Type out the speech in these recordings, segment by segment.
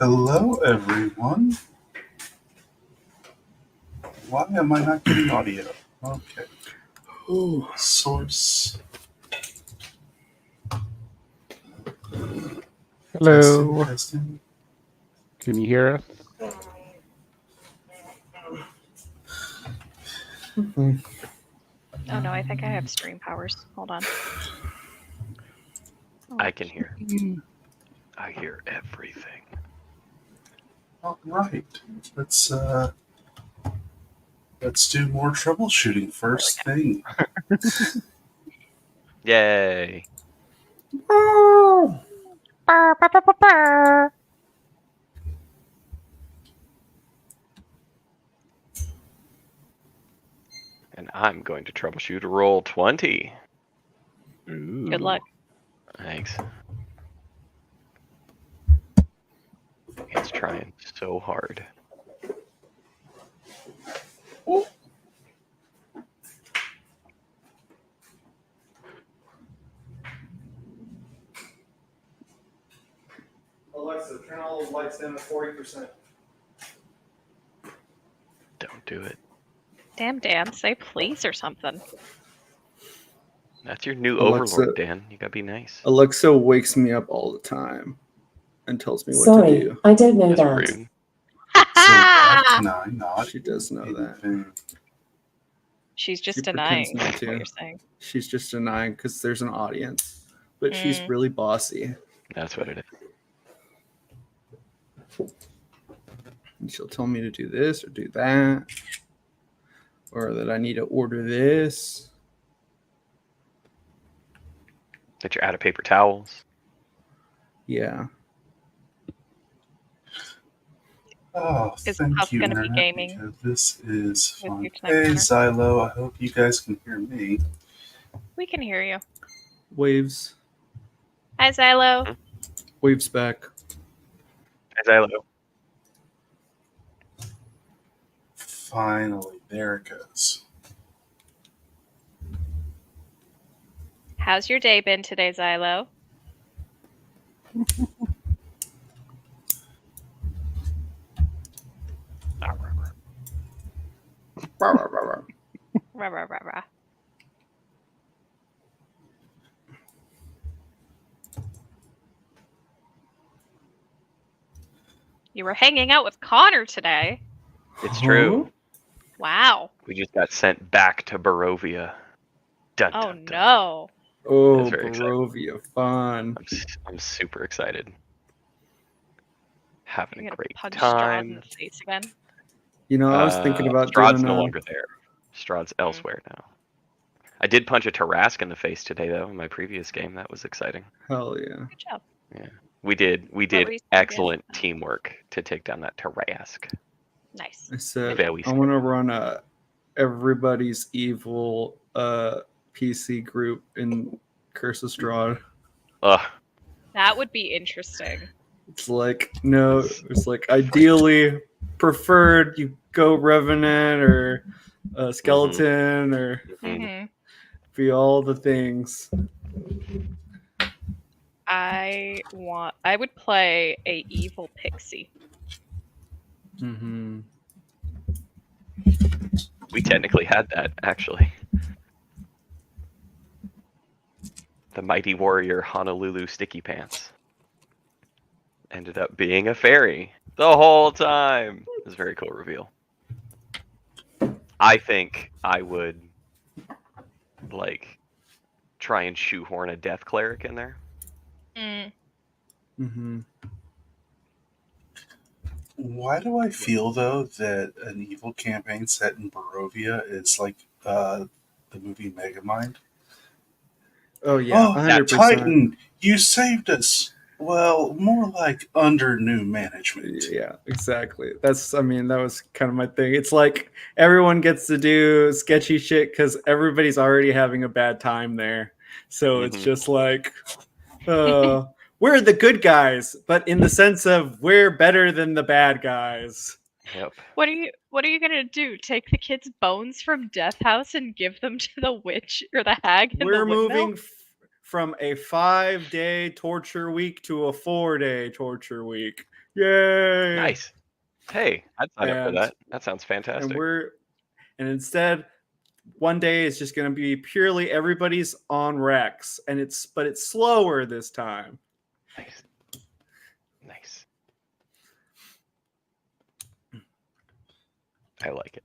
Hello, everyone. Why am I not getting audio? Okay. Ooh. Source. Hello. Testing. Can you hear us? Oh no, I think I have stream powers. Hold on. I can hear. I hear everything. All right. Let's do more troubleshooting first thing. Yay! Oh. And I'm going to troubleshoot roll 20. Good luck. Thanks. It's trying so hard. Alexa, turn all those lights down to 40%. Don't do it. Damn, Dan, say please or something. That's your new Alexa- overlord, Dan. You gotta be nice. Alexa wakes me up all the time and tells me what Sorry, to do. I don't know That's that. rude. So why can I not? She does know that. anything? She's just She denying pretends not what to. you're saying. She's just denying because there's an audience. But she's Mm. really bossy. That's what it is. And she'll tell me to do this or do that. Or that I need to order this. That you're out of paper towels. Yeah. Oh, Is thank Puff you, gonna be Internet, gaming because this is with fun. you tonight, Hey, Connor? Xylo, I hope you guys can hear me. We can hear you. Waves. Hi, Xylo. Waves back. Hello. Finally, there it goes. How's your day been today, Xylo? Rah, rah, rah, rah. You were hanging out with Connor today. It's true. Wow. We just got sent back to Barovia. Dun, Oh dun, dun. no. Oh, That's very exciting. Barovia. Fun. I'm super excited. Having You're a gonna great punch Strahd in time. the face again. You know, I was thinking about Strahd's doing no longer there. Strahd's elsewhere now. I did punch a Tarask in the face today, though, in my previous game. That was exciting. Hell yeah. Good job. Yeah, we did were you saying excellent again? teamwork to take down that Tarask. Nice. I said Very I want to run a everybody's evil PC group in Curse of Strahd. Ugh, That would be interesting. It's like no, it's like ideally preferred you go Revenant or Skeleton or Mm-hmm. be all the things. I would play a evil pixie. Mm-hmm. we technically had that actually. The mighty warrior Honolulu Sticky Pants ended up being a fairy the whole time. It was a very cool reveal. I think I would try and shoehorn a death cleric in there. Mm. Mm-hmm. Why do I feel, though, that an evil campaign set in Barovia is like the movie Megamind? Oh yeah, Oh, 100%. Titan, you saved us. Well, more like under new management. Yeah, exactly. That was kind of my thing. It's like everyone gets to do sketchy shit because everybody's already having a bad time there. So it's just like, we're the good guys, but in the sense of we're better than the bad guys. Yep. What are you gonna do? Take the kids' bones from Death House and give them to the witch or the hag in We're the windmill? moving from a 5-day torture week to a 4-day torture week. Yay! Nice. Hey, I'd sign up for And- that. That sounds fantastic. And instead, one day it's just going to be purely everybody's on Rex, but it's slower this time. Nice. I like it.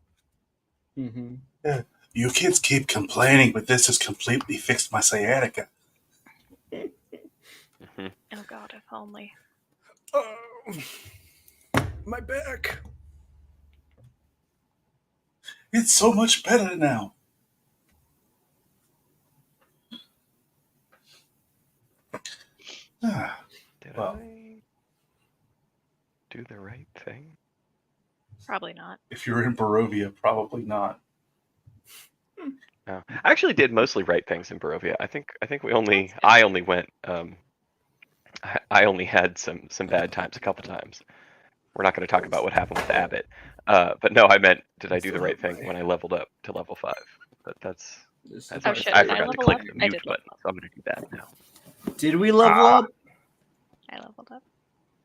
Mm-hmm. Yeah. You kids keep complaining, but this has completely fixed my sciatica. Oh god, if only. Oh, my back. It's so much better now. Ah, Did Well. I do the right thing? Probably not. if you're in Barovia, probably not. No. I actually did mostly right things in Barovia. I think I only went I only had some bad times a couple times. We're not going to talk about what happened with Abbott. But no, I meant did I do the right thing when I leveled up to level 5? But that's Oh shit, I did I forgot to level click up? the I mute did button, level up. so I'm going to do that now. Did we level up? I leveled up.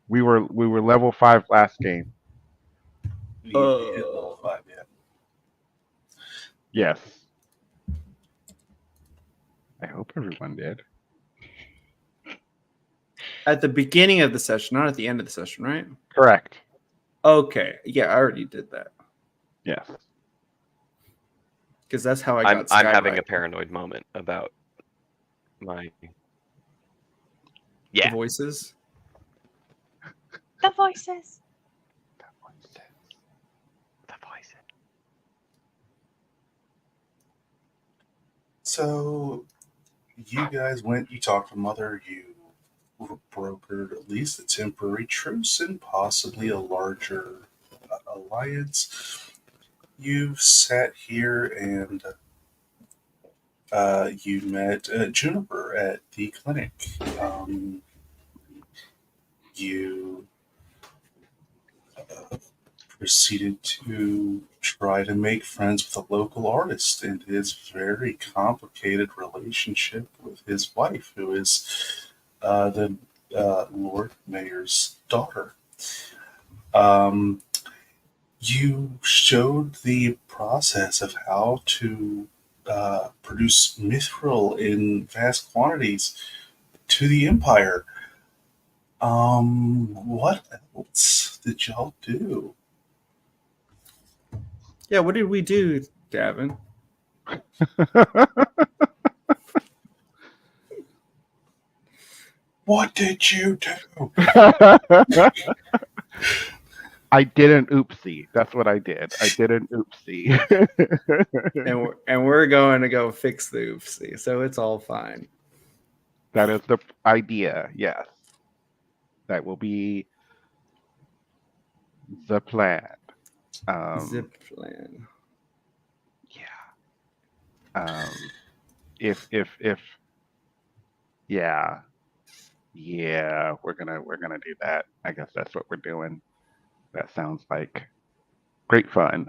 We were level 5 last game. You hit level 5 yet. Yes. I hope everyone did. At the beginning of the session, not at the end of the session, right? Correct. Okay. Yeah, I already did that. Yes. Because that's how I I'm got having a Skylight. paranoid moment about my The voices. The voices. The voice. So, you guys you talked to Mother, you brokered at least a temporary truce and possibly a larger alliance. You sat here and you met Juniper at the clinic. You proceeded to try to make friends with a local artist and his very complicated relationship with his wife, who is the Lord Mayor's daughter. You showed the process of how to produce mithril in vast quantities to the Empire. What else did y'all do? Yeah, what did we do, Gavin? What did you do? I did an oopsie. That's what I did. I did an oopsie. and we're going to go fix the oopsie, so it's all fine. That is the idea. Yes. That will be the plan. Zip plan. Yeah. If yeah. Yeah, we're gonna do that. I guess that's what we're doing. That sounds like great fun.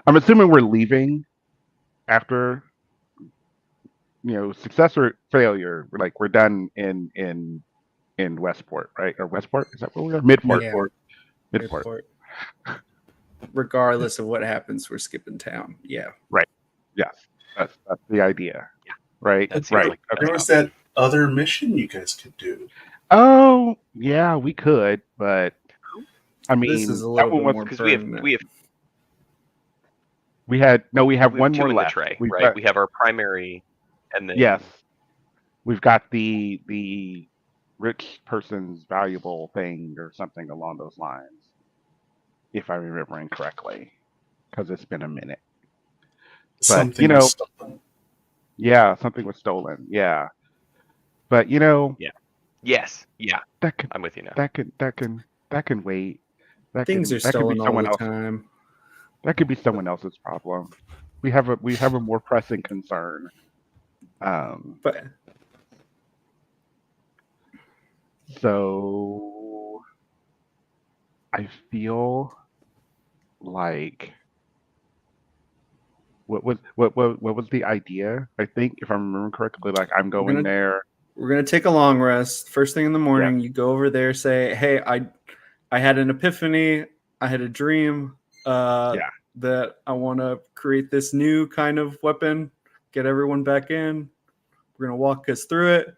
I'm assuming we're leaving after success or failure. We're done in Westport, right? Or Westport? Is that where we are? Midport. Yeah. Midport. Midport. Regardless of what happens, we're skipping town. Yeah. Right. Yes. That's the idea. Yeah. Right. That seems Right. like the Okay. There was that other mission you guys could do. Oh, yeah, we could, but I mean, This is a that little one bit was more because permanent. we have one two more in left. the tray, We've right? got- We have our primary, and then yes, we've got the rich person's valuable thing or something along those lines, if I'm remembering correctly, because it's been a minute. Something you know, was stolen. Yeah, something was stolen. Yeah, but yes, yeah, that can I'm with you now. that can wait. Things are that could stolen be all someone the else. time. That could be someone else's problem. We have a more pressing concern. But So I feel like what was the idea? I think if I remember correctly, like I'm going gonna- there. we're gonna take a long rest. First thing in the Yeah. morning, you go over there, say, "Hey, I had an epiphany. I had a dream that I want to create this new kind of weapon, get everyone back in. We're going to walk us through it.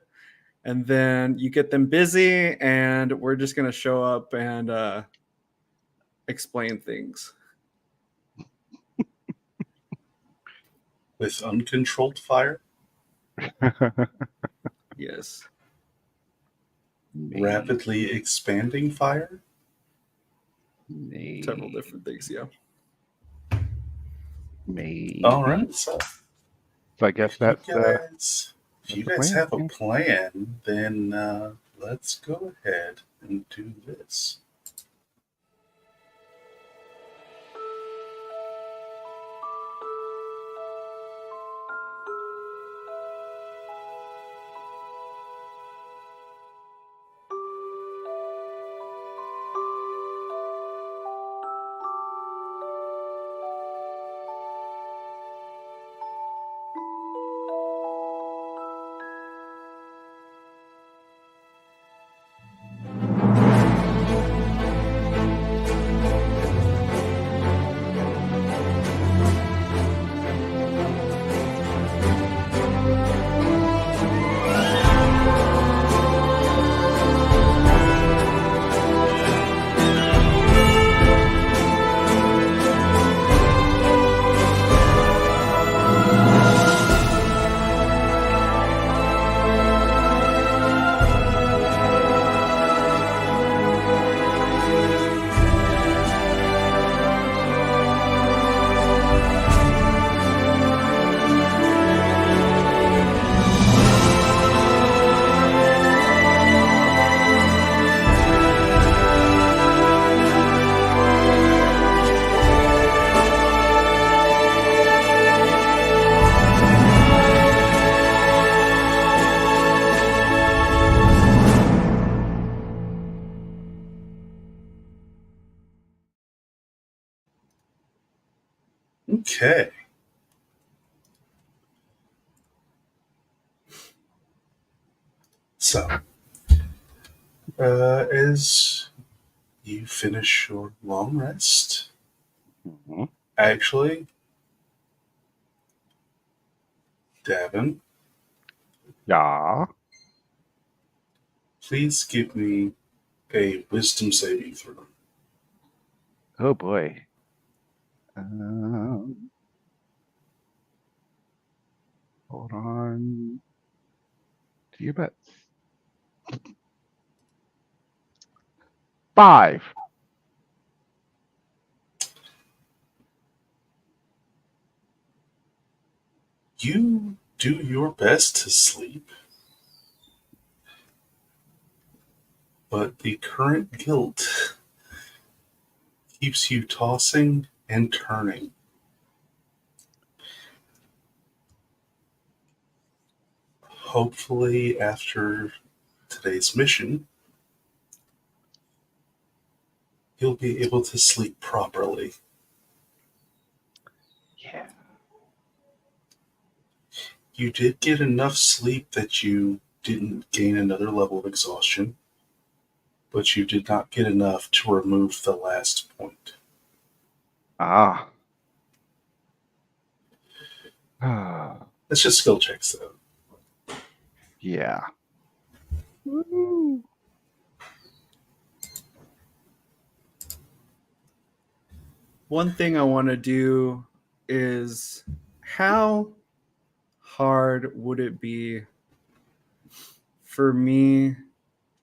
And then you get them busy, and we're just going to show up and explain things. With uncontrolled fire? Yes. Rapidly expanding fire? Several different things, yeah. Maybe. All right, so I guess that's if you guys plan, have a yeah. plan, then let's go ahead and do this. Okay. So, as you finish your long rest, Mhm. actually, Davin, Yeah. please give me a wisdom saving throw. Oh boy. Hold on. Do you bet? 5. You do your best to sleep, but the current guilt keeps you tossing and turning. Hopefully, after today's mission, you'll be able to sleep properly. Yeah. You did get enough sleep that you didn't gain another level of exhaustion, but you did not get enough to remove the last point. Ah. It's just skill checks, though. Yeah. Woo. One thing I want to do is how hard would it be for me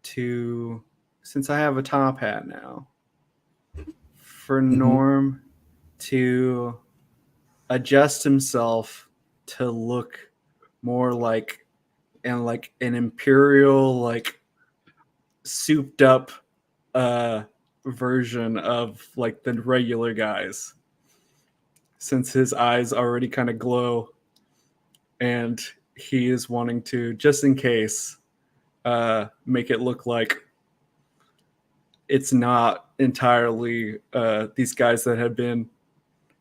to, since I have a top hat now, for Norm to adjust himself to look more like an imperial, like souped up version of like the regular guys, since his eyes already kind of glow and he is wanting to, just in case, make it look like it's not entirely these guys that have been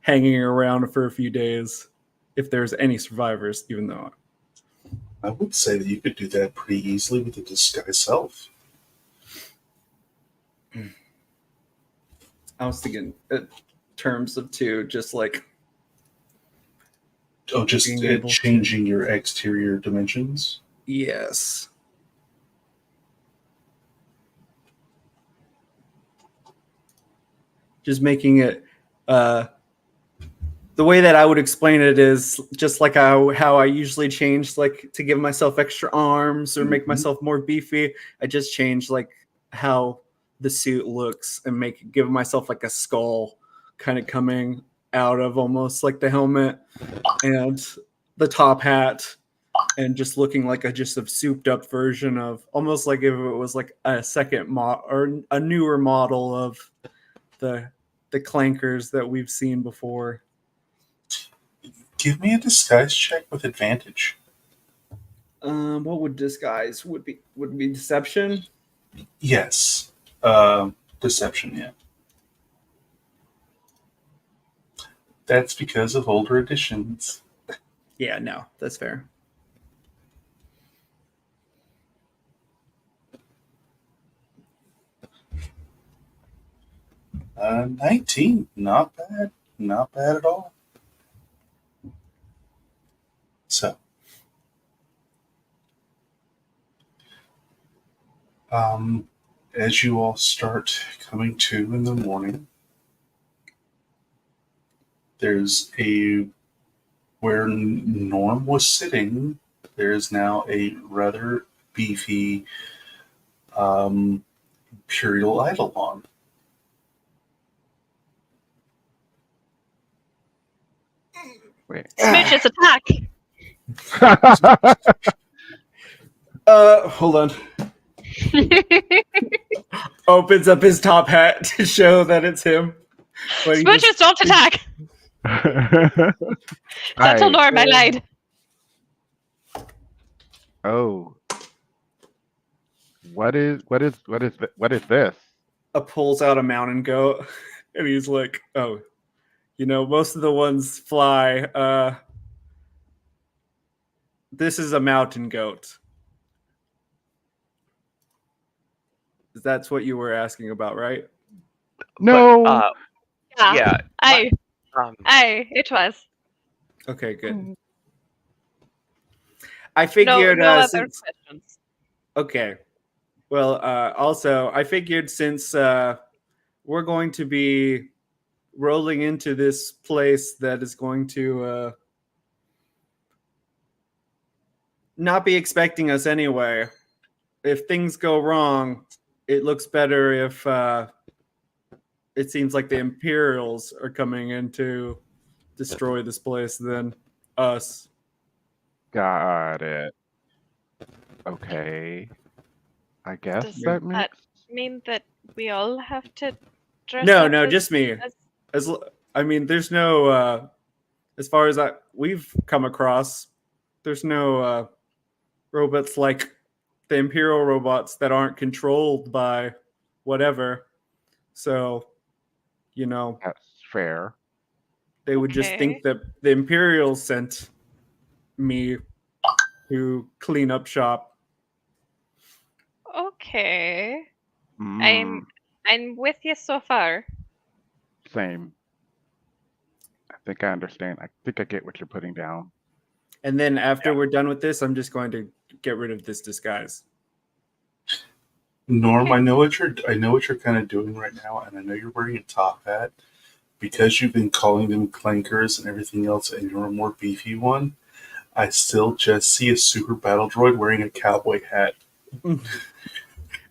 hanging around for a few days, if there's any survivors, even though I would say that you could do that pretty easily with the disguise self. I was thinking in terms of two, just like just being able changing your exterior dimensions. yes. Just making it the way that I would explain it is just like how I usually change, like to give myself extra arms or make myself more beefy. I just change like how the suit looks and give myself like a skull kind of coming out of almost like the helmet and the top hat, and just looking like a souped up version of almost like if it was like a second or a newer model of the clankers that we've seen before. Give me a disguise check with advantage. What would disguise would be deception? Yes. Deception, yeah. That's because of older editions. Yeah, no, that's fair. Uh, 19. Not bad. Not bad at all. So, as you all start coming to in the morning, there's where Norm was sitting, there's now a rather beefy Imperial Eidolon. Wait. Smooches attack. Hold on. Opens up his top hat to show that it's him. But he Smooches, just- don't attack. Settle, Norm, I lied. Oh. What is this? pulls out a mountain goat, and he's like, "Oh, you know, most of the ones fly. This is a mountain goat." That's what you were asking about, right? No. But, yeah. Aye, Um, it was. Okay, good. Mm. I figured No other since questions. okay. Well, also I figured since we're going to be rolling into this place that is going to not be expecting us anyway. If things go wrong, it looks better if it seems like the Imperials are coming in to destroy this place than us. Got it. Okay. I guess Does that that makes. mean that we all have to dress No, up no, as- just me. as- I mean, there's no as far as we've come across, there's no robots like the Imperial robots that aren't controlled by whatever. So, you know, That's fair. they would just think Okay. that the Imperials sent me to clean up shop. Okay. Mm, I'm with you so far. same. I think I understand. I think I get what you're putting down. And then after we're done with this, I'm just going to get rid of this disguise. Norm, I know what you're kind of doing right now, and I know you're wearing a top hat because you've been calling them clankers and everything else, and you're a more beefy one. I still just see a super battle droid wearing a cowboy hat.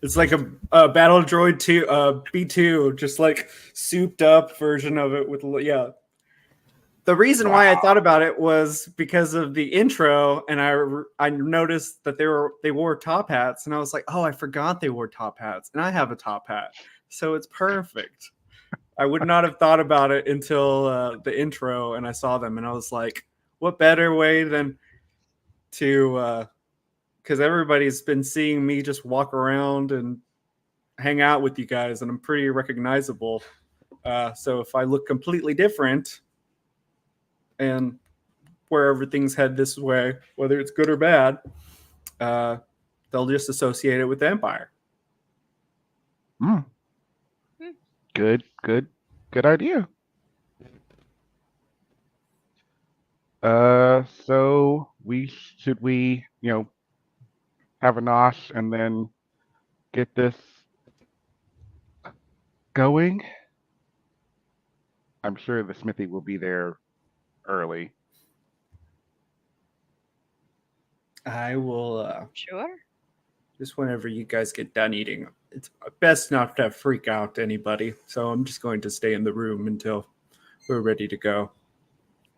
It's like a battle droid 2 B2, just like souped up version of it with The reason why I thought about it was because of the intro, and I noticed that they wore top hats, and I was like, oh, I forgot they wore top hats, and I have a top hat, so it's perfect. I would not have thought about it until the intro, and I saw them, and I was like, what better way than to because everybody's been seeing me just walk around and hang out with you guys, and I'm pretty recognizable. So if I look completely different and where everything's head this way, whether it's good or bad, they'll just associate it with the Empire. Mm. Hmm. Good Good idea. So should we, have a nosh and then get this going? I'm sure the smithy will be there early. I will Sure. just whenever you guys get done eating. It's best not to freak out anybody, so I'm just going to stay in the room until we're ready to go.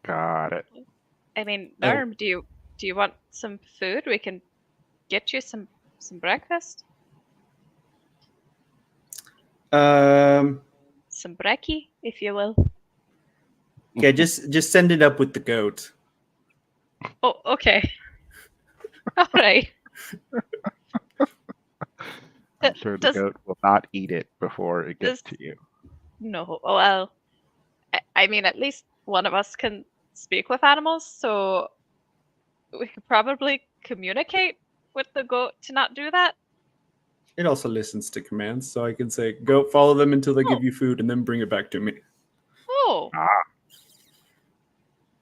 Got it. I mean, Oh. Norm, do you want some food? We can get you some breakfast. Um, Some brekkie, if you will. yeah, just send it up with the goat. Oh, okay. All right. I'm sure the goat will not eat it before it gets to you. No. Well, I mean, at least one of us can speak with animals, so we could probably communicate with the goat to not do that. It also listens to commands, so I can say, "Go follow them until they Oh. give you food, and then bring it back to me." Oh,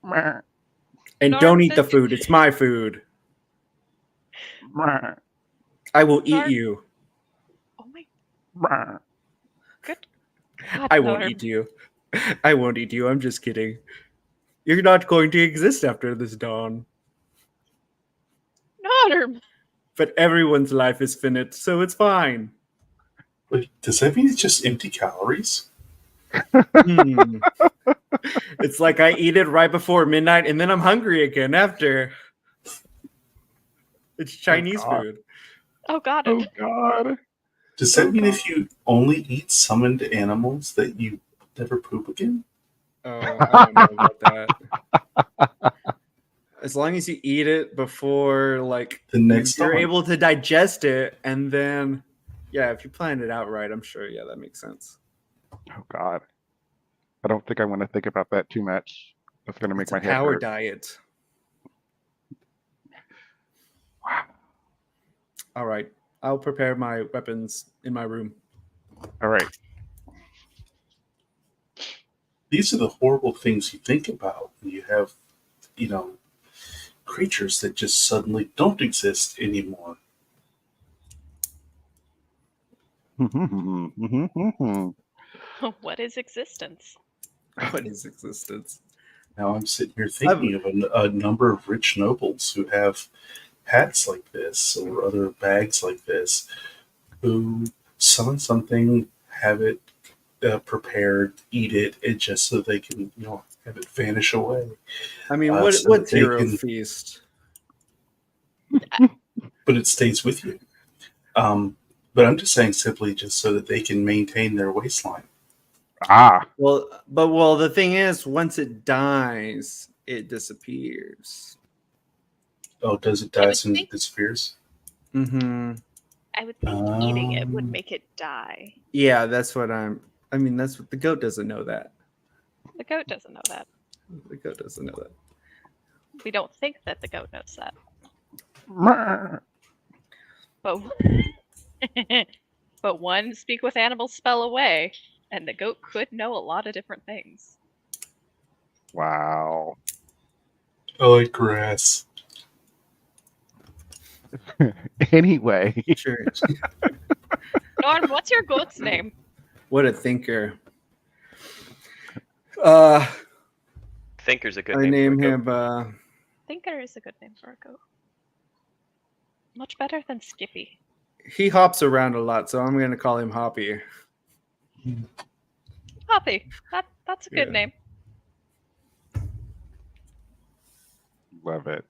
Meh, And Norm, don't eat the did- food; it's my food. meh, I will eat Norm- you. oh my meh. good God, I won't Norm. eat you. I won't eat you. I'm just kidding. You're not going to exist after this dawn. Norm. But everyone's life is finite, so it's fine. Wait, does that mean it's just empty calories? Hmm. It's like I eat it right before midnight, and then I'm hungry again after. It's Chinese God. food. Oh God. Oh God. Does that Oh, mean God. if you only eat summoned animals that you never poop again? Oh, I don't know about that. As long as you eat it before, like, The next you're dawn. able to digest it, and then, yeah, if you plan it out right, I'm sure, yeah, that makes sense. Oh God. I don't think I want to think about that too much. That's gonna make It's my a head power hurt. diet. Wow. All right, I'll prepare my weapons in my room. All right. These are the horrible things you think about when you have, creatures that just suddenly don't exist anymore. What is existence? What is existence? Now I'm sitting here thinking of a number of rich nobles who have hats like this or other bags like this, who summon something, have it prepared, eat it, and just so they can, have it vanish away. I mean, so what's that they Hero can- Feast? But it stays with you. But I'm just saying simply just so that they can maintain their waistline. Ah. Well, the thing is, once it dies, it disappears. Oh, does it I die would as soon as it think- disappears? Mm-hmm. I would think eating it would Um, make it die. Yeah, that's what that's what the goat doesn't know that. The goat doesn't know that. The goat doesn't know that. We don't think that the goat knows that. Meh. But but one speak with animals spell away, and the goat could know a lot of different things. Wow. I like grass. Anyway. Sure. Norm, what's your goat's name? What a thinker. Thinker's a good I name. name for a goat. him. Thinker is a good name for a goat. Much better than Skippy. He hops around a lot, so I'm going to call him Hoppy. Hoppy. That's a good Yeah. name. Love it.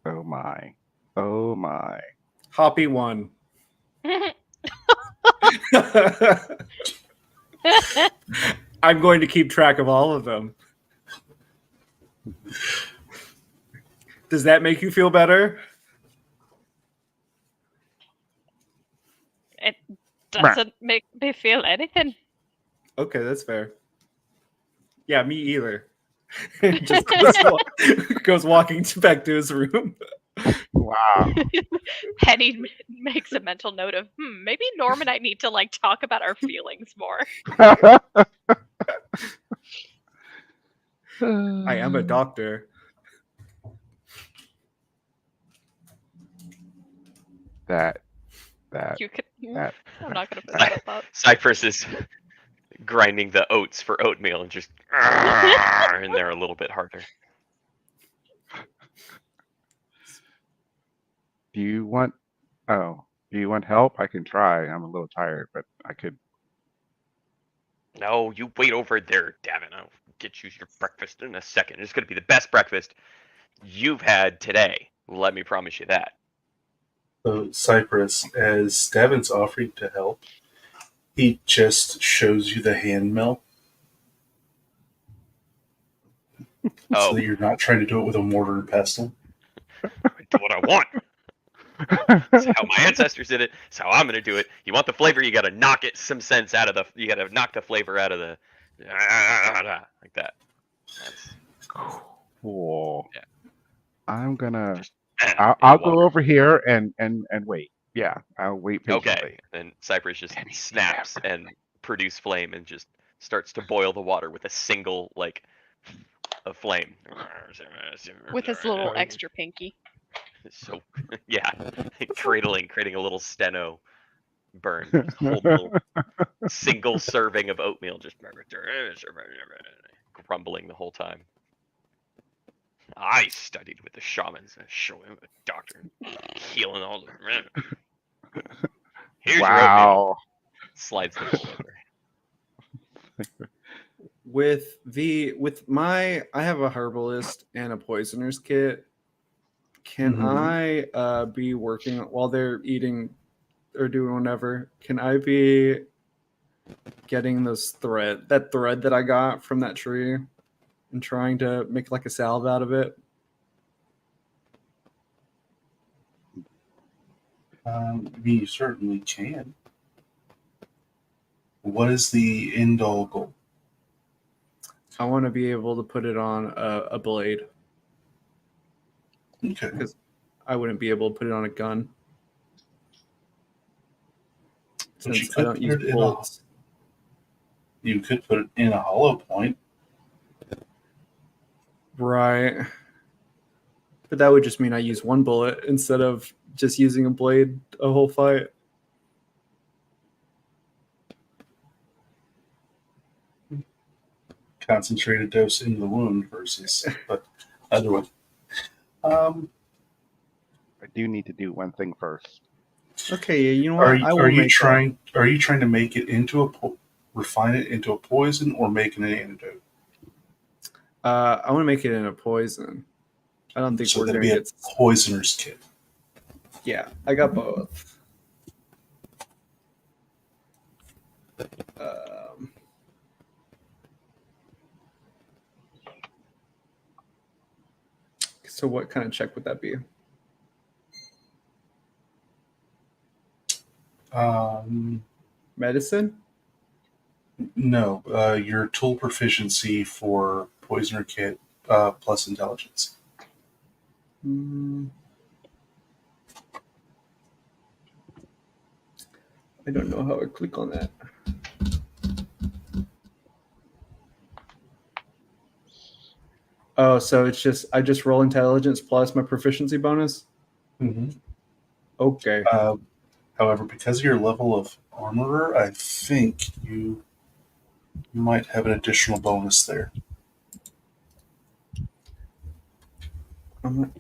Oh my. Oh my. Hoppy 1. I'm going to keep track of all of them. Does that make you feel better? It doesn't make me feel anything. Okay, that's fair. Yeah, me either. Just goes walking back to his room. Wow. Henny makes a mental note of, maybe Norm and I need to like talk about our feelings more. I am a doctor. That. You could. That. I'm not gonna finish that thought. Cypress is grinding the oats for oatmeal and just in there a little bit harder. Do you want help? I can try. I'm a little tired, but I could. No, you wait over there, Davin. I'll get you your breakfast in a second. It's going to be the best breakfast you've had today. Let me promise you that. So Cypress, as Davin's offering to help, he just shows you the hand mill. Oh, So that you're not trying to do it with a mortar and pestle. I do what I want. It's how my ancestors did it. It's how I'm going to do it. You want the flavor, you got to knock it some sense out of the. You got to knock the flavor out of the. Like that. That's Cool. Yeah. I'm gonna. just. I'll go over here and wait. Yeah, I'll wait patiently. Okay. Then Cypress just Penny, snaps and produce flame and just starts to boil the water with a single like a flame. With his little extra pinky. So yeah, creating a little steno burn. Just a whole little single serving of oatmeal just crumbling the whole time. I studied with the shamans, a doctor, healing all the. Here's your oatmeal. Wow. Slides the bowl over. With my, I have a herbalist and a poisoner's kit. Can I be working while they're eating or doing whatever? Can I be getting that thread that I got from that tree and trying to make like a salve out of it? You certainly can. What is the end all goal? I want to be able to put it on a blade. Okay. Because I wouldn't be able to put it on a gun. But you Since I could don't put use it in bullets. You could put it in a hollow point. Right. But that would just mean I use one bullet instead of just using a blade a whole fight. Concentrated dose into the wound versus but other one. I do need to do one thing first. Okay, you know what? Are you trying to make it into refine it into a poison or make it an antidote? I want to make it in a poison. I don't think So we're that'd gonna be a get. poisoner's kit. Yeah, I got both. So what kind of check would that be? Medicine? No, your tool proficiency for poisoner kit plus intelligence. I don't know how I click on that. Oh, so it's just I just roll intelligence plus my proficiency bonus? Mm-hmm. Okay. However, because of your level of armorer, I think you might have an additional bonus there. I'm not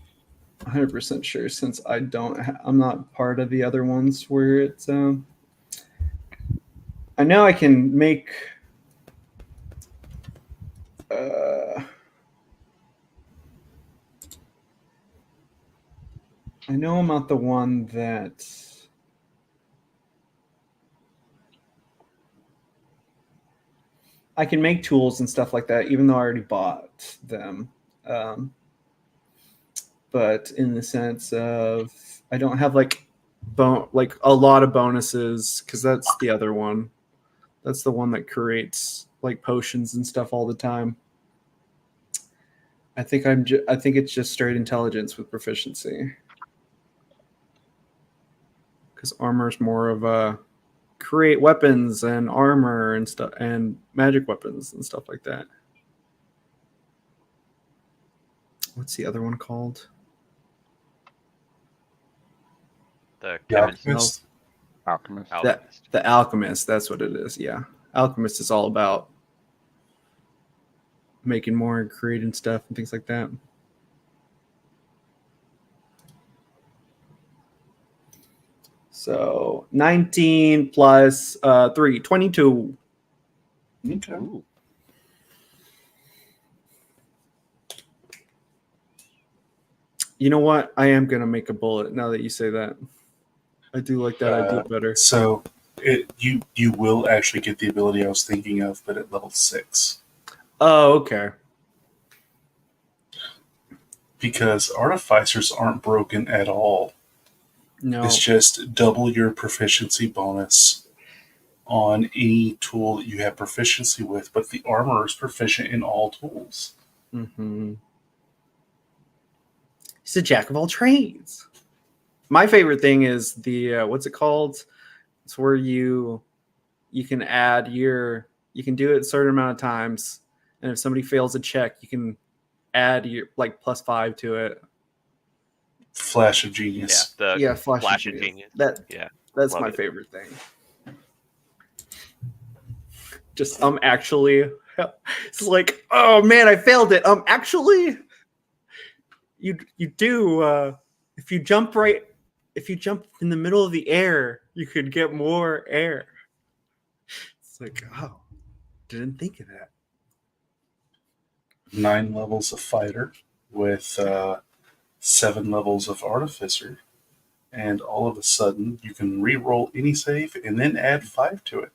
100% sure since I don't. I'm not part of the other ones where it's. I know I can make. I know I'm not the one that. I can make tools and stuff like that, even though I already bought them. But in the sense of, I don't have like a lot of bonuses because that's the other one. That's the one that creates like potions and stuff all the time. I think I think it's just straight intelligence with proficiency. because armor is more of a create weapons and armor and stuff and magic weapons and stuff like that. What's the other one called? The The chemist. Alchemist. Alchemist. Alchemist. The alchemist, that's what it is. Yeah, alchemist is all about making more and creating stuff and things like that. So 19 plus 3, 22. Okay. Ooh. You know what? I am gonna make a bullet now that you say that. I do like that idea better. So you will actually get the ability I was thinking of, but at level 6. Oh, okay. Because artificers aren't broken at all. No. It's just double your proficiency bonus on any tool that you have proficiency with, but the armor is proficient in all tools. Mm-hmm. He's a jack of all trades. My favorite thing is the what's it called? It's where you can add you can do it a certain amount of times, and if somebody fails a check, you can add your like +5 to it. Flash of genius. Flash of genius. That's Love my it. favorite thing. Just actually, it's like, oh man, I failed it. Actually, you do if you jump in the middle of the air, you could get more air. It's like, oh, didn't think of that. 9 levels of fighter with 7 levels of artificer, and all of a sudden you can re-roll any save and then add 5 to it.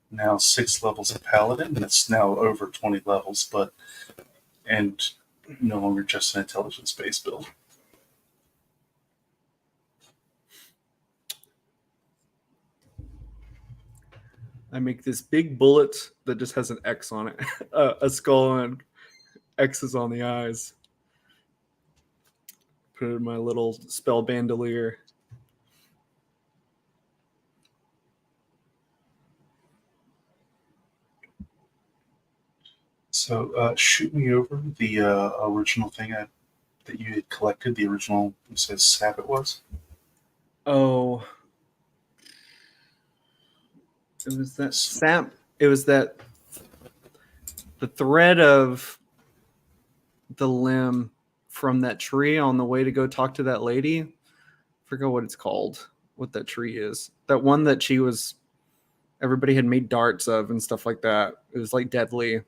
Now 6 levels of paladin, and it's now over 20 levels, and no longer just an intelligence-based build. I make this big bullet that just has an X on it, a skull and X's on the eyes. Put it in my little spell bandolier. So shoot me over the original thing that you had collected, the original, you said sap it was? Oh. It was that sap. It was that the thread of the limb from that tree on the way to go talk to that lady. I forgot what it's called, what that tree is. That one that everybody had made darts of and stuff like that. It was like deadly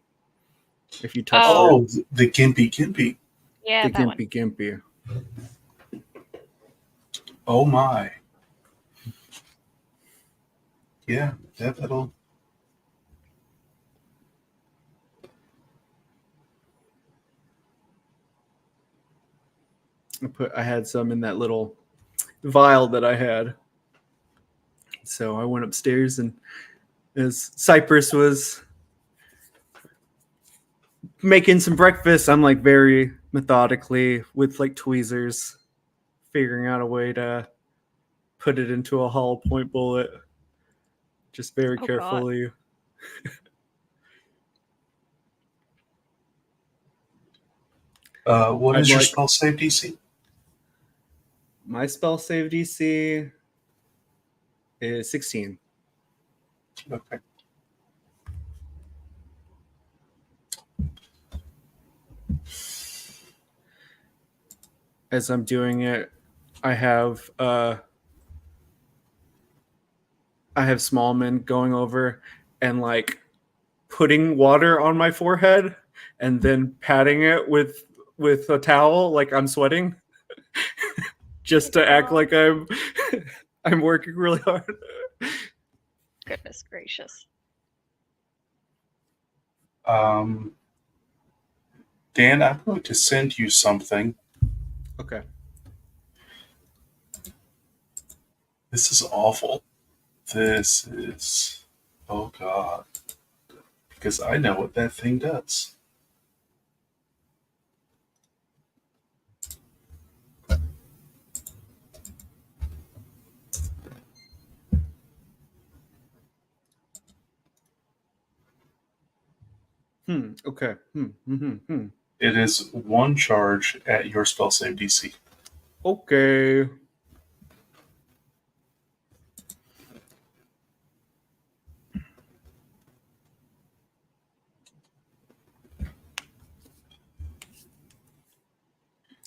if you touched it. The Gimpy. Yeah, The that one. Gimpy. Oh my. Yeah, that'll. I had some in that little vial that I had. So I went upstairs, and as Cypress was making some breakfast, I'm like very methodically with like tweezers figuring out a way to put it into a hollow point bullet. Just very carefully. What is your spell save DC? My spell save DC is 16. Okay. As I'm doing it, I have Smallman going over and like putting water on my forehead and then patting it with a towel like I'm sweating just to act like I'm working really hard. Goodness gracious. Dan, I'm going to send you something. Okay. This is awful. This is... Oh, God. Because I know what that thing does. Okay. It is 1 charge at your spell save DC. Okay.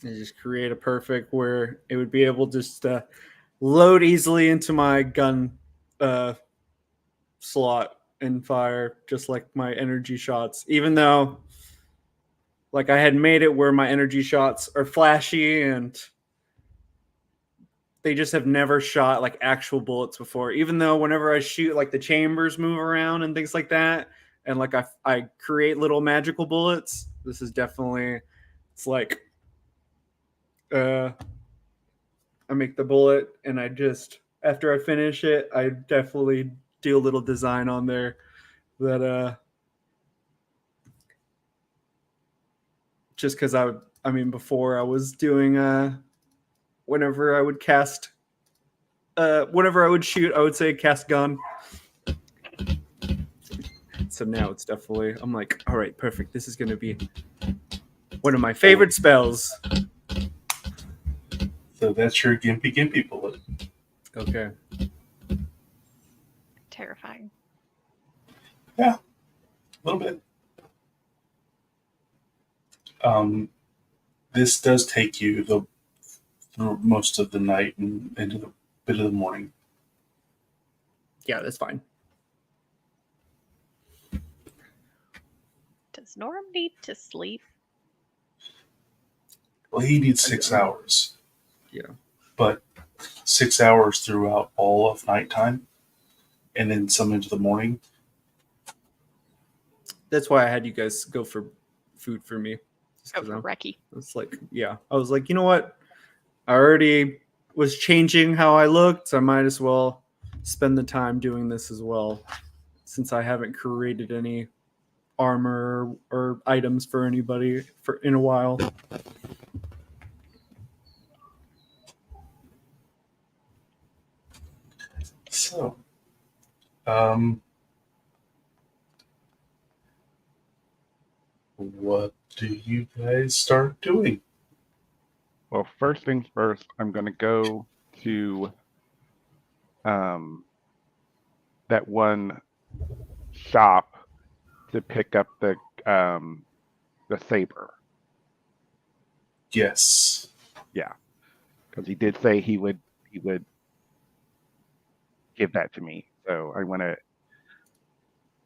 And just create a perfect where it would be able just to load easily into my gun slot and fire, just like my energy shots. Even though, like, I had made it where my energy shots are flashy and they just have never shot like actual bullets before. Even though whenever I shoot, like the chambers move around and things like that, and like I create little magical bullets. This is definitely, it's like I make the bullet and I just, after I finish it, I definitely do a little design on there that just because I mean before I was doing whenever I would cast whenever I would shoot, I would say cast gun. So now it's definitely, I'm like, all right, perfect. This is gonna be one of my favorite spells. So that's your gimpy bullet. Okay. Terrifying. Yeah, a little bit. This does take you through most of the night and into the bit of the morning. Yeah, that's fine. Does Norm need to sleep? Well, he needs 6 hours. Yeah. But 6 hours throughout all of nighttime and then some into the morning. That's why I had you guys go for food for me. Go for Reki. It's like, yeah. I was like, you know what? I already was changing how I looked. So I might as well spend the time doing this as well, since I haven't created any armor or items for anybody in a while. So, what do you guys start doing? Well, first things first, I'm going to go to that one shop to pick up the saber. Yes. Yeah, because he did say he would give that to me, so I want to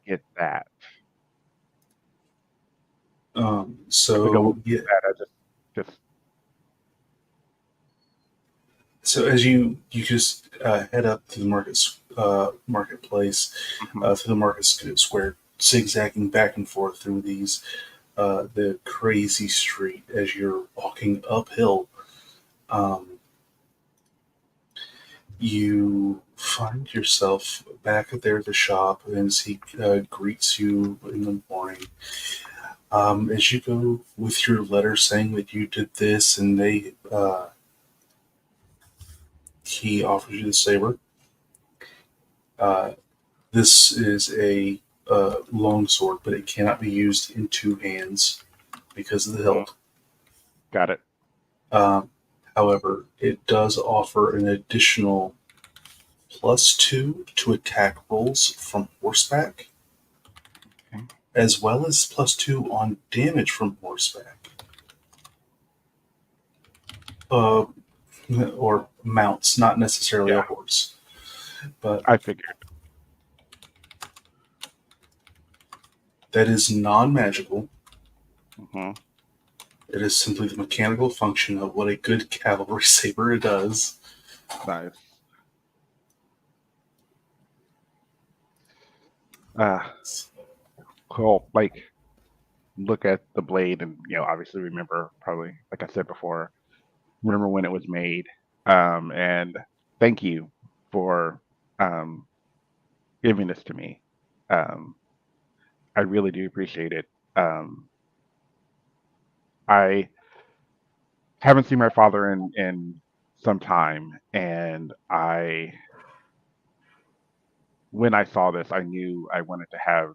get that. So yeah. That, just So as you just head up to the marketplace, through the market square, zigzagging back and forth through the crazy street as you're walking uphill, you find yourself back there at the shop, and as he greets you in the morning. As you go with your letter saying that you did this, and he offers you the saber. This is a long sword, but it cannot be used in 2 hands because of the hilt. Got it. However, it does offer an additional +2 to attack rolls from horseback, as well as +2 on damage from horseback. Or mounts, not necessarily a horse. But I figured. That is non-magical. Mm-hmm. It is simply the mechanical function of what a good cavalry saber does. Nice. Cool. Like, look at the blade, and obviously remember, probably like I said before, remember when it was made. And thank you for giving this to me. I really do appreciate it. I haven't seen my father in some time, and when I saw this, I knew I wanted to have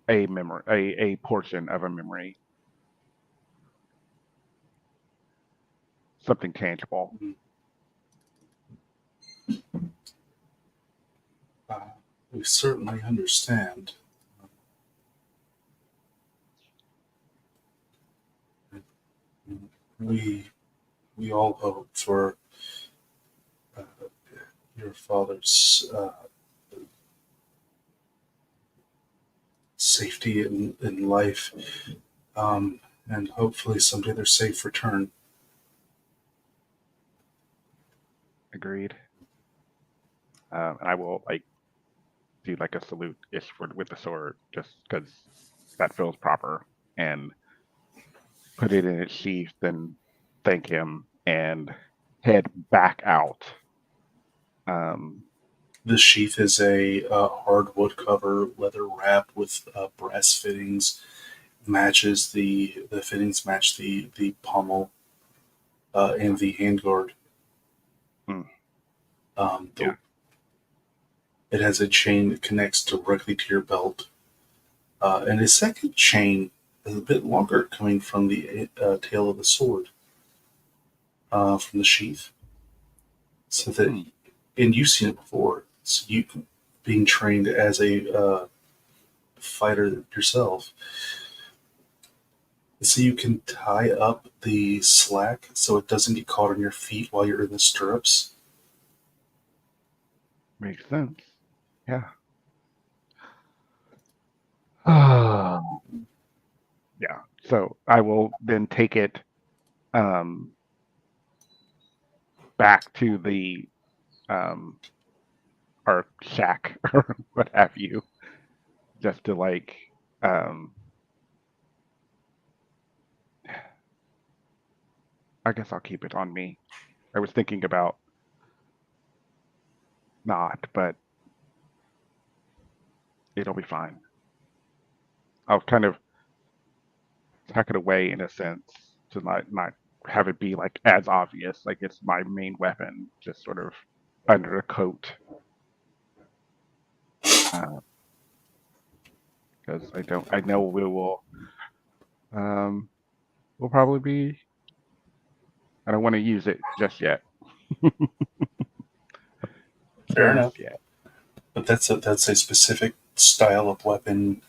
a memory, a portion of a memory, something tangible. We certainly understand. We we all hope for uh, your father's safety in life, and hopefully someday their safe return. Agreed. And I will like do like a salute ish with the sword, just because that feels proper, and put it in its sheath, then thank him and head back out. The sheath is a hardwood cover, leather wrap with brass fittings. Matches the fittings match the pommel and the handguard. Mm. Yeah. It has a chain that connects directly to your belt, and a second chain is a bit longer, coming from the tail of the sword, from the sheath. So that, and you've seen it before. So you, being trained as a fighter yourself, so you can tie up the slack so it doesn't get caught on your feet while you're in the stirrups. Makes sense. Yeah. Yeah. So I will then take it back to the our shack or what have you, just to like I guess I'll keep it on me. I was thinking about not, but it'll be fine. I'll kind of tuck it away in a sense to not have it be like as obvious, like it's my main weapon, just sort of under a coat. Because I know we'll probably be. I don't want to use it just yet. Fair enough. Yet. But that's a specific style of weapon.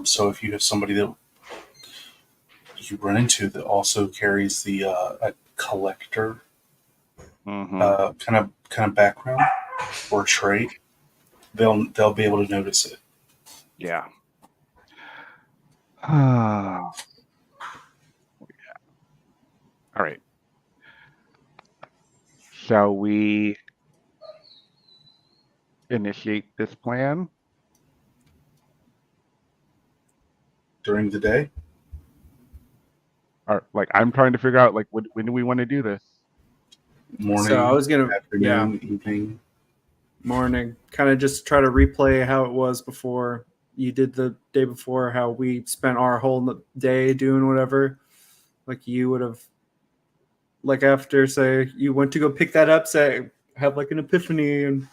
So if you have somebody that you run into that also carries the a collector kind of background or trait, they'll be able to notice it. Yeah. All right. Shall we initiate this plan During the day? or like I'm trying to figure out like when do we want to do this? Morning, So I was gonna, afternoon, evening. morning. Kind of just try to replay how it was before you did the day before, how we spent our whole day doing whatever. Like you would have, like after say you went to go pick that up, say have like an epiphany and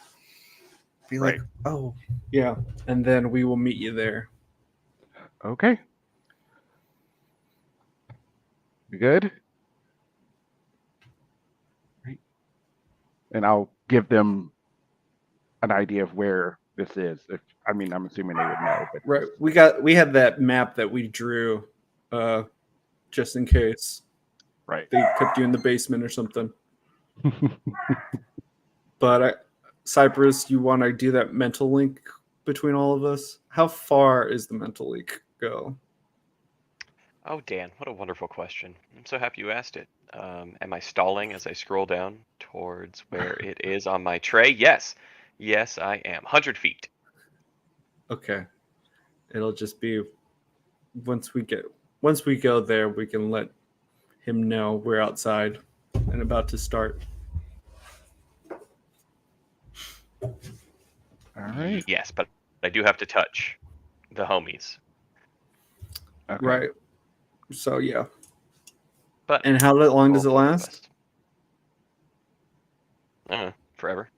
be Right. like, oh yeah, and then we will meet you there. Okay. You good? Right. And I'll give them an idea of where this is. If I mean, I'm assuming they would know, but Right, we had that map that we drew, just in case right. they kept you in the basement or something. But Cypress, you want to do that mental link between all of us? How far is the mental link go? Oh, Dan, what a wonderful question. I'm so happy you asked it. Am I stalling as I scroll down towards where it is on my tray? Yes. Yes, I am. 100 feet. Okay. It'll just be once we go there, we can let him know we're outside and about to start. All right. Yes, but I do have to touch the homies. Okay. Right. So yeah. But And how long does it last? Forever.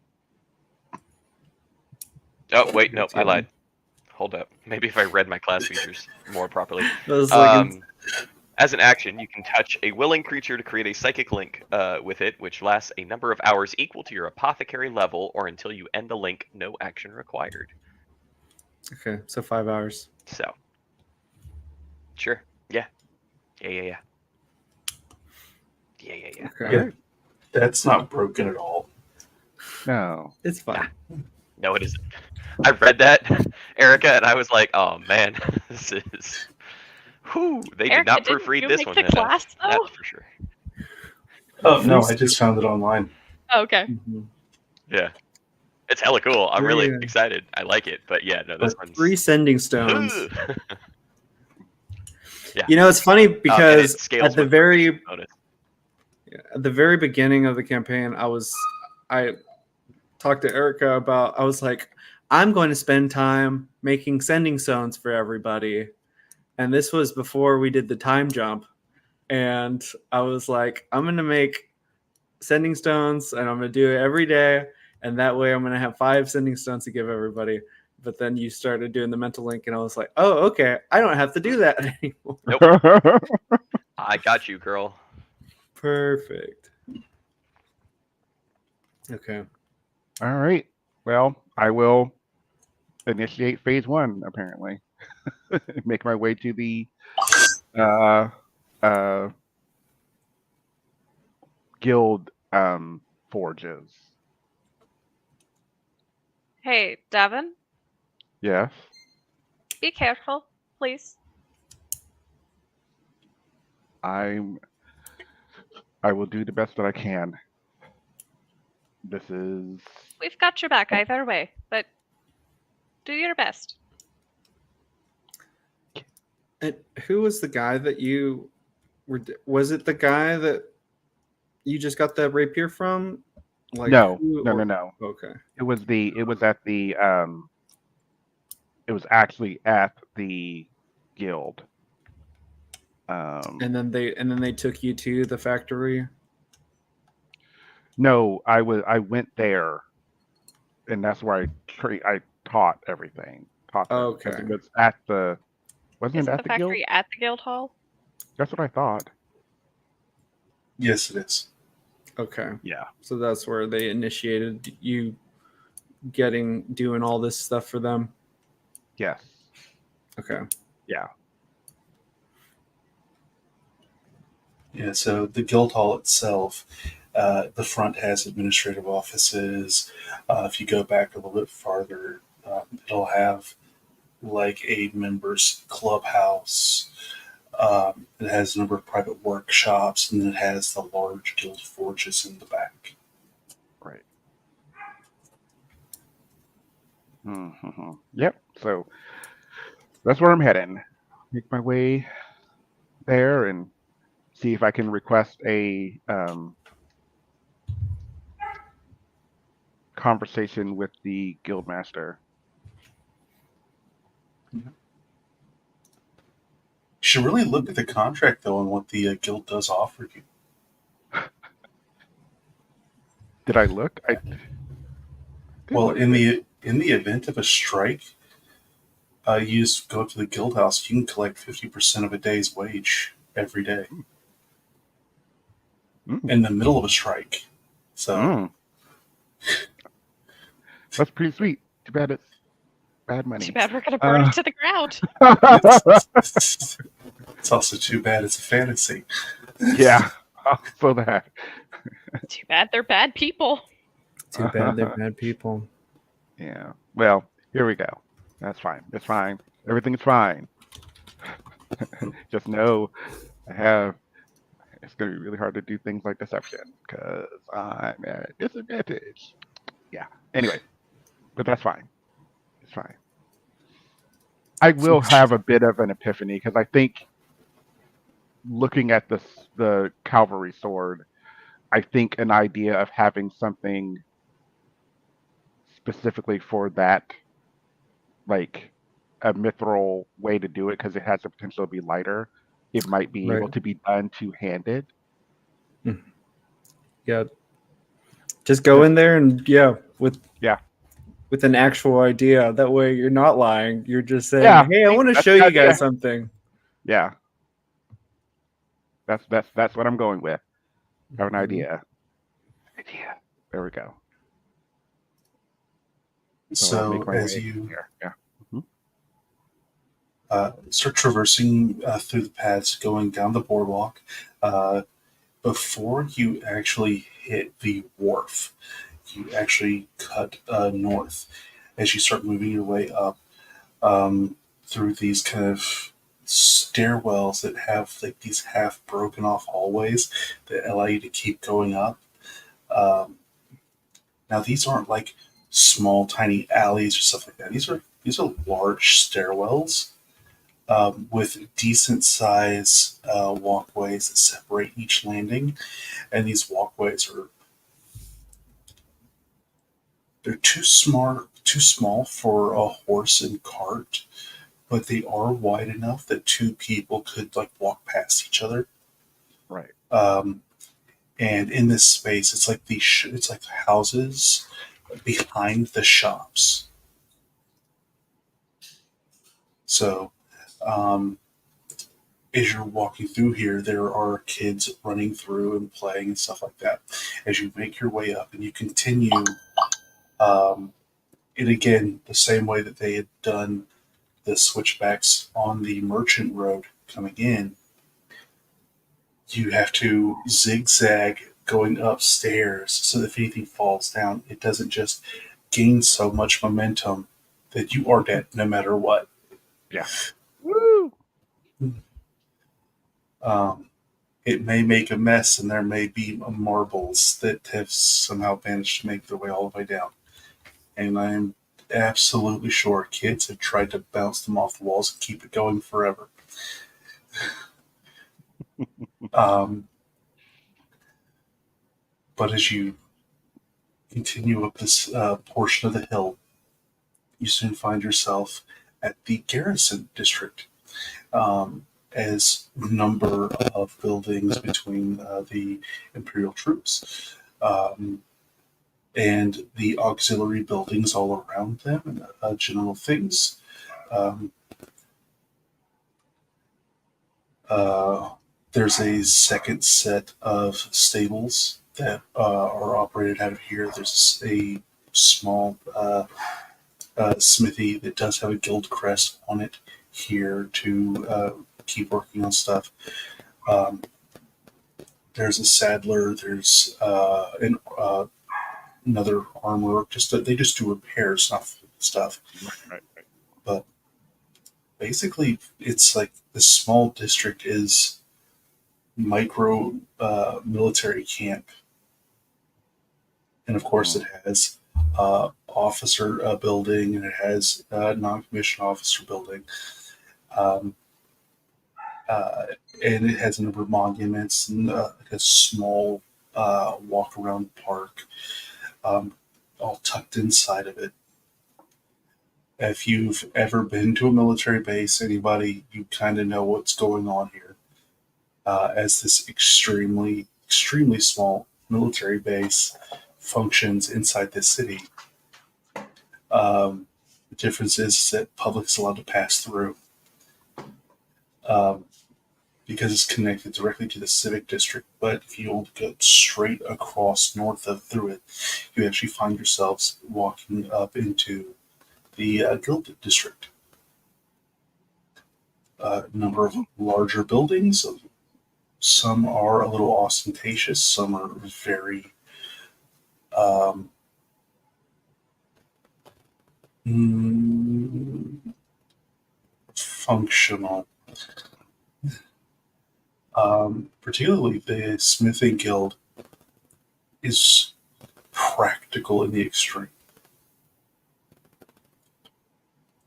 Oh, wait, no, I lied. hold up. Maybe if I read my class features more properly. I was like, As an action, you can touch a willing creature to create a psychic link with it, which lasts a number of hours equal to your apothecary level or until you end the link. No action required. okay, so 5 hours. So, sure. Yeah. Yeah. Okay. Yeah. That's not broken at all. No. It's fine. No, it isn't. I read that, Erica, and I was like, oh man, this is. Whew, they did Erica, not didn't proofread you this make one the enough. class, though? That's for sure. Oh no, I just found it online. Oh, okay. Mhm. Yeah. It's hella cool. I'm really Yeah. excited. I like it. But yeah, no, this one's. 3 sending stones. Ugh. Yeah. You know, it's funny And it because scales at the with very bonus. beginning of the campaign, I talked to Erica about, I was like, I'm going to spend time making sending stones for everybody. And this was before we did the time jump. And I was like, I'm going to make sending stones and I'm going to do it every day. And that way I'm going to have 5 sending stones to give everybody. But then you started doing the mental link and I was like, oh, okay. I don't have to do that anymore. Nope. I got you, girl. Perfect. Okay. All right. Well, I will initiate phase 1, apparently. Make my way to the guild forges. Hey, Devin, Yes. be careful, please. I will do the best that I can. This is We've got your back either way, but do your best. And who was the guy that you were? Was it the guy that you just got the rapier from? Like no. who- Okay. It was actually at the guild. And then they took you to the factory. No, I went there, and that's where I taught everything. Taught them, 'cause Okay. it was at the wasn't Is it the at the guild? factory at the guild hall? That's what I thought. Yes, it is. Okay. Yeah. So that's where they initiated you doing all this stuff for them. Yes. Okay. Yeah. Yeah, so the guild hall itself, the front has administrative offices. If you go back a little bit farther, it'll have like a members clubhouse. It has a number of private workshops, and then it has the large guild forges in the back. Right. Mm-hmm. Yep. So that's where I'm heading. Make my way there and see if I can request a conversation with the guild master. You should really look at the contract, though, and what the guild does offer you. Did I look? Well, in the event of a strike, you just go up to the guild house. You can collect 50% of a day's wage every day in the middle of a strike. So that's pretty sweet. Too bad it's bad money. Too bad we're gonna burn it to the ground. It's also too bad it's a fantasy. Yeah, for that. Too bad they're bad people. Too bad they're bad people. Yeah. Well, here we go. That's fine. It's fine. Everything's fine. Just know it's going to be really hard to do things like deception because I'm at a disadvantage. Yeah. Anyway, but that's fine. It's fine. I will have a bit of an epiphany because I think looking at the cavalry sword, I think an idea of having something specifically for that, like a mithril way to do it, because it has the potential to be lighter, it might be able to be done two-handed. Yeah. Just go in there and with an actual idea. That way you're not lying. You're just saying, Yeah, hey, I want to that's show the you guys idea. something. Yeah. That's what I'm going with. Have an idea. Idea. There we go. So I'll make So my as way you here. Yeah. Mhm. start traversing through the paths, going down the boardwalk, before you actually hit the wharf, you actually cut north as you start moving your way up through these kind of stairwells that have like these half broken off hallways that allow you to keep going up. Um, Now these aren't like small, tiny alleys or stuff like that. These are large stairwells with decent size walkways that separate each landing, and these walkways are they're too small for a horse and cart, but they are wide enough that two people could like walk past each other. Right. Um, and in this space, it's like it's like houses behind the shops. So, um, as you're walking through here, there are kids running through and playing and stuff like that. As you make your way up and you continue, um, it again the same way that they had done the switchbacks on the merchant road coming in, you have to zigzag going upstairs so that if anything falls down, it doesn't just gain so much momentum that you are dead no matter what. Yeah. Woo! Um, it may make a mess, and there may be marbles that have somehow managed to make their way all the way down. And I am absolutely sure kids have tried to bounce them off the walls and keep it going forever. Um, but as you continue up this portion of the hill, you soon find yourself at the garrison district. As number of buildings between the imperial troops and the auxiliary buildings all around them and general things. Um, there's a second set of stables that are operated out of here. There's a small smithy that does have a guild crest on it here to keep working on stuff. Um, there's a saddler. There's another armorer. They just do repairs, not stuff. Right. But basically, it's like this small district is micro military camp, and of course, it has officer building and it has non-commissioned officer building. Um, uh, and it has a number of monuments and like a small walk around park, all tucked inside of it. If you've ever been to a military base, anybody, you kind of know what's going on here. As this extremely small military base functions inside this city, the difference is that public's allowed to pass through. Um, because it's connected directly to the civic district. But if you go straight across north of through it, you actually find yourselves walking up into the guild district. A number of larger buildings. Some are a little ostentatious. Some are very um, functional. Particularly the smithing guild is practical in the extreme.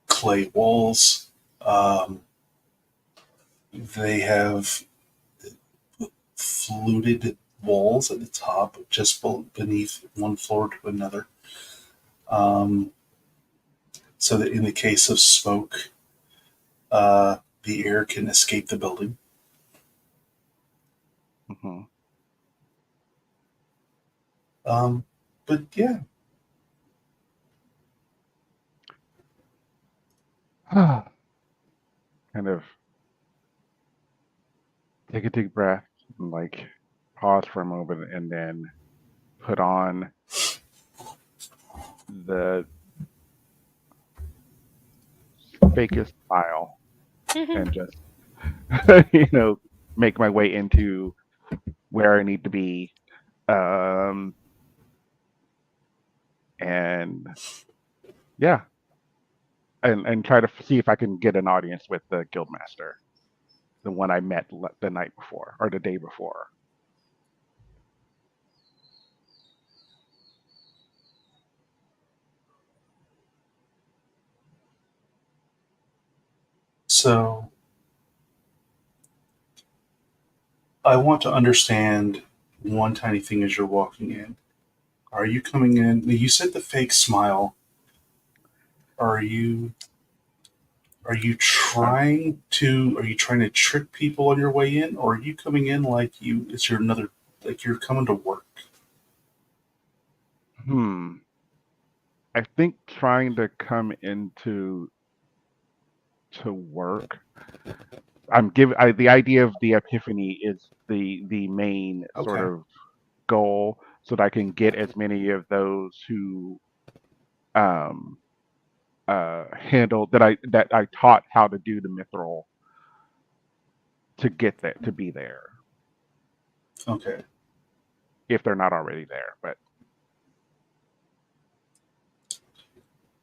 Clay walls. They have fluted walls at the top, just beneath one floor to another. So that in the case of smoke, the air can escape the building. Mm-hmm. But yeah, kind of take a deep breath and like pause for a moment and then put on the fakest smile and just make my way into where I need to be, and yeah, and try to see if I can get an audience with the guildmaster, the one I met the night before or the day before. So I want to understand one tiny thing as you're walking in. Are you coming in? You said the fake smile. Are you trying to trick people on your way in, or are you coming in like you're coming to work? I think trying to come into to work. The idea of the epiphany is the main sort Okay. of goal, so that I can get as many of those who handle that I taught how to do the mithril to get there, to be there, Okay. if they're not already there. But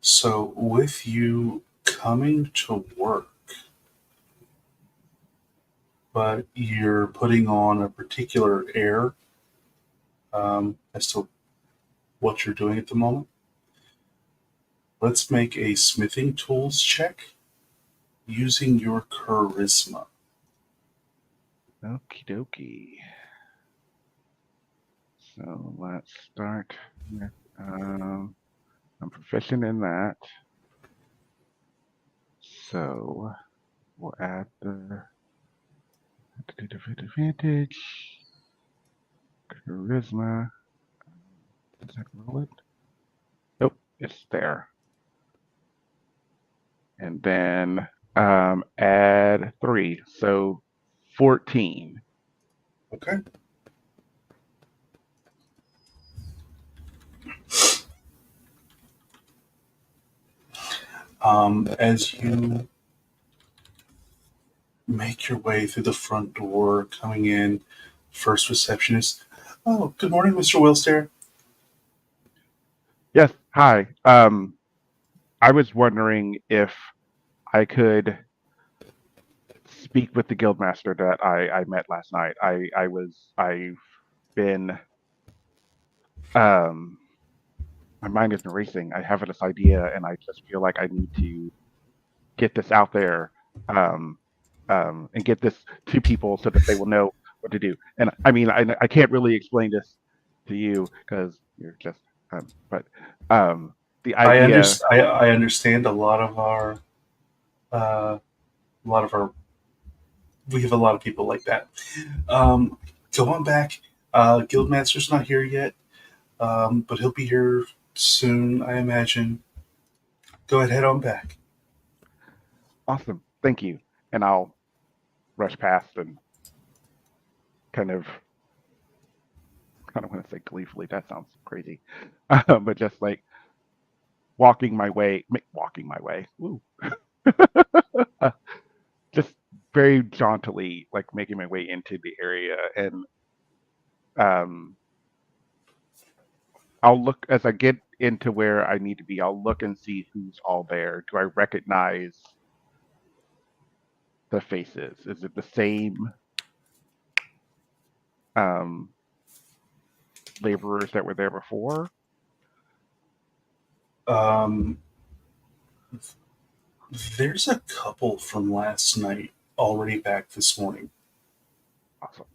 So with you coming to work, but you're putting on a particular air as to what you're doing at the moment. Let's make a smithing tools check using your charisma. okie dokie. So let's start with I'm proficient in that. So we'll add the advantage. Charisma. Does that roll it? Nope, it's there. And then add 3. So 14. Okay. As you make your way through the front door, coming in, first receptionist. Oh, good morning, Mr. Wilstair. Yes, hi. I was wondering if I could speak with the guildmaster that I met last night. I've been my mind is racing. I have this idea and I just feel like I need to get this out there, and get this to people so that they will know what to do. And I mean, I can't really explain this to you because you're just, but the idea. I understand a lot of our, uh, a lot of our, we have a lot of people like that. Go on back. Guildmaster's not here yet, but he'll be here soon, I imagine. Go ahead, head on back. Awesome, thank you. And I'll rush past and kind of, I don't want to say gleefully. That sounds crazy, but just like walking my way. Woo. Just very jauntily, like making my way into the area, and I'll look as I get into where I need to be. I'll look and see who's all there. Do I recognize the faces? Is it the same laborers that were there before? There's a couple from last night already back this morning. Awesome.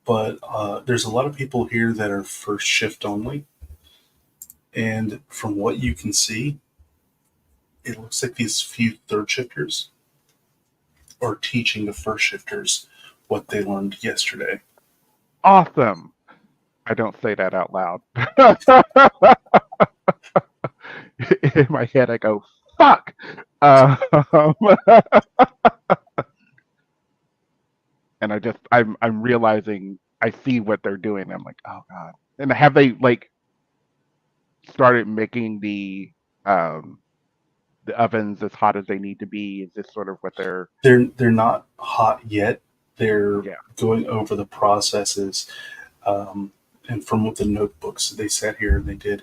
But there's a lot of people here that are first shift only. And from what you can see, it looks like these few third shifters are teaching the first shifters what they learned yesterday. Awesome. I don't say that out loud. In my head, I go, fuck? Um, and I'm realizing I see what they're doing. I'm like, oh god. And have they like started making the ovens as hot as they need to be? Is this sort of what they're? They're not hot yet. They're Yeah. going over the processes. And from the notebooks they sat here and they did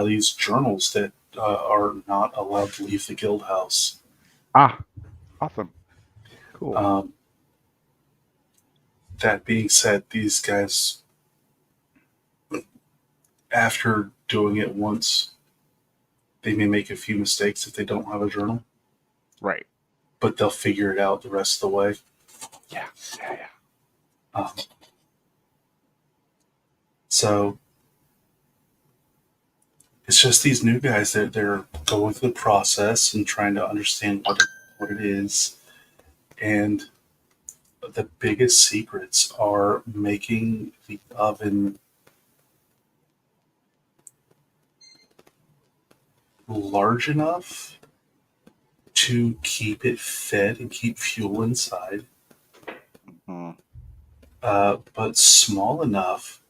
these journals that are not allowed to leave the guild house. Ah, awesome. Cool. That being said, these guys, after doing it once, they may make a few mistakes if they don't have a journal, Right. but they'll figure it out the rest of the way. Yeah. Um, so it's just these new guys that they're going through the process and trying to understand what it is. And the biggest secrets are making the oven large enough to keep it fed and keep fuel inside, Mm. but small enough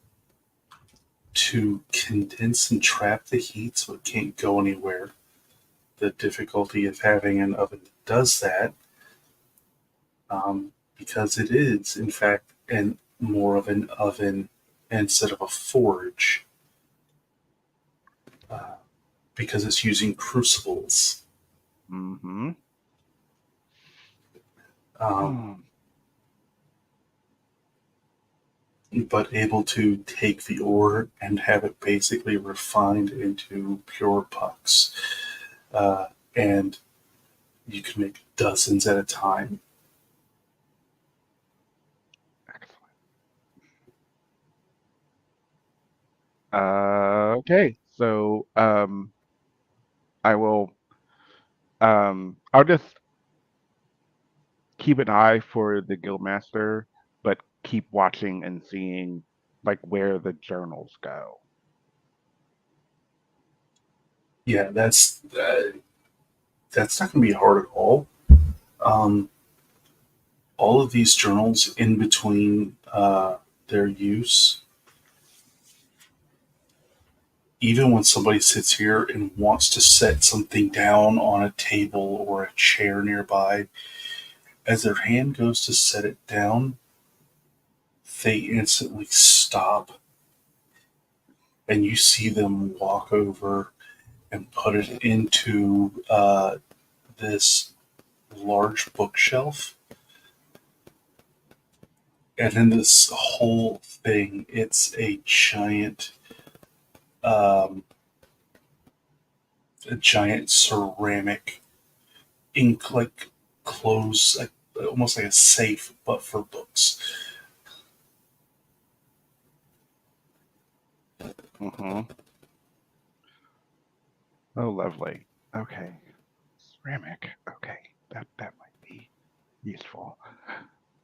to condense and trap the heat so it can't go anywhere. The difficulty of having an oven that does that, because it is, in fact, more of an oven instead of a forge, because it's using crucibles. Mm-hmm. But able to take the ore and have it basically refined into pure pucks. And you can make dozens at a time. Okay, so I will. I'll just keep an eye for the guildmaster, but keep watching and seeing like where the journals go. Yeah, that's not going to be hard at all. Um, all of these journals in between their use, even when somebody sits here and wants to set something down on a table or a chair nearby, as their hand goes to set it down, they instantly stop. And you see them walk over and put it into this large bookshelf. And in this whole thing, it's um, a giant ceramic ink like close, like, almost like a safe, but for books. Mm-hmm. Oh, lovely. Okay, ceramic. Okay, that might be useful.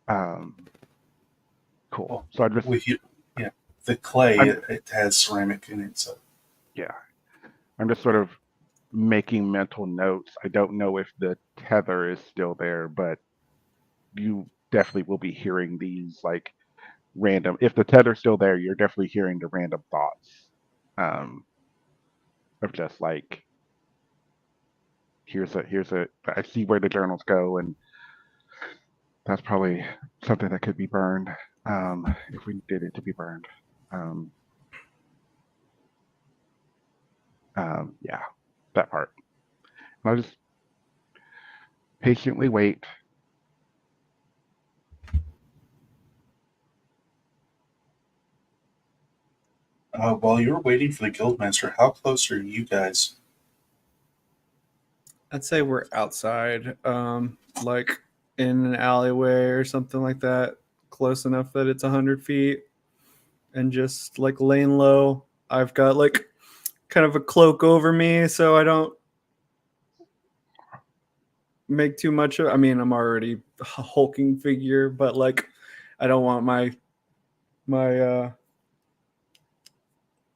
Cool. Well, So I just with you, yeah, the clay I'm, it has ceramic in it, so yeah, I'm just sort of making mental notes. I don't know if the tether is still there, but you definitely will be hearing these like random. If the tether's still there, you're definitely hearing the random thoughts um, of just like here's a. I see where the journals go, and that's probably something that could be burned if we did it to be burned. Um, yeah, that part. I'll just patiently wait. while you're waiting for the guildmaster, how close are you guys? I'd say we're outside, like in an alleyway or something like that, close enough that it's 100 feet, and just like laying low. I've got like kind of a cloak over me, so I don't make too much of. I mean, I'm already a hulking figure, but like, I don't want my.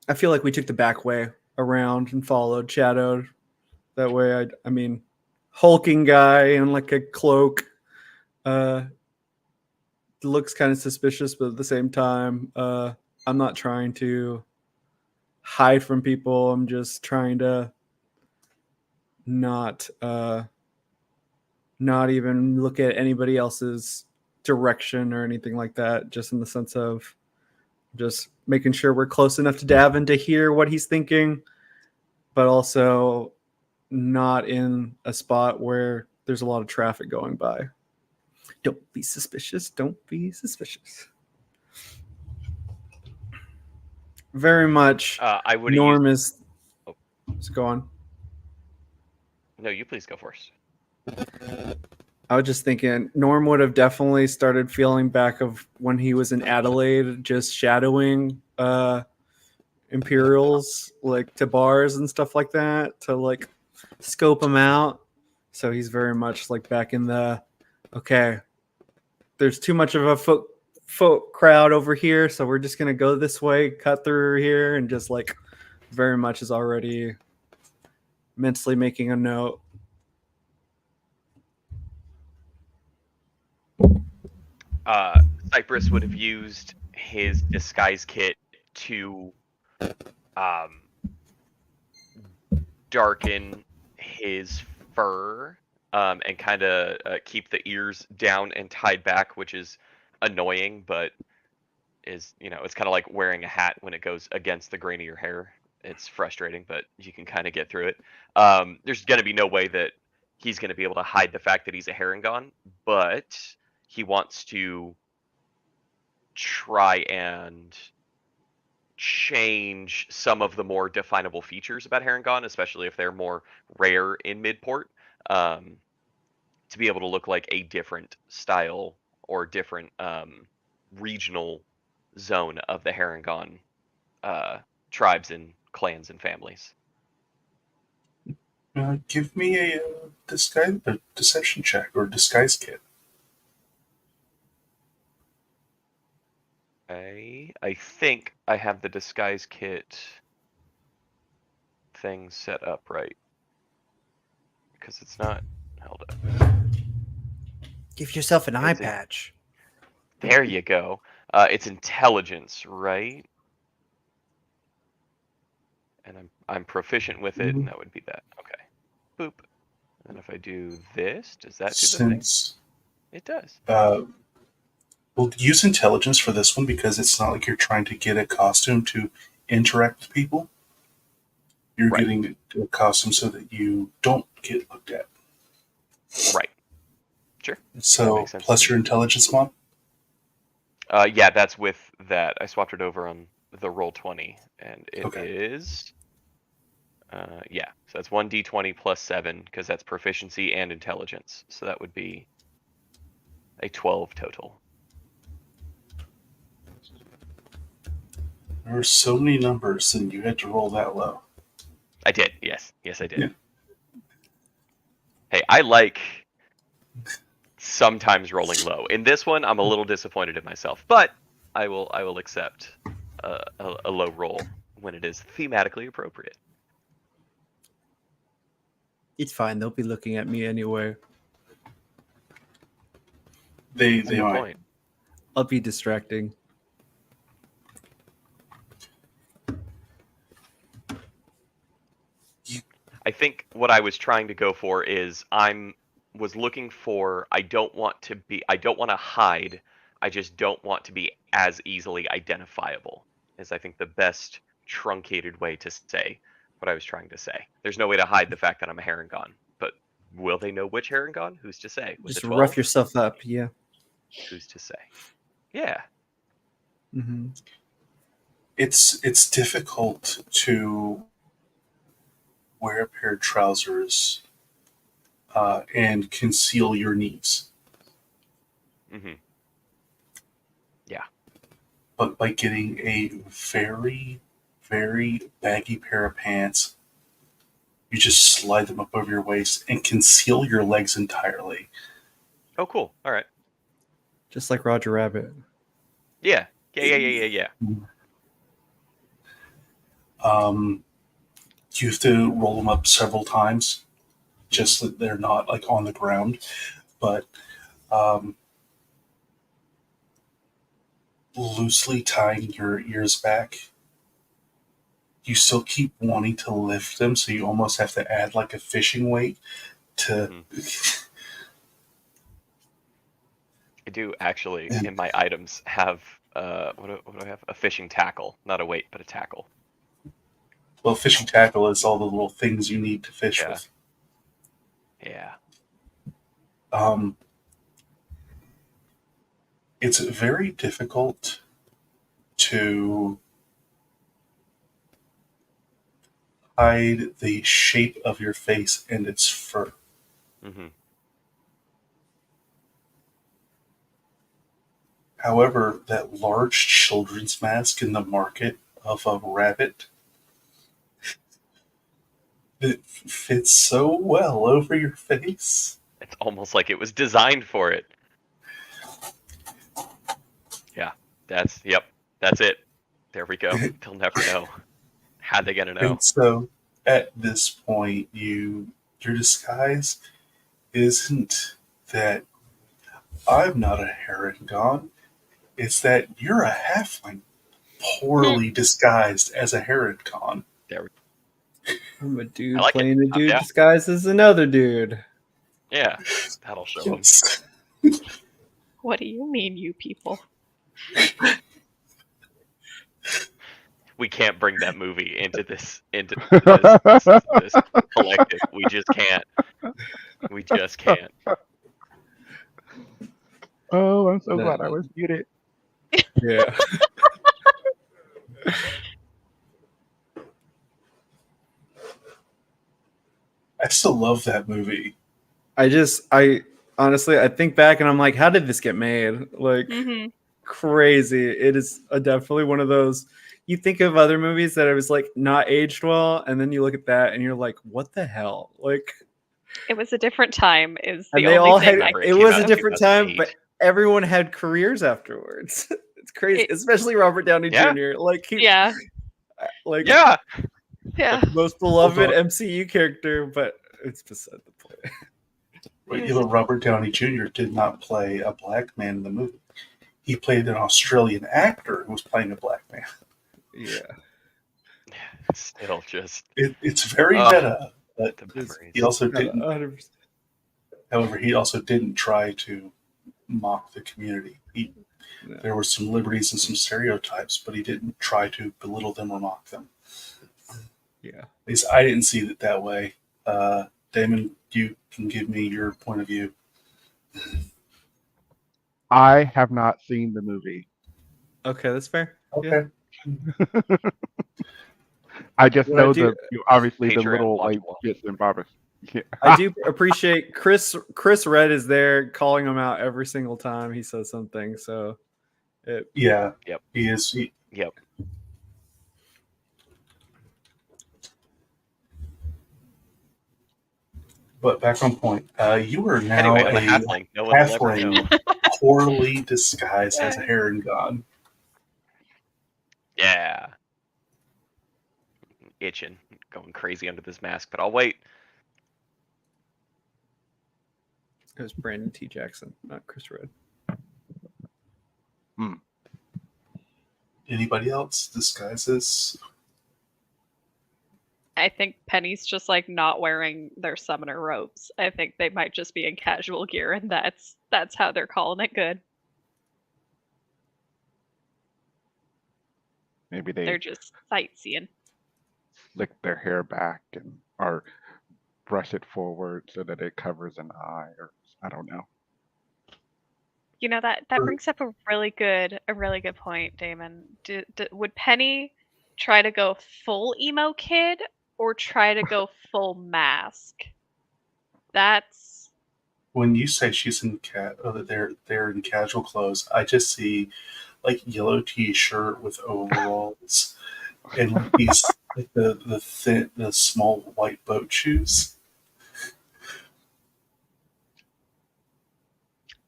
I feel like we took the back way around and followed, shadowed, That way, I mean, hulking guy in like a cloak looks kind of suspicious, but at the same time, I'm not trying to hide from people. I'm just trying to not even look at anybody else's direction or anything like that. Just in the sense of just making sure we're close enough to Davin to hear what he's thinking, but also not in a spot where there's a lot of traffic going by. Don't be suspicious. Don't be suspicious. Very much. I would. Norm is. Oh. Let's go on. No, you please go first. I was just thinking Norm would have definitely started feeling back of when he was in Adelaide, just shadowing Imperials like to bars and stuff like that to like scope them out. So he's very much like back in the okay. There's too much of a foot crowd over here, so we're just gonna go this way, cut through here, and just like very much is already mentally making a note. Cypress would have used his disguise kit to darken his fur and kind of keep the ears down and tied back, which is annoying, but is, you know, it's kind of like wearing a hat when it goes against the grain of your hair. It's frustrating, but you can kind of get through it. There's going to be no way that he's going to be able to hide the fact that he's a Harengon, but he wants to try and change some of the more definable features about Harengon, especially if they're more rare in Midport, to be able to look like a different style or different regional zone of the Harengon tribes and clans and families. Give me a deception check or disguise kit. I think I have the disguise kit thing set up right, because it's not held up. Give yourself an eye Is it? patch. There you go. It's intelligence, right? And I'm proficient with it, and that would be that. Okay. Boop. And if I do this, does that do the thing? It does. We'll use intelligence for this one because it's not like you're trying to get a costume to interact with people. You're Right. getting a costume so that you don't get looked at. Right. Sure. So makes sense plus to me. your intelligence mod. Yeah, that's with that. I swapped it over on the Roll20, and it Okay. is. Yeah, so that's 1d20 plus 7 because that's proficiency and intelligence. So that would be a 12 total. There are so many numbers, and you had to roll that low. I did. Yes, I did. Yeah. Hey, I like sometimes rolling low. In this one, I'm a little disappointed in myself, but I will accept a low roll when it is thematically appropriate. It's fine. They'll be looking at me anyway. They That's a good might. point. I'll be distracting. I think what I was trying to go for is I don't want to hide. I just don't want to be as easily identifiable. Is I think the best truncated way to say what I was trying to say. There's no way to hide the fact that I'm a Harengon, but will they know which Harengon? Who's to say? With Just the 12? rough yourself up. Yeah. Who's to say? Yeah. Mm-hmm. It's difficult to wear a pair of trousers and conceal your knees. Mm-hmm. But by getting a very, very baggy pair of pants, you just slide them up over your waist and conceal your legs entirely. Oh, cool. All right. Just like Roger Rabbit. Yeah. You have to roll them up several times just that they're not like on the ground. But loosely tying your ears back, you still keep wanting to lift them, so you almost have to add like a fishing weight to. I do actually in my items have what do I have? A fishing tackle, not a weight, but a tackle. Well, fishing tackle is all the little things you need to fish Yeah. with. Yeah. It's very difficult to hide the shape of your face and its fur. Mm-hmm. However, that large children's mask in the market of a rabbit, it fits so well over your face. It's almost like it was designed for it. Yeah, that's it. There we go. They'll never know. How they gonna know? And so, at this point, your disguise isn't that I'm not a heron. It's that you're a halfling, poorly disguised as a heron. There. I'm a dude like playing a dude Yeah. disguised as another dude. Yeah, that'll show them. What do you mean, you people? We can't bring that movie into this this collective. We just can't. We just can't. Oh, I'm so No. glad I was muted. Yeah. I still love that movie. I honestly, I think back and I'm like, how did this get made? Like, crazy. It is definitely one of those. You think of other movies that it was like not aged well, and then you look at that and you're like, what the hell? Like, It was a different time. Is the and they only all thing had. I It can was think a of. different time, 2008. but everyone had careers afterwards. It's crazy, especially Robert Downey Yeah. Jr. Like, Yeah, like Yeah. yeah. the most beloved Although- MCU character, but it's beside the point. But Robert Downey Jr. did not play a black man in the movie. He played an Australian actor who was playing a black man. Yeah. Still just It's very Ugh. meta, but the memories. he also didn't. 100%. However, he also didn't try to mock the community. No. There were some liberties and some stereotypes, but he didn't try to belittle them or mock them. Yeah. At least I didn't see it that way. Damon, you can give me your point of view. I have not seen the movie. Okay, that's fair. Okay. I just Well, I know do- obviously the Patreon little watch like along. bits and bobs. Yeah. I do appreciate Chris Red is there calling him out every single time he says something. So Yeah. Yep. He is. Yep. But back on point. You are now Anyway, I'm a a halfling. No one will ever know. halfling poorly disguised as a heron god. Yeah. Itching, going crazy under this mask, but I'll wait. it was Brandon T. Jackson, not Chris Red. Anybody else disguises? I think Penny's just like not wearing their summoner robes. I think they might just be in casual gear, and that's how they're calling it good. Maybe they They're just sightseeing. slick their hair back or brush it forward so that it covers an eye, or I don't know. You know, that brings up a really good point, Damon. Would Penny try to go full emo kid or try to go full mask? That's When you say she's in they're in casual clothes, I just see like yellow t-shirt with overalls and like these like the small white boat shoes.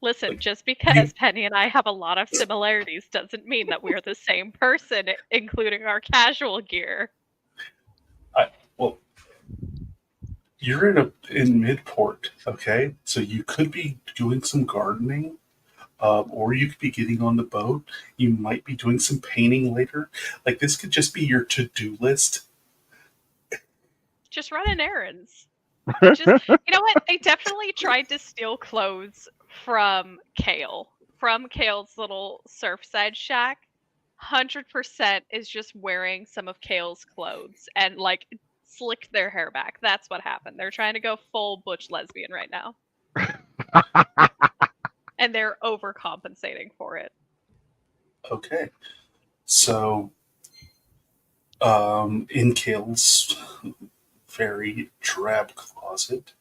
Listen, just because Penny and I have a lot of similarities doesn't mean that we're the same person, including our casual gear. Well, You're in Midport, okay? So you could be doing some gardening, or you could be getting on the boat. You might be doing some painting later. Like this could just be your to-do list. Just running errands. Just you know what? They definitely tried to steal clothes from Kale. From Kale's little surfside shack. 100% is just wearing some of Kale's clothes and like slicked their hair back. That's what happened. They're trying to go full butch lesbian right now. And they're overcompensating for it. Okay. So, in Kale's very drab closet,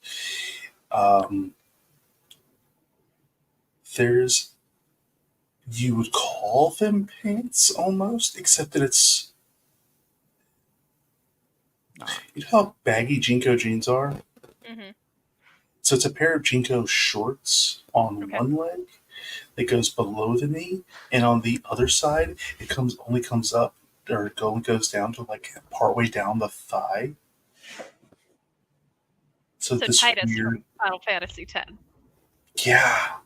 um, there's, you would call them pants almost, except that it's, you know how baggy Jinko jeans are? Hmm. So it's a pair of Jinko shorts on Okay. one leg that goes below the knee, and on the other side, it only comes up, or it only goes down to like partway down the thigh. So So this Titus weird, from Final Fantasy X. yeah.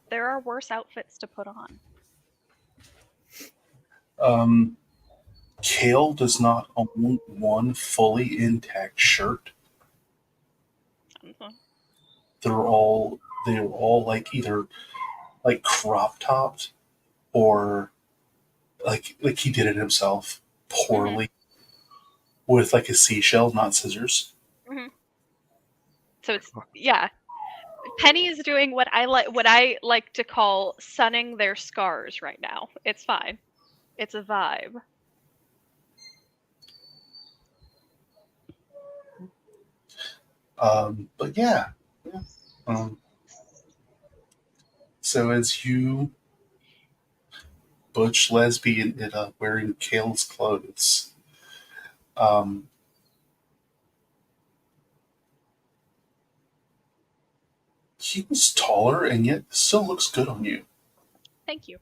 There are worse outfits to put on. Kale does not own one fully intact shirt. Mhm. They're all like either like crop topped or like he did it himself poorly with like a seashell, not scissors. Hmm. So it's yeah. Penny is doing what I like to call sunning their scars right now. It's fine. It's a vibe. But yeah. Um, so as you butch lesbian it up wearing Kale's clothes, um, he was taller and yet still looks good on you. Thank you.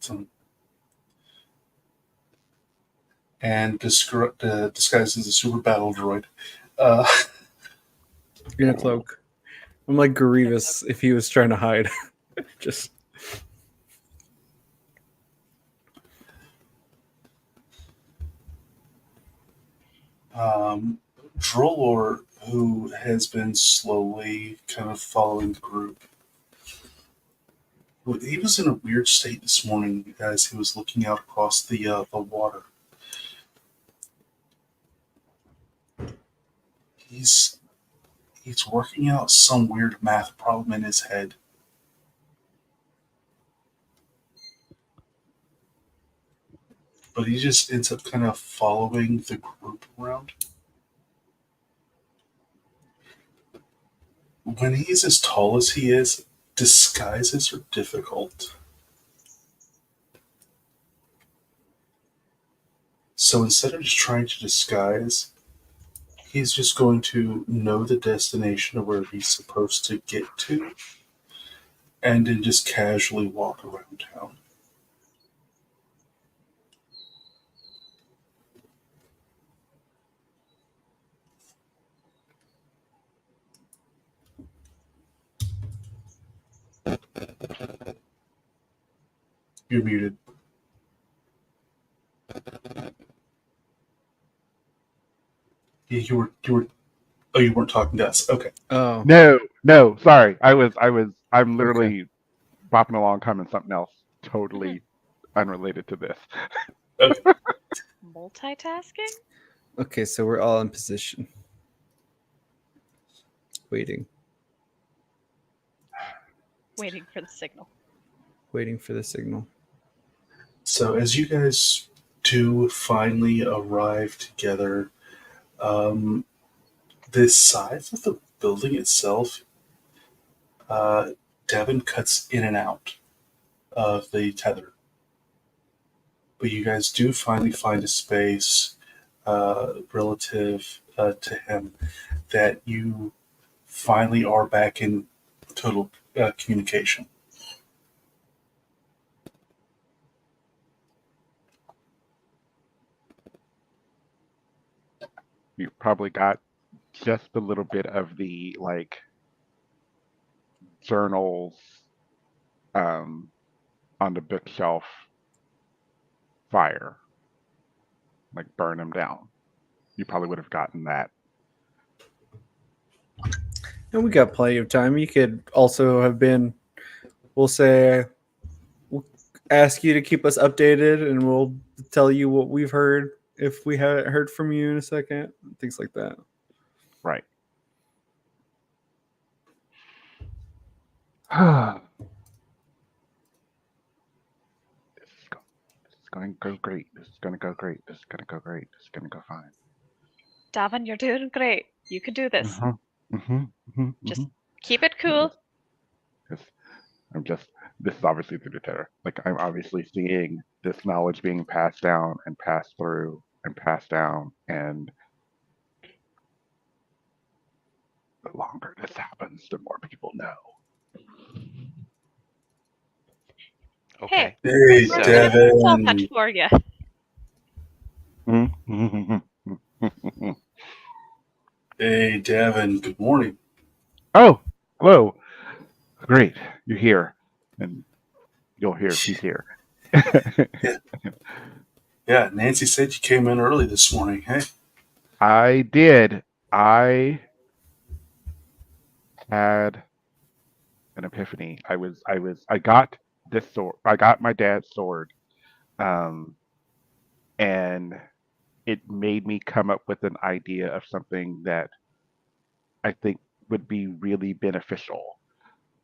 So, and disguised as a super battle droid. Uh, In a cloak. I'm like Grievous if he was trying to hide. Just Drolor, who has been slowly kind of following the group, he was in a weird state this morning as he was looking out across the water. He's he's working out some weird math problem in his head. But he just ends up kind of following the group around. When he's as tall as he is, disguises are difficult. So instead of just trying to disguise, he's just going to know the destination of where he's supposed to get to and then just casually walk around town. You're muted. Yeah, you were oh, you weren't talking to us. Okay. oh No, sorry. I'm okay. literally bopping along, coming something else totally unrelated to this. Okay. Multitasking? Okay, so we're all in position. Waiting Waiting for the signal. for the signal. So as you guys do finally arrive together, um, the size of the building itself, uh, Devin cuts in and out of the tether. But you guys do finally find a space relative to him that you finally are back in total communication. You probably got just a little bit of the like journals on the bookshelf fire, like burn them down. You probably would have gotten that. And we got plenty of time. You could also have been, we'll say, we'll ask you to keep us updated and we'll tell you what we've heard if we haven't heard from you in a second. Things like that. Right. This is going to go great. This is going to go great. This is going to go great. This is going to go fine. Davin, you're doing great. You can do this. Just keep it cool. This is obviously through the terror. Like, I'm obviously seeing this knowledge being passed down and passed through and passed down. And the longer this happens, the more people know. Okay. Hey, So- Solve that Devin. for you. Hey, Devin. Good morning. Oh, hello. Great, you're here. And you'll hear if he's here. Yeah, Nancy said you came in early this morning. Hey. I did. I had an epiphany. I got this sword. I got my dad's sword. And it made me come up with an idea of something that I think would be really beneficial.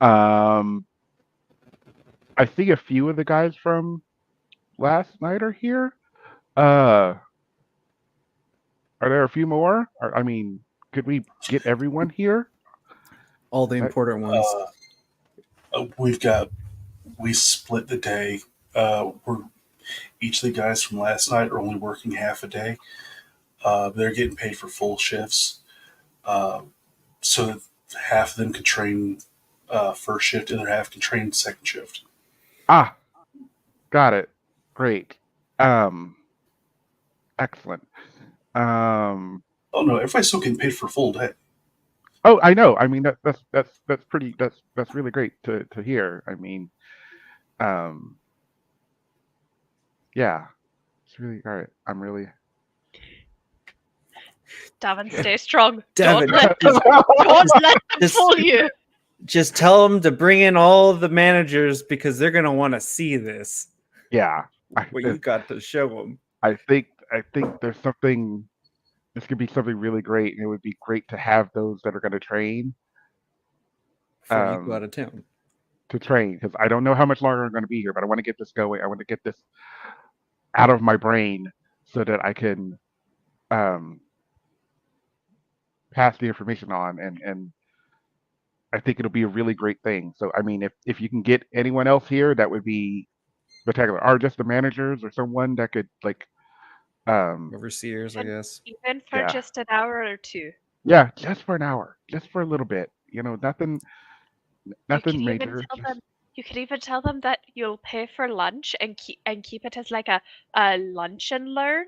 I see a few of the guys from last night are here. Are there a few more? I mean, could we get everyone here? All the important ones. We split the day. Each of the guys from last night are only working half a day. They're getting paid for full shifts. So that half of them can train first shift, and the other half can train second shift. Ah, got it. Great. Excellent. Oh no, everybody's still getting paid for a full day. Oh, I know. I mean, that's pretty. That's really great to hear. I mean, yeah, it's really all right. I'm really. Davin, stay strong. Davin, Don't let them just- fool you. Just tell them to bring in all the managers because they're going to want to see this. Yeah, What you got to show them. I think there's something. This could be something really great, and it would be great to have those that are going to train. Before you go out of town. To train, because I don't know how much longer I'm going to be here, but I want to get this going. I want to get this out of my brain so that I can pass the information on, and I think it'll be a really great thing. So, I mean, if you can get anyone else here, that would be spectacular. Or just the managers or someone that could like Overseers, I guess. Even for Yeah. just an hour or two. Yeah, just for an hour, just for a little bit. You know, nothing major. You could even tell them that you'll pay for lunch and keep it as like a lunch and learn.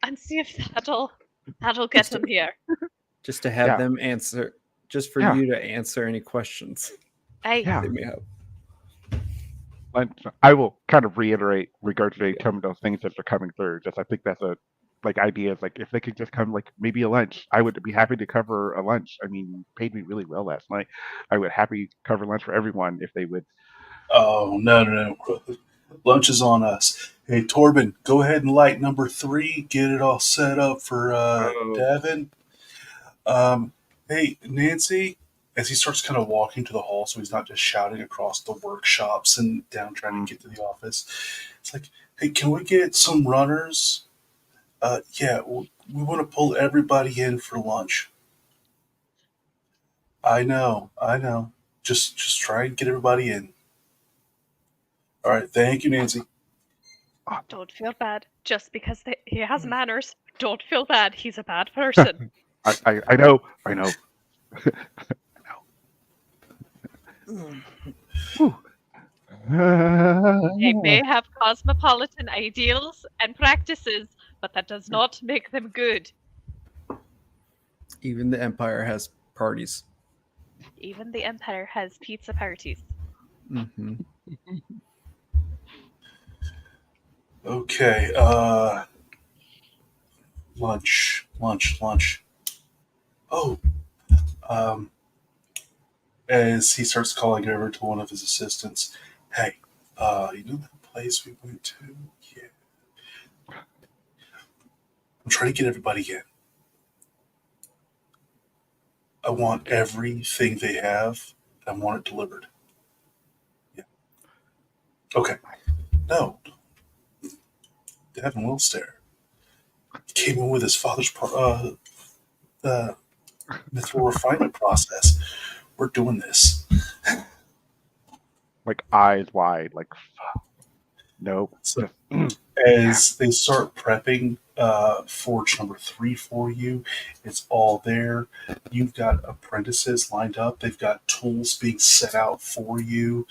And see if that'll get them here. Just to have Yeah. them answer, just for Yeah. you to answer any questions Hey, Yeah. they may have. I will kind of regurgitate some of those things that are coming through. Just I think that's a like ideas like if they could just come like maybe a lunch, I would be happy to cover a lunch. I mean, you paid me really well last night. I would happy cover lunch for everyone if they would. Oh no! Lunch is on us. Hey Torben, go ahead and light number 3. Get it all set up for Devin. Hey Nancy, as he starts kind of walking to the hall, so he's not just shouting across the workshops and down trying to get to the office. It's like, hey, can we get some runners? Yeah, we want to pull everybody in for lunch. I know. Just try and get everybody in. All right, thank you, Nancy. don't feel bad. Just because he has manners, don't feel bad. He's a bad person. I know. Whew. They may have cosmopolitan ideals and practices, but that does not make them good. Even the Empire has parties. Even the Empire has pizza parties. Mm-hmm. Okay, lunch. Oh, um, as he starts calling over to one of his assistants, hey, you know that place we went to? Yeah. I'm trying to get everybody in. I want everything they have. I want it delivered. Yeah. Okay. No. Davin Willstare. He came in with his father's mithril refinement process. We're doing this. Like eyes wide, like nope. So Just, as they start prepping forge number 3 for you, it's all there. You've got apprentices lined up. They've got tools being set out for you.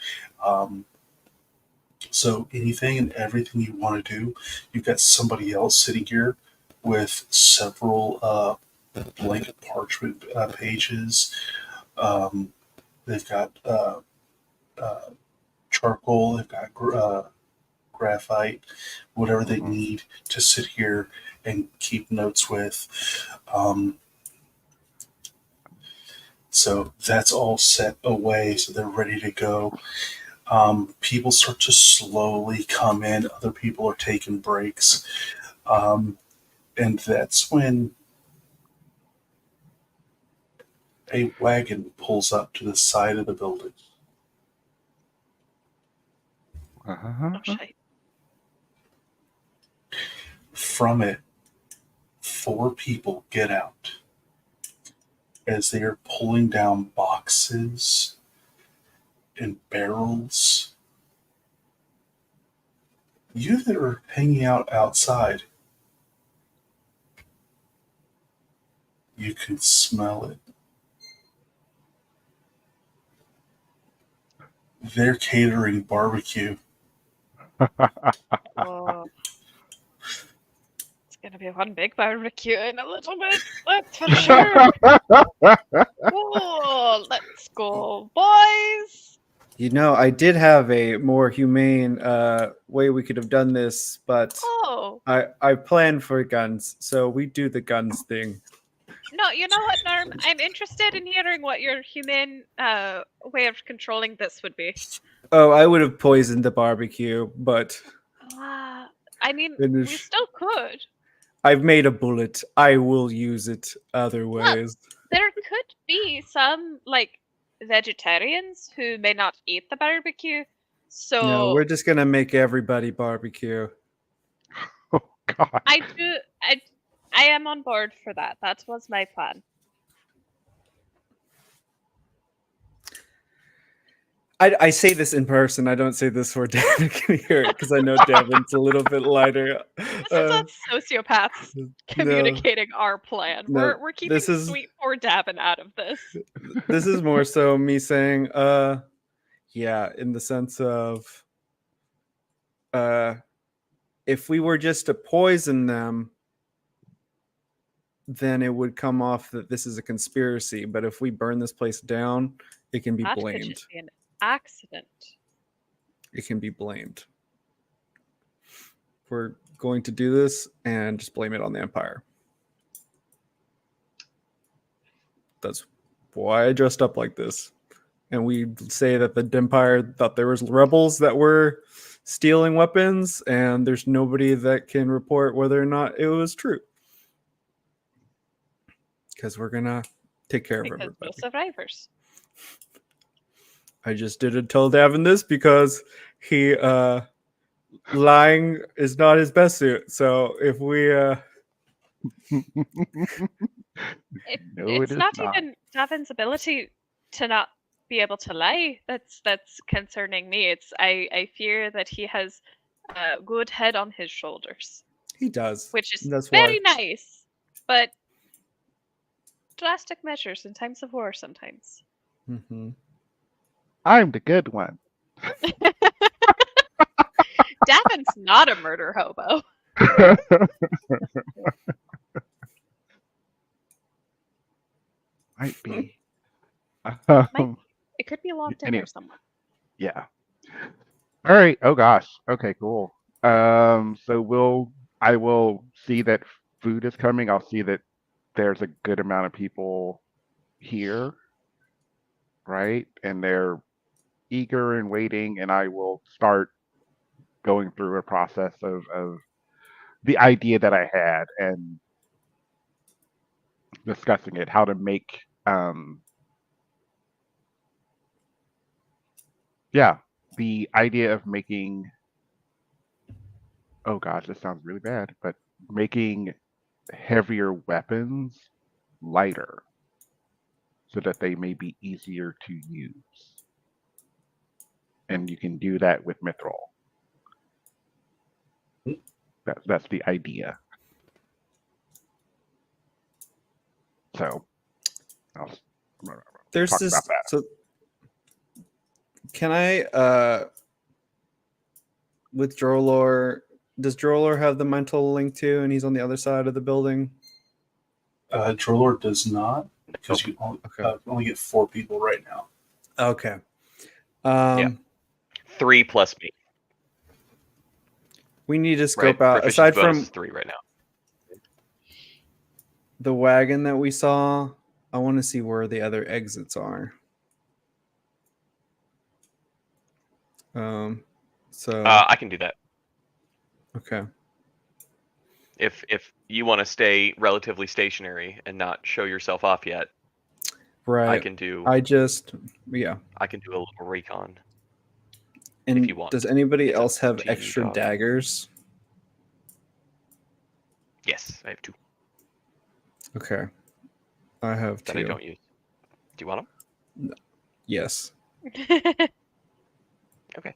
So anything and everything you want to do, you've got somebody else sitting here with several blank parchment pages. They've got charcoal. They've got graphite, whatever they need to sit here and keep notes with. So that's all set away, so they're ready to go. People start to slowly come in. Other people are taking breaks. And that's when a wagon pulls up to the side of the building. Oh, shite. From it, 4 people get out as they are pulling down boxes and barrels. You that are hanging out outside, you can smell it. They're catering barbecue. Oh. It's gonna be one big barbecue in a little bit, that's for sure. Oh, let's go, boys. You know, I did have a more humane way we could have done this, but Oh, I planned for guns, so we do the guns thing. no, you know what, Norm? I'm interested in hearing what your humane way of controlling this would be. Oh, I would have poisoned the barbecue, but I mean, we finish. still could. I've made a bullet. I will use it other Look, ways. there could be some, like, vegetarians who may not eat the barbecue, so No, we're just gonna make everybody barbecue. oh God. I am on board for that. That was my plan. I say this in person. I don't say this where Devin can hear it because I know Devin's a little bit lighter. This is us sociopaths communicating our plan. no, We're keeping this is- sweet poor Davin out of this. This is more so me saying, yeah, in the sense of, if we were just to poison them, then it would come off that this is a conspiracy. But if we burn this place down, it can be That could blamed. just be an accident. It can be blamed. We're going to do this and just blame it on the Empire. That's why I dressed up like this. And we say that the Empire thought there was rebels that were stealing weapons, and there's nobody that can report whether or not it was true. Because we're gonna take care of Because everybody. no survivors. I just didn't tell Davin this because he lying is not his best suit. So if we No, it It's is not not. even Davin's ability to not be able to lie that's concerning me. It's I fear that he has a good head on his shoulders, he does, which is that's very why nice, but drastic measures in times of war sometimes. Mm-hmm. I'm the good one. Davin's not a murder hobo. Might be. It could be locked in Anyway. there somewhere. Yeah. All right. Oh gosh. Okay. Cool. So I will see that food is coming. I'll see that there's a good amount of people here, right? And they're eager and waiting, and I will start going through a process of the idea that I had and discussing it, how to make yeah, the idea of making, oh gosh, this sounds really bad, but making heavier weapons lighter so that they may be easier to use. And you can do that with mithril. That's the idea. So I'll There's talk this. about that. So can I with Drolor? Does Drolor have the mental link too, and he's on the other side of the building? Drillor does not, because you only get 4 people right now. Okay. Yeah. 3 plus me. We need to scope Right? out, aside Proficiency bonus from is 3 right now. the wagon that we saw, I want to see where the other exits are. So I can do that. okay. If you want to stay relatively stationary and not show yourself off yet, Right. I can do I can do a little recon. And if you want. does anybody It's else up have to you, extra dog. daggers? Yes, I have 2 Okay. I have that 2. I don't use. Do you want them? Yes. Okay.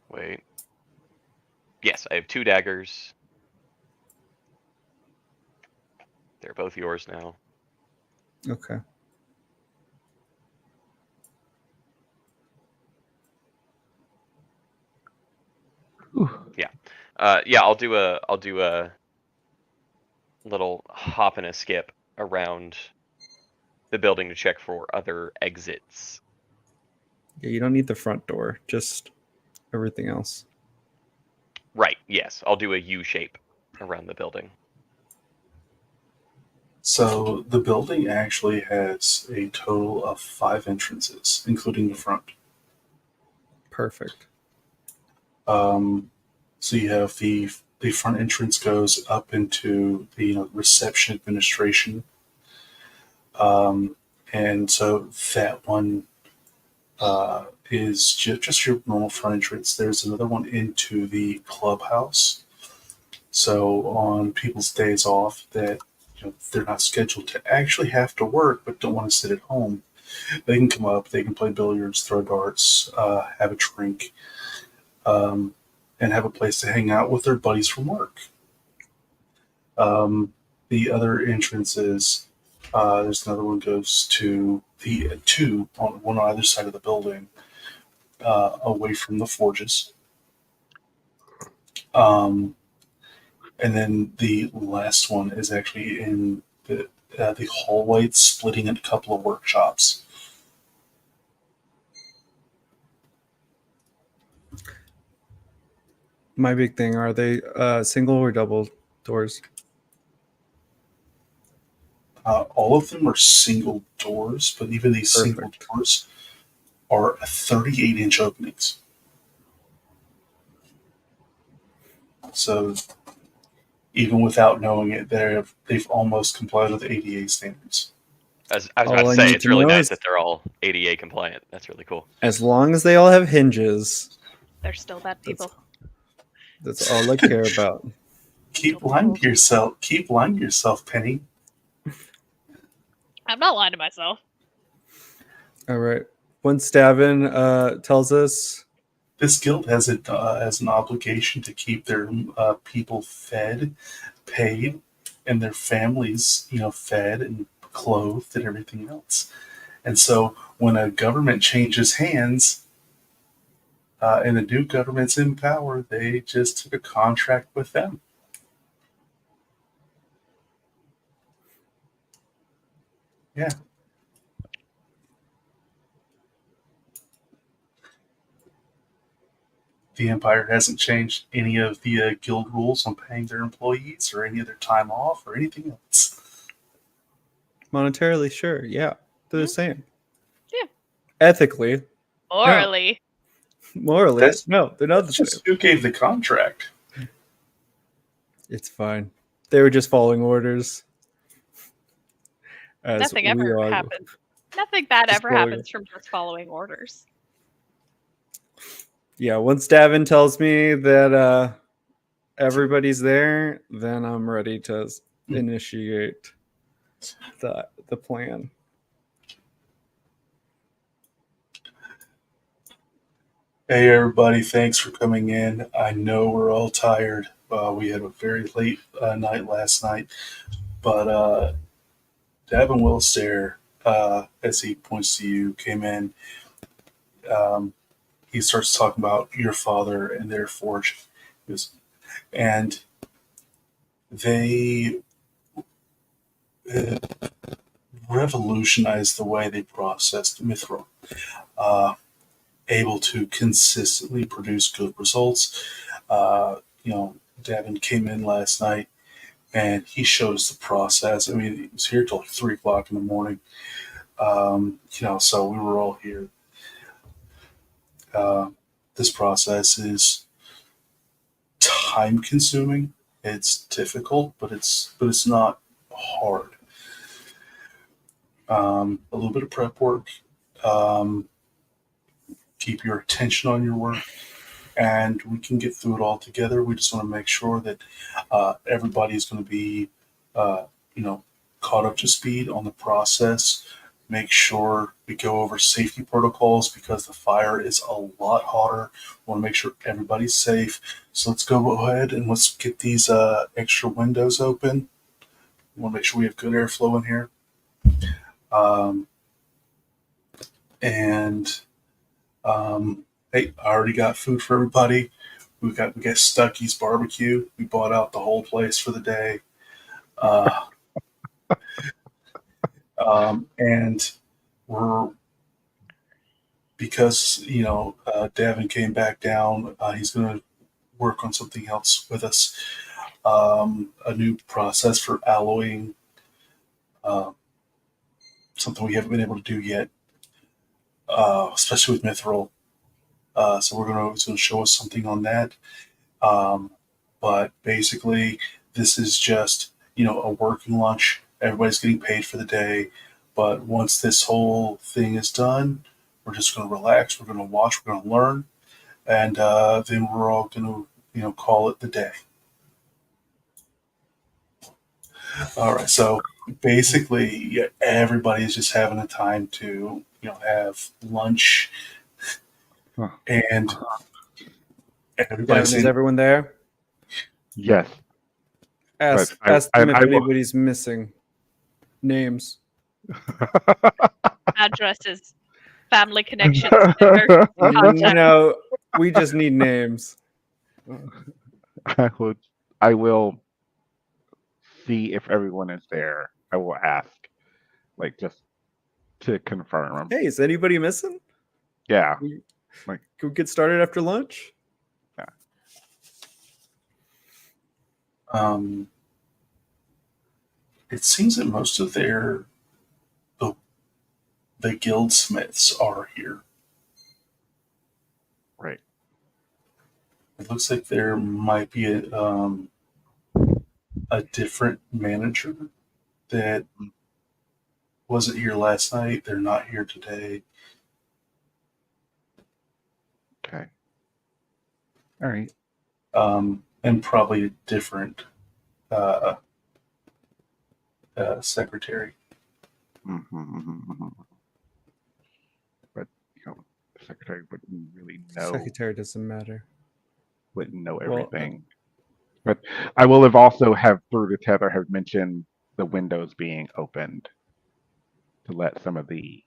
Wait. Yes, I have 2 daggers. They're both yours now. Okay. Yeah, I'll do a little hop and a skip around the building to check for other exits. Yeah, you don't need the front door, just everything else. Right, yes. I'll do a U shape around the building. So the building actually has a total of 5 entrances, including the front. Perfect. So you have the front entrance goes up into the reception administration, and so that one is just your normal front entrance. There's another one into the clubhouse. So on people's days off that they're not scheduled to actually have to work but don't want to sit at home, they can come up, they can play billiards, throw darts, have a drink, and have a place to hang out with their buddies from work. The other entrances, there's another one goes to the 2 on one on either side of the building, away from the forges. And then the last one is actually in the hallway, splitting into a couple of workshops. My big thing, are they single or double doors? All of them are single doors, but even these single Perfect. doors are 38-inch openings. So even without knowing it, they've almost complied with ADA standards. As I was All about I to say, need it's to really know nice is- that they're all ADA compliant. That's really cool. As long as they all have hinges, They're still bad people. that's all I care about. Keep lying to yourself. Keep lying to yourself, Penny. I'm not lying to myself. All right. Once Stavin tells us, This guild has an obligation to keep their people fed, paid, and their families, fed and clothed and everything else. And so when a government changes hands and a new government's in power, they just took a contract with them. Yeah. The Empire hasn't changed any of the guild rules on paying their employees or any of their time off or anything else. Monetarily, sure. Yeah. They're the same. Yeah. Ethically, Morally. morally, no, they're not the That's same. just who gave the contract. It's fine. They were just following orders. As Nothing we ever are. happens. Nothing bad Just ever following- happens from just following orders. Yeah, once Davin tells me that everybody's there, then I'm ready to initiate the plan. Hey, everybody, thanks for coming in. I know we're all tired. We had a very late night last night, but Davin Willstare, as he points to you, came in. He starts talking about your father and their fortune. And they revolutionized the way they processed mithril, able to consistently produce good results. Davin came in last night and he showed us the process. I mean, he was here till like 3 o'clock in the morning. So we were all here. This process is time consuming. It's difficult, but it's not hard. A little bit of prep work. Keep your attention on your work, and we can get through it all together. We just want to make sure that everybody's going to be, caught up to speed on the process. Make sure we go over safety protocols because the fire is a lot hotter. We want to make sure everybody's safe. So let's go ahead and let's get these extra windows open. We want to make sure we have good airflow in here. Hey, I already got food for everybody. We got Stucky's barbecue. We bought out the whole place for the day. And we're because Davin came back down. He's going to work on something else with us. A new process for alloying. Something we haven't been able to do yet, especially with mithril. So he's going to show us something on that. But basically, this is just a working lunch. Everybody's getting paid for the day. But once this whole thing is done, we're just going to relax. We're going to watch. We're going to learn, and then we're all going to call it the day. All right. So basically, everybody's just having a time to have lunch, and everybody's Davin, is everyone there? Yes. Ask But them if I will- anybody's missing. Names. Addresses, family connections, emergency contact. No, we just need names. I will see if everyone is there. I will ask, just to confirm. Hey, is anybody missing? Yeah. Can we get started after lunch? It seems that most of the guildsmiths are here. Right. It looks like there might be a different manager that wasn't here last night. They're not here today. Okay. All right. And probably a different secretary. But the secretary wouldn't really know. Secretary doesn't matter. Wouldn't know Well, everything. But I will have also have through the tether have mentioned the windows being opened to let some of the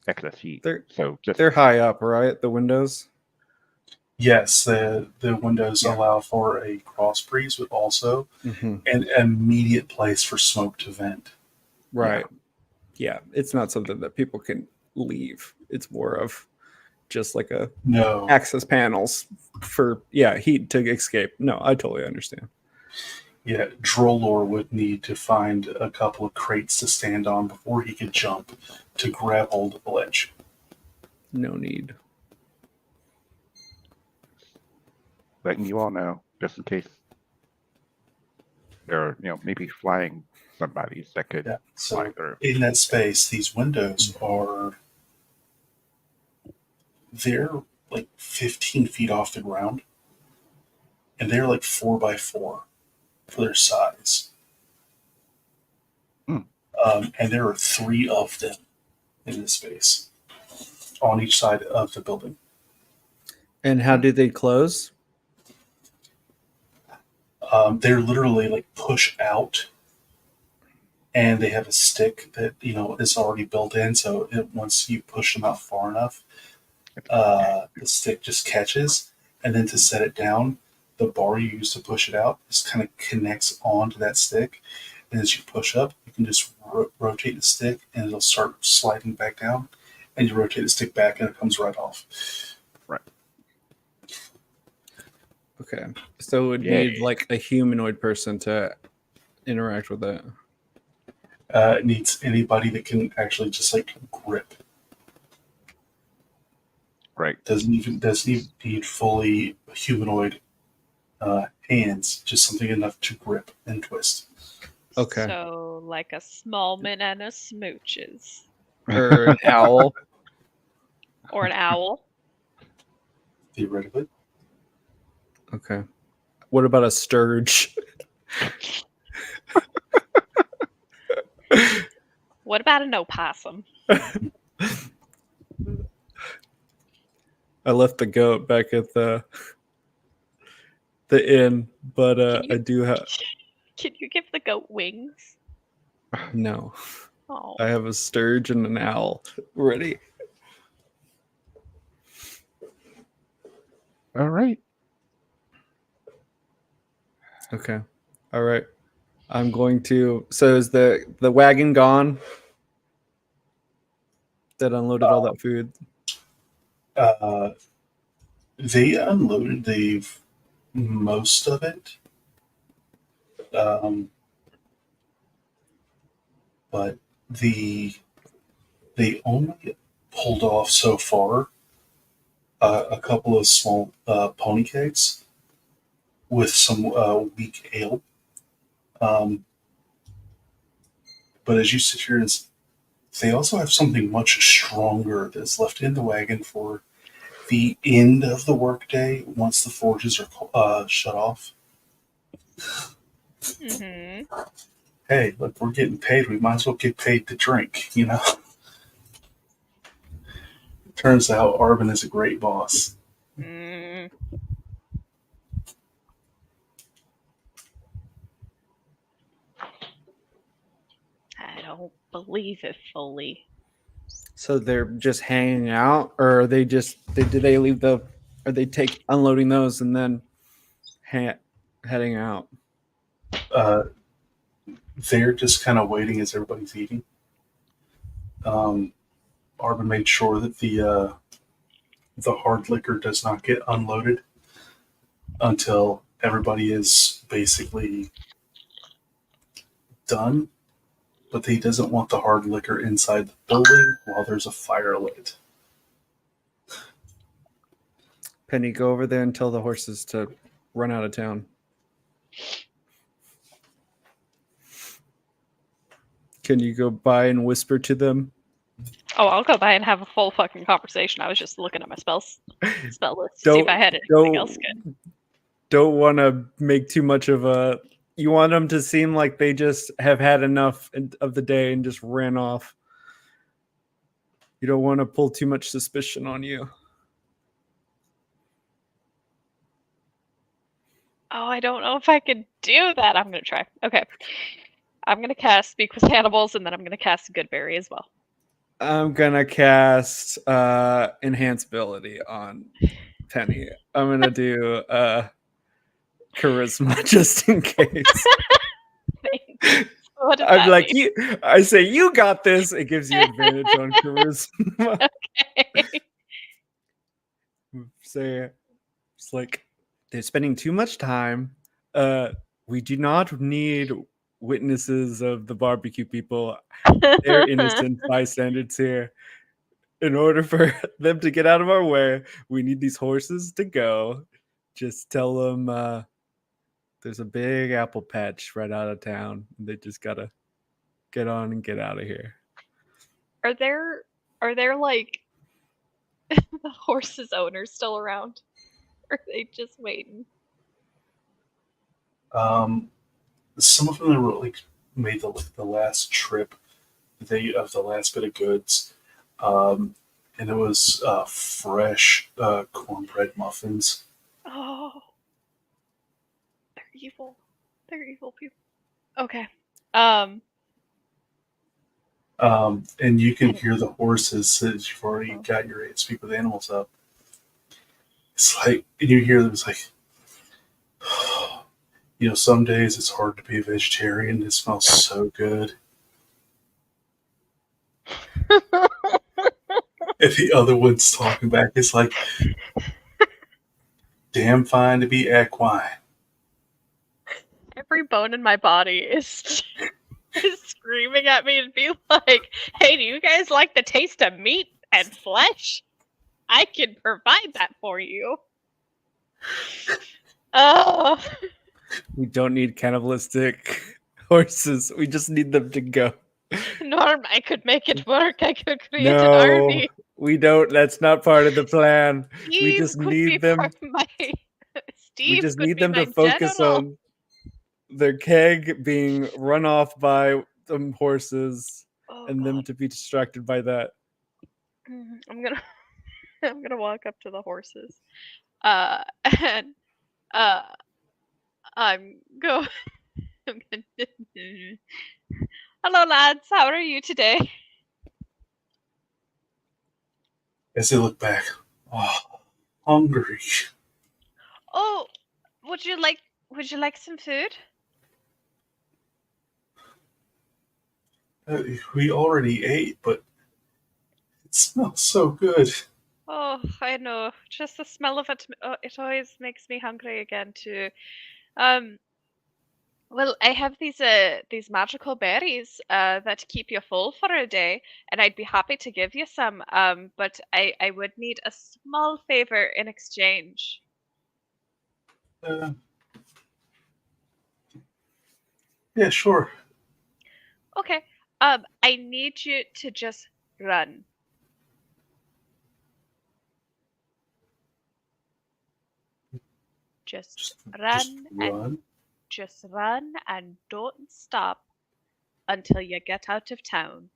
excess heat. So just They're high up, right? The windows. Yes, the windows Yeah. allow for a cross breeze, but also Mm-hmm. an immediate place for smoke to vent. Right. Yeah. It's not something that people can leave. It's more of just like a No, access panels for heat to escape. No, I totally understand. yeah, Drollor would need to find a couple of crates to stand on before he could jump to grab hold of the ledge. No need. letting you all know, just in case there are, maybe flying somebodies that could Yeah. fly So through. in that space, these windows they're like 15 feet off the ground, and they're like 4x4 for their size. Hmm. And there are 3 of them in this space on each side of the building. And how do they close? They're literally like push out, and they have a stick that is already built in. So once you push them out far enough, the stick just catches, and then to set it down, the bar you use to push it out just kind of connects onto that stick. And as you push up, you can just rotate the stick, and it'll start sliding back down. And you rotate the stick back, and it comes right off. Right. Okay. So it would Yeah. need like a humanoid person to interact with it. It needs anybody that can actually just like grip. Right. Doesn't even need fully humanoid hands. Just something enough to grip and twist. Okay. So like a small banana smooches. Or an owl. Or an owl. Theoretically. Okay. What about a sturge? What about an opossum? I left the goat back at the inn, but Can you- I do have Can you give the goat wings? no. Oh. I have a sturge and an owl ready. All right. Okay. All right. I'm going to. So is the wagon gone? That unloaded all that food. They unloaded most of it, but they only pulled off so far a couple of small pony kegs with some weak ale. But as you sit here, they also have something much stronger that's left in the wagon for the end of the workday once the forges are shut off. Mm-hmm. Hey, look, we're getting paid. We might as well get paid to drink, Turns out Arvin is a great boss. Mm. I don't believe it fully. So they're just hanging out, or are they just do they leave the? Are they unloading those and then heading out? They're just kind of waiting as everybody's eating. Arvin made sure that the hard liquor does not get unloaded until everybody is basically done. But he doesn't want the hard liquor inside the building while there's a fire lit. Penny, go over there and tell the horses to run out of town. Can you go by and whisper to them? Oh, I'll go by and have a full fucking conversation. I was just looking at my spell list to see if I had anything else good. Don't want to make too much of a. You want them to seem like they just have had enough of the day and just ran off. You don't want to pull too much suspicion on you. I don't know if I can do that. I'm gonna try. Okay. I'm gonna cast Speak with Cannibals, and then I'm gonna cast Goodberry as well. I'm gonna cast enhanceability on Penny. I'm gonna do charisma just in case. Thanks. What does I'm that like mean? I say you got this. It gives you advantage on charisma. Okay. Say it's like they're spending too much time. We do not need witnesses of the barbecue people. They're innocent bystanders here. In order for them to get out of our way, we need these horses to go. Just tell them there's a big apple patch right out of town. They just gotta get on and get out of here. Are there like the horse's owners still around? Or are they just waiting? Some of them were like made the last trip of the last bit of goods, and it was fresh cornbread muffins. Oh, they're evil. They're evil people. Okay. Um. And you can hear the horses since you've already got your Speak with Animals up. It's like, and you hear them, it's like, some days it's hard to be a vegetarian. It smells so good. And the other one's talking back. It's like, damn fine to be equine. Every bone in my body is screaming at me and be like, "Hey, do you guys like the taste of meat and flesh? I can provide that for you." Oh. We don't need cannibalistic horses. We just need them to go. Norm, I could make it work. I could create an No, army. we don't. That's not part of the plan. We Steve just could need be them. part of my. We Steve just could need be them my to focus general. on their keg being run off by some horses Oh, and them to be distracted by that. I'm gonna walk up to the horses, and I'm go. I'm gonna. Hello, lads. How are you today? As they look back, oh, hungry. Oh, would you like some food? We already ate, but it smells so good. Oh, I know. Just the smell of it, it always makes me hungry again too. Well, I have these magical berries that keep you full for a day, and I'd be happy to give you some. But I would need a small favor in exchange. Uh, yeah, sure. Okay. I need you to just run. Just run and just run and don't stop until you get out of town.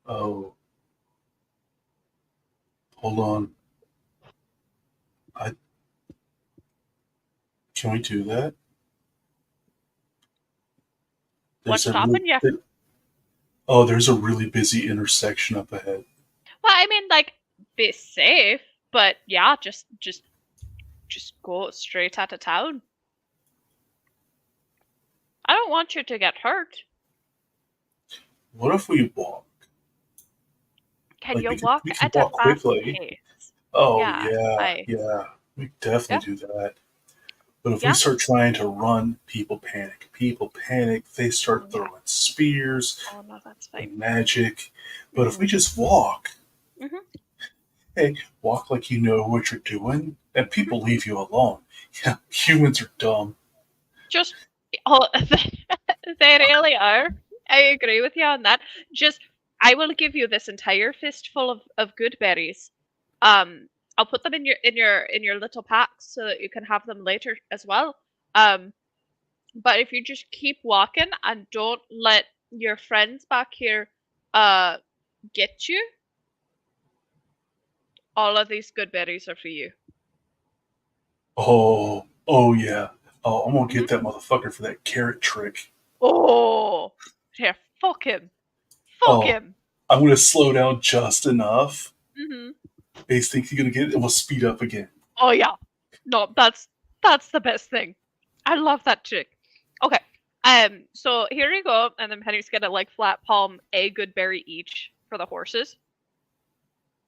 Oh, hold on. Can we do that? What's stopping you? There's a really busy intersection up ahead. Well, I mean, like, be safe, but yeah, just go straight out of town. I don't want you to get hurt. What if we walk? Can you walk at a fast pace? Oh, yeah. Yeah. We definitely do that. But if we start trying to run, people panic. They start throwing spears. Oh, no, that's fine. And magic. But if we just walk, hey, walk like you know what you're doing, and people leave you alone. Yeah, humans are dumb. Just, they really are. I agree with you on that. Just, I will give you this entire fistful of good berries. I'll put them in your little packs so that you can have them later as well. But if you just keep walking and don't let your friends back here get you, all of these good berries are for you. Oh yeah. Oh, I'm gonna Mm-hmm. get that motherfucker for that carrot trick. Oh, yeah, fuck him. Fuck Oh, him. I'm gonna slow down just enough. Mm-hmm. Ace thinks he's gonna get it, and we'll speed up again. Oh yeah. No, that's the best thing. I love that trick. Okay. So here you go, and then Penny's gonna like flat palm a good berry each for the horses.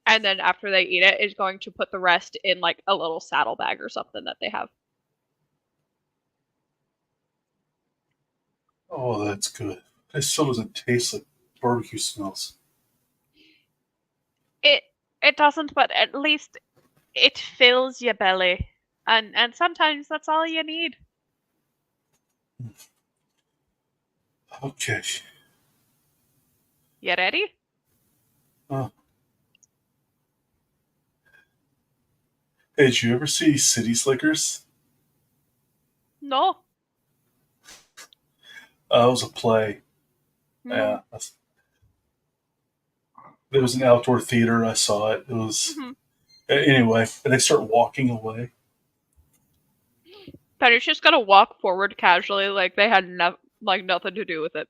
And then after they eat it, is going to put the rest in like a little saddlebag or something that they have. Oh, that's good. It still doesn't taste like barbecue smells. It doesn't, but at least it fills your belly. And sometimes that's all you need. Okay. You ready? Hey, did you ever see City Slickers? No. It was a play. Yeah. Mm-hmm. There was an outdoor theater. I saw it. It was anyway, and they start walking away. Penny's just gonna walk forward casually, like they had nothing to do with it.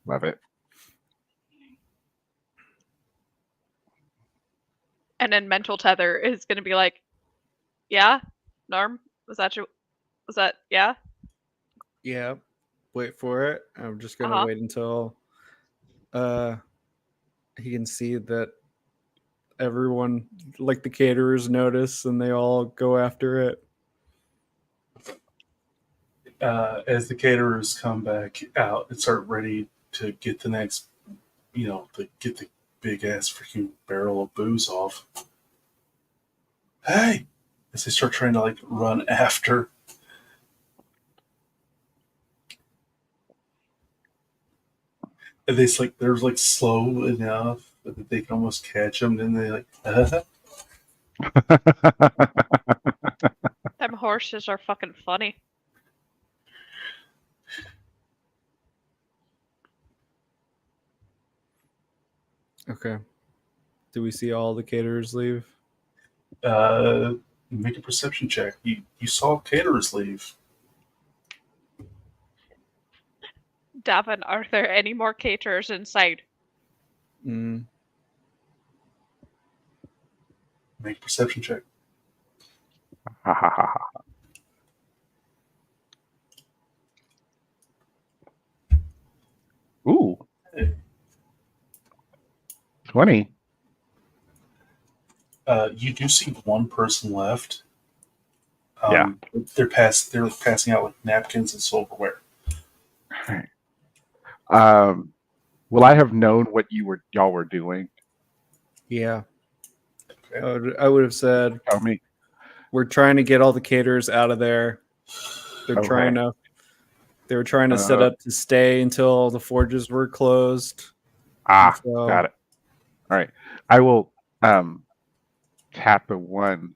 Love it. And then mental tether is gonna be like, yeah, Norm, was that yeah? Yeah. Wait for it. I'm just gonna Uh-huh. wait until he can see that everyone, like the caterers, notice and they all go after it. As the caterers come back out and start ready to get the next, to get the big ass freaking barrel of booze off. Hey! As they start trying to like run after. And they're like slow enough that they can almost catch them. And they like, Them horses are fucking funny. Okay. Do we see all the caterers leave? Make a perception check. You saw caterers leave. Davin, are there any more caterers inside? Mm. Make a perception check. Ha ha ha ha. Ooh. 20. You do see one person left. Yeah. They're passing out like napkins and silverware. Will I have known what y'all were doing? Yeah. Okay. I would have said, Tell me. we're trying to get all the caterers out of there. They were trying to set up to stay until the forges were closed. So, Got it. All right. I will tap the one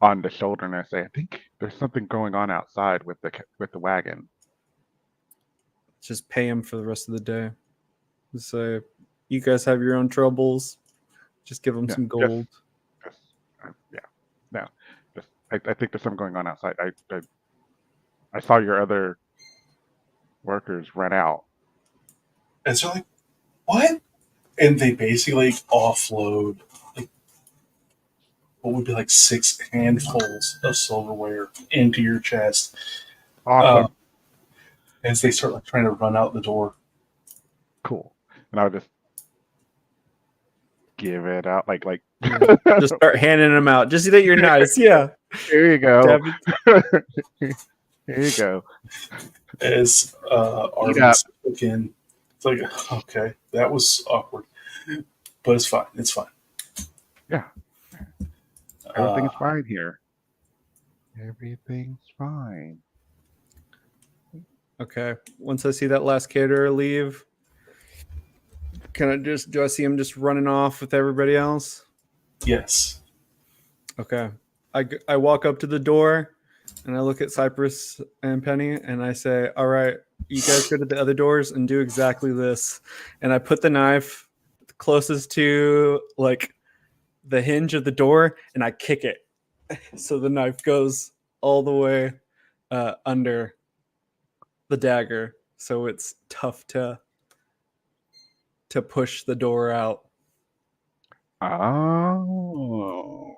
on the shoulder and I say, I think there's something going on outside with the wagon. just pay him for the rest of the day. Just say, you guys have your own troubles. Just give them some gold. I think there's something going on outside. I saw your other workers run out. And so like, what? And they basically offload like what would be like 6 handfuls of silverware into your chest. Awesome. As they start like trying to run out the door. Cool. And I'll just give it out like just start handing them out. Just see that you're nice. Yeah. Here you go. Here you go. As Arvin's looking, it's like, okay, that was awkward. But it's fine. It's fine. Yeah. Everything's fine here. Everything's fine. Okay. Once I see that last caterer leave, do I see him just running off with everybody else? Yes. Okay. I walk up to the door and I look at Cypress and Penny and I say, all right, you guys go to the other doors and do exactly this. And I put the knife closest to like the hinge of the door and I kick it So the knife goes all the way under the dagger, so it's tough to push the door out. Oh.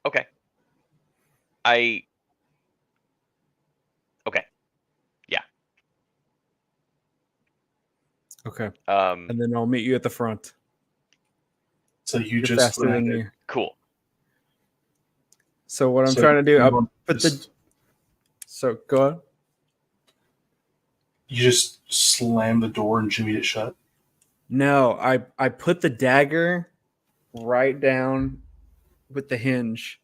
Okay. Okay. Yeah. Okay. Um, And then I'll meet you at the front. So you You're just faster than landed. me. cool. So what I'm So trying to do, you I'll want put just- the. So go on. You just slammed the door and jimmied it shut. No, I put the dagger right down with the hinge,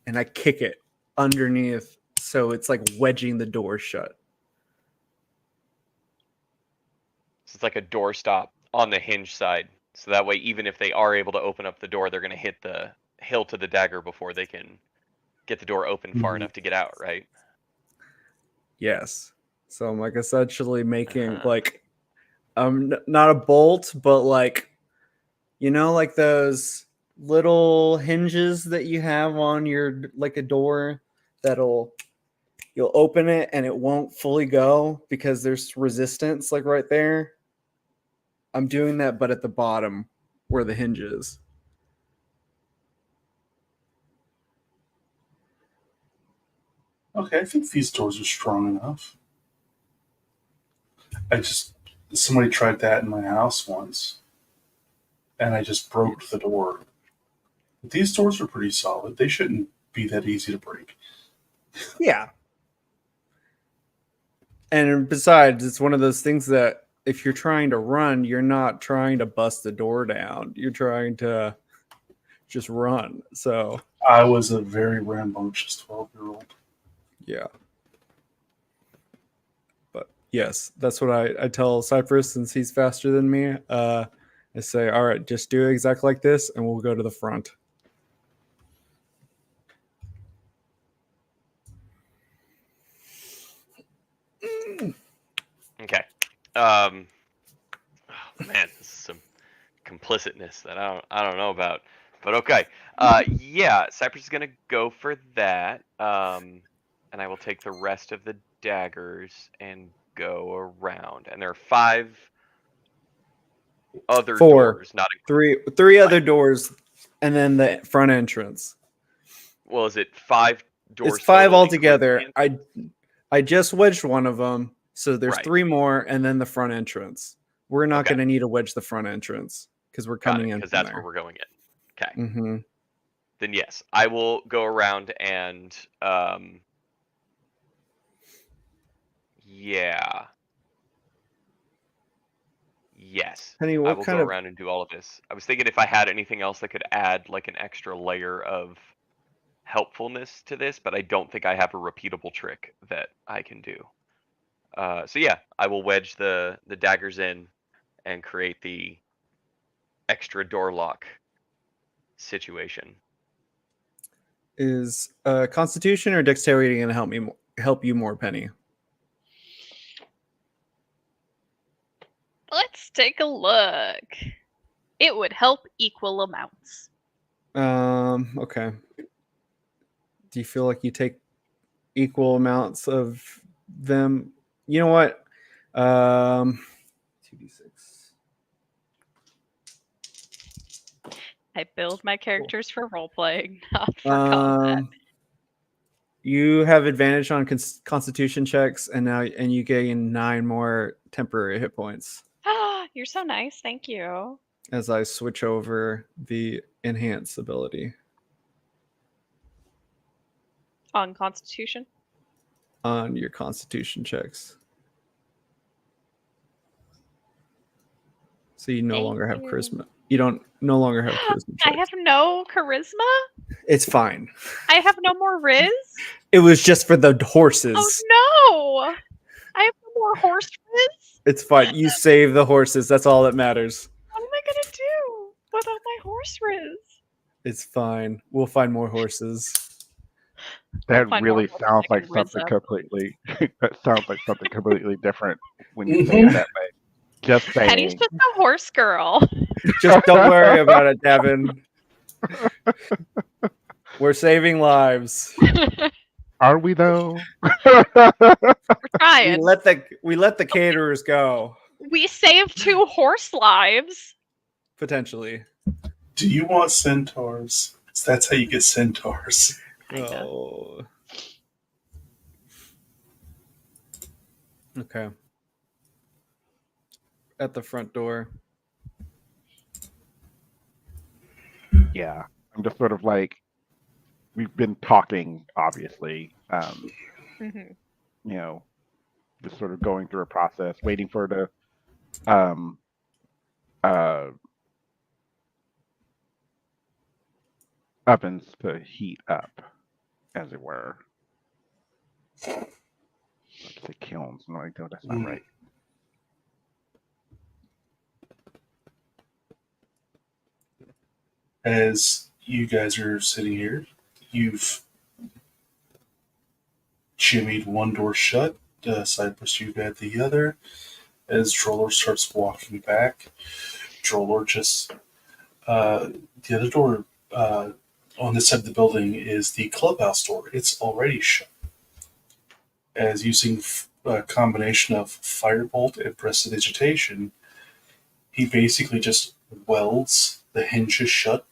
and I kick it underneath, so it's like wedging the door shut. So it's like a door stop on the hinge side. So that way, even if they are able to open up the door, they're going to hit the hilt of the dagger before they can get the door open far Mhm. enough to get out, right? Yes. So I'm like essentially making Uh-huh. like not a bolt, but like like those little hinges that you have on your like a door that'll you'll open it and it won't fully go because there's resistance like right there. I'm doing that, but at the bottom where the hinge is. Okay, I think these doors are strong enough. Somebody tried that in my house once, and I just broke the door. These doors are pretty solid. They shouldn't be that easy to break. Yeah. And besides, it's one of those things that if you're trying to run, you're not trying to bust the door down. You're trying to just run. So, I was a very rambunctious 12-year-old. yeah. But yes, that's what I tell Cypress since he's faster than me. I say, all right, just do it exactly like this and we'll go to the front. Okay. Oh, man, this is some complicitness that I don't know about. But okay. Yeah, Cypress is gonna go for that. And I will take the rest of the daggers and go around. And there are 5 other Four. doors, not Three other doors and then the front entrance. well, is it 5 doors? It's 5 total, including altogether. the entrance? I just wedged one of them, so there's Right. 3 more, and then the front entrance. We're not Okay. going to need to wedge the front entrance because we're Got coming it, in because from that's there. where we're going in. Okay. Mm-hmm. Then yes, I will go around and yeah. Yes. Penny, I what will kind go of around and do all of this. I was thinking if I had anything else that could add like an extra layer of helpfulness to this, but I don't think I have a repeatable trick that I can do. So yeah, I will wedge the daggers in and create the extra door lock situation. is Constitution or Dexterity going to help you more, Penny? Let's take a look. It would help equal amounts. Okay. Do you feel like you take equal amounts of them? You know what? 2d6. I build my characters for role playing, not for combat. You have advantage on Constitution checks, and you gain 9 more temporary hit points You're so nice. Thank you. as I switch over the enhance ability On Constitution? on your Constitution checks. So you no Thank longer have you. charisma. You don't no longer have charisma checks. I have no charisma? It's fine. I have no more Riz? It was just for the horses. Oh no! I have no more horse Riz? It's fine. You save the horses. That's all that matters. What am I gonna do without my horse Riz? It's fine. We'll find more horses. That Find really more sounds I like can rinse something up. completely. That sounds like something completely different when you say it that way. Just Penny's saying. just a horse girl. Just don't worry about it, Devin. We're saving lives. Are we though? We're We trying. let the caterers go, We saved 2 horse lives. potentially. Do you want centaurs? That's how you get centaurs. Kinda. Oh. Okay. At the front door. Yeah. I'm just sort of like, we've been talking, obviously. Mhm. You know, just sort of going through a process, waiting for the um uh ovens to heat up, as it were. Let's say kilns. No, that's not right. As you guys are sitting here, you've jimmied one door shut. Cypress, you've got the other. As Droller starts walking back, Droller just the other door on this side of the building is the clubhouse door. It's already shut. As using a combination of firebolt and prestidigitation, he basically just welds the hinges shut.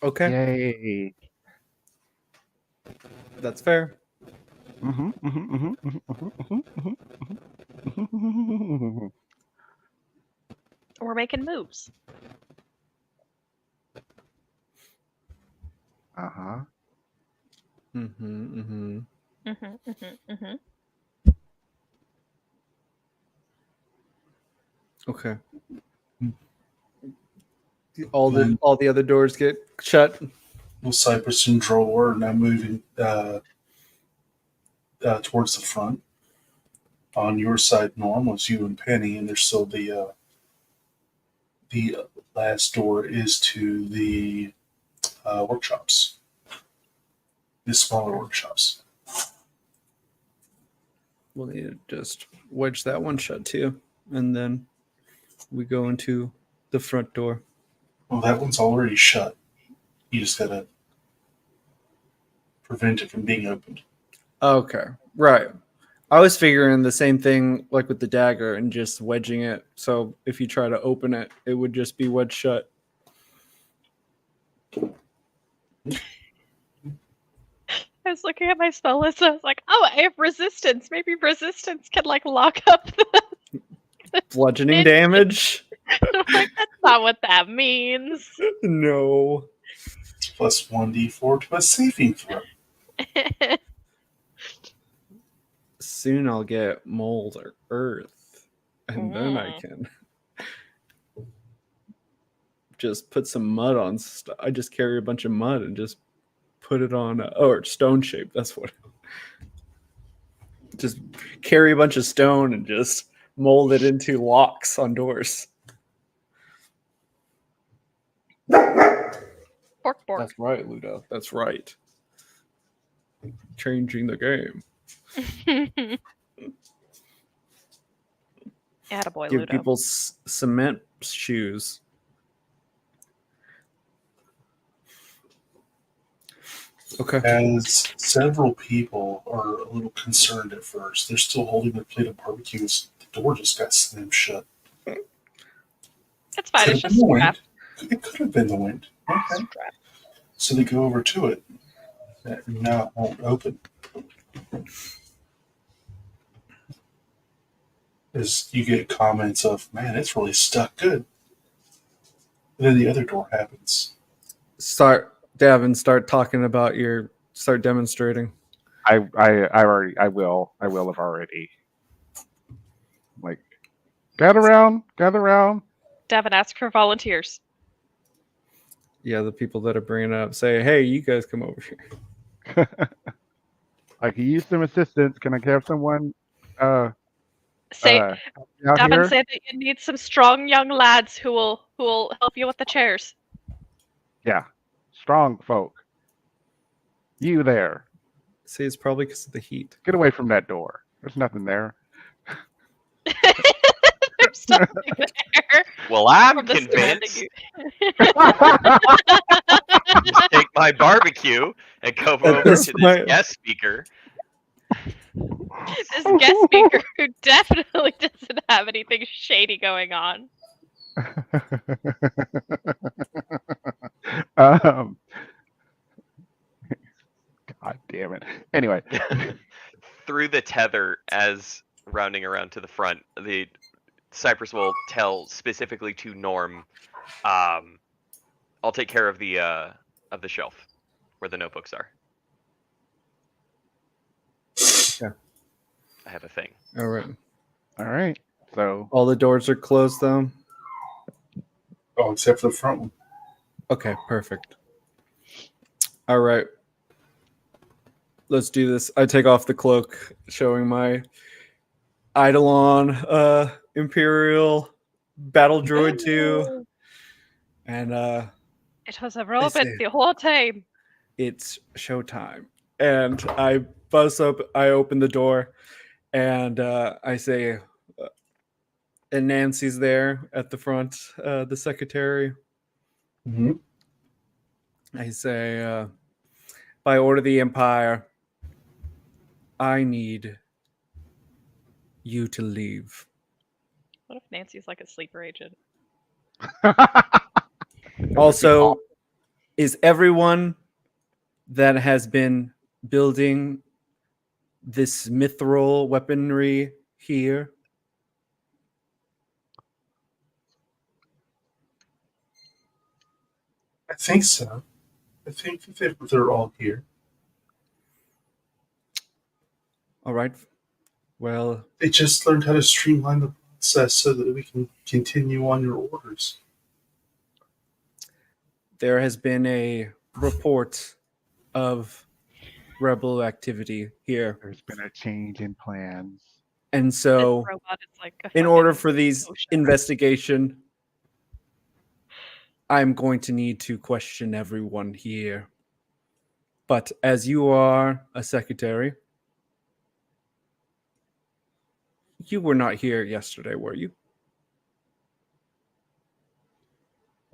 Okay. Yay. That's fair. We're making moves. Uh-huh. Mm-hmm. Okay. All the other doors get shut. Well, Cypress and Droller are now moving towards the front. On your side, Norm, was you and Penny, and there's still the last door is to the workshops, the smaller workshops. We'll need to just wedge that one shut too, and then we go into the front door. Well, that one's already shut. You just gotta prevent it from being opened. Okay, right. I was figuring the same thing like with the dagger and just wedging it. So if you try to open it, it would just be wedged shut. I was looking at my spell list and I was like, oh, I have resistance. Maybe resistance can like lock up the Bludgeoning damage? I'm like, that's not what that means. No. Plus 1d4 to a saving throw. Soon I'll get mold or earth, and then I can just put some mud on. I just carry a bunch of mud and just put it on, or stone shape. That's what. Just carry a bunch of stone and just mold it into locks on doors. Bork, bork. That's right, Ludo. That's right. Changing the game. Attaboy, Give Ludo. people cement shoes. Okay. As several people are a little concerned at first, they're still holding their plate of barbecues. The door just got slammed shut. It's fine. Could It's have just been the strapped. wind. It could have been the wind. Okay. Strapped. So they go over to it. Now it won't open. As you get comments of, man, it's really stuck good. And then the other door happens. Start talking about start demonstrating. I will have already. Like, gather around. Devin, ask for volunteers. Yeah, the people that are bringing it up say, hey, you guys come over here. I can use some assistance. Can I have someone Say, out Devin, here? say that you need some strong young lads who will help you with the chairs. Yeah. Strong folk. You there. See, it's probably because of the heat. Get away from that door. There's nothing there. There's something there. Well, I'm From the convinced. surrounding- Just take my barbecue and go At over this to this point- guest speaker. This guest speaker who definitely doesn't have anything shady going on. um, God damn it. Anyway. Through the tether, as rounding around to the front, the Cypress will tell specifically to Norm, I'll take care of the shelf where the notebooks are. Yeah. I have a thing. All right. All right. So All the doors are closed, though. Oh, except for the front one. Okay, perfect. All right. Let's do this. I take off the cloak, showing my Eidolon Imperial Battle Droid 2. And It was a robot see. the whole time. it's showtime. And I buzz up, I open the door, and I say, and Nancy's there at the front, the secretary. Mm-hmm. I say, by order of the Empire, I need you to leave. What if Nancy's like a sleeper agent? Also, is everyone that has been building this mithril weaponry here? I think so. I think they're all here. All right. Well, They just learned how to streamline the process so that we can continue on your orders. there has been a report of rebel activity here. There's been a change in plans. And so, This robot is like a in order fucking for these ocean. investigation, I'm going to need to question everyone here. But as you are a secretary, you were not here yesterday, were you?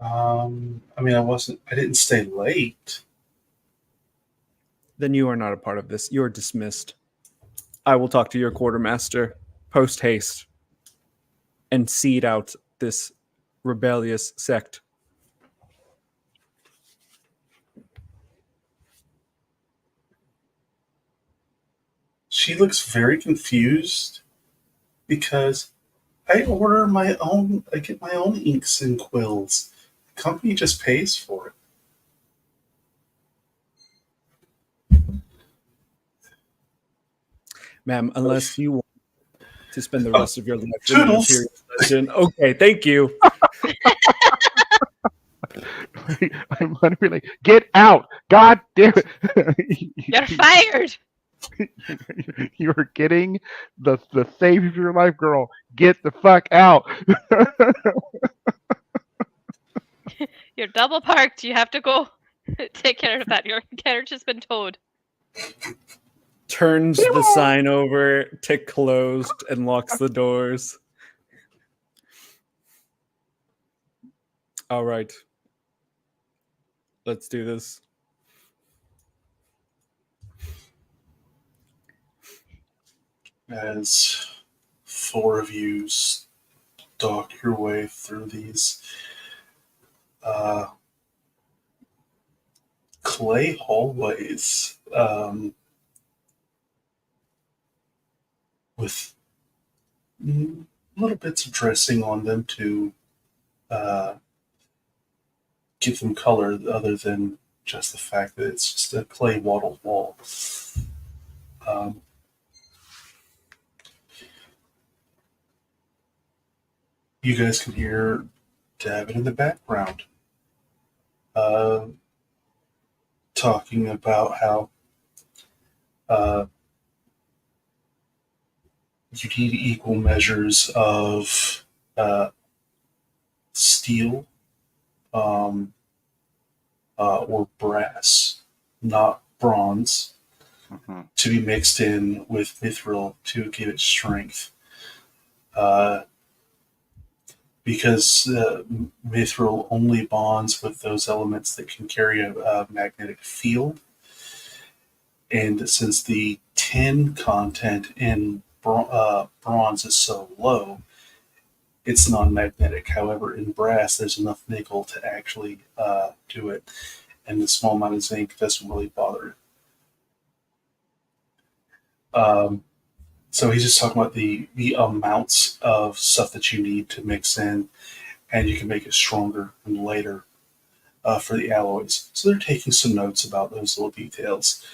I mean, I didn't stay late. Then you are not a part of this. You are dismissed. I will talk to your quartermaster post haste and seed out this rebellious sect. She looks very confused because I order my own, I get my own inks and quills. The company just pays for it. Ma'am, unless you want to spend the rest of your life in an Toodles. Imperial dungeon. Okay, thank you. I'm literally like, get out! God damn it! You're fired. You're getting the save of your life, girl. Get the fuck out! You're double parked. You have to go take care of that. Your carriage has been towed. Turns the sign over to closed and locks the doors. All right. Let's do this. As four of you stalk your way through these clay hallways with little bits of dressing on them to give them color other than just the fact that it's just a clay wattled wall. You guys can hear Davin in the background talking about how you need equal measures of steel, or brass, not bronze, to be mixed in with mithril to give it strength. Because mithril only bonds with those elements that can carry a magnetic field. And since the tin content in bronze is so low, it's non-magnetic. However, in brass, there's enough nickel to actually do it, and the small amount of zinc doesn't really bother it. So he's just talking about the amounts of stuff that you need to mix in, and you can make it stronger and lighter for the alloys. So they're taking some notes about those little details.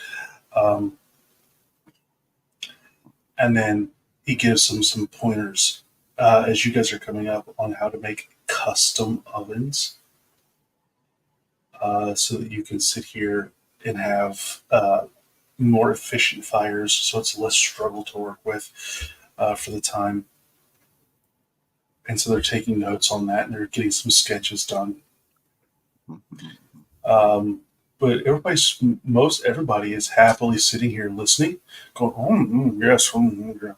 And then he gives them some pointers as you guys are coming up on how to make custom ovens so that you can sit here and have more efficient fires so it's less struggle to work with for the time. And so they're taking notes on that and they're getting some sketches done. But everybody is happily sitting here listening, going, yes, yeah,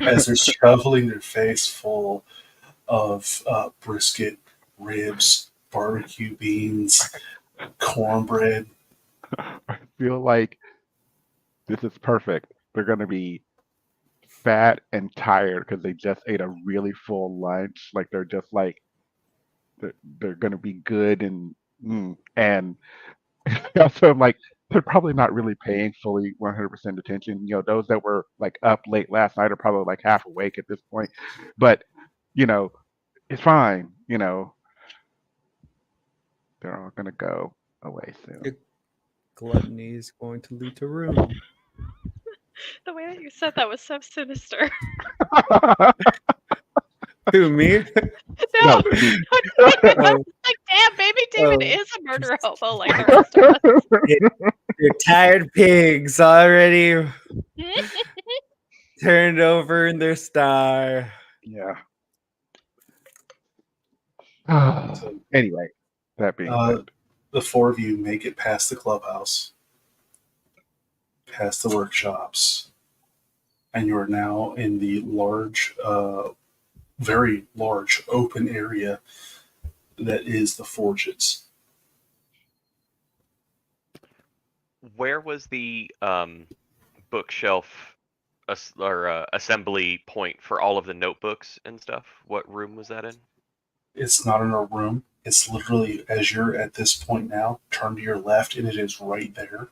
as they're shoveling their face full of brisket, ribs, barbecue beans, cornbread. I feel like this is perfect. They're going to be fat and tired because they just ate a really full lunch. Like they're just like they're going to be good and also I'm like they're probably not really paying fully 100% attention. Those that were like up late last night are probably like half awake at this point. But you know, it's fine. They're all going to go away soon. Gluttony is going to lead to ruin. The way that you said that was so sinister. Who, me? No, me. I was like, damn, maybe David is a murder hobo like the rest of us. You're tired pigs already turned over in their sty. Yeah. Anyway, that being said, the four of you make it past the clubhouse, past the workshops, and you are now in the large, very large open area that is the forges. Where was the bookshelf or assembly point for all of the notebooks and stuff? What room was that in? It's not in a room. It's literally, as you're at this point now, turn to your left and it is right there.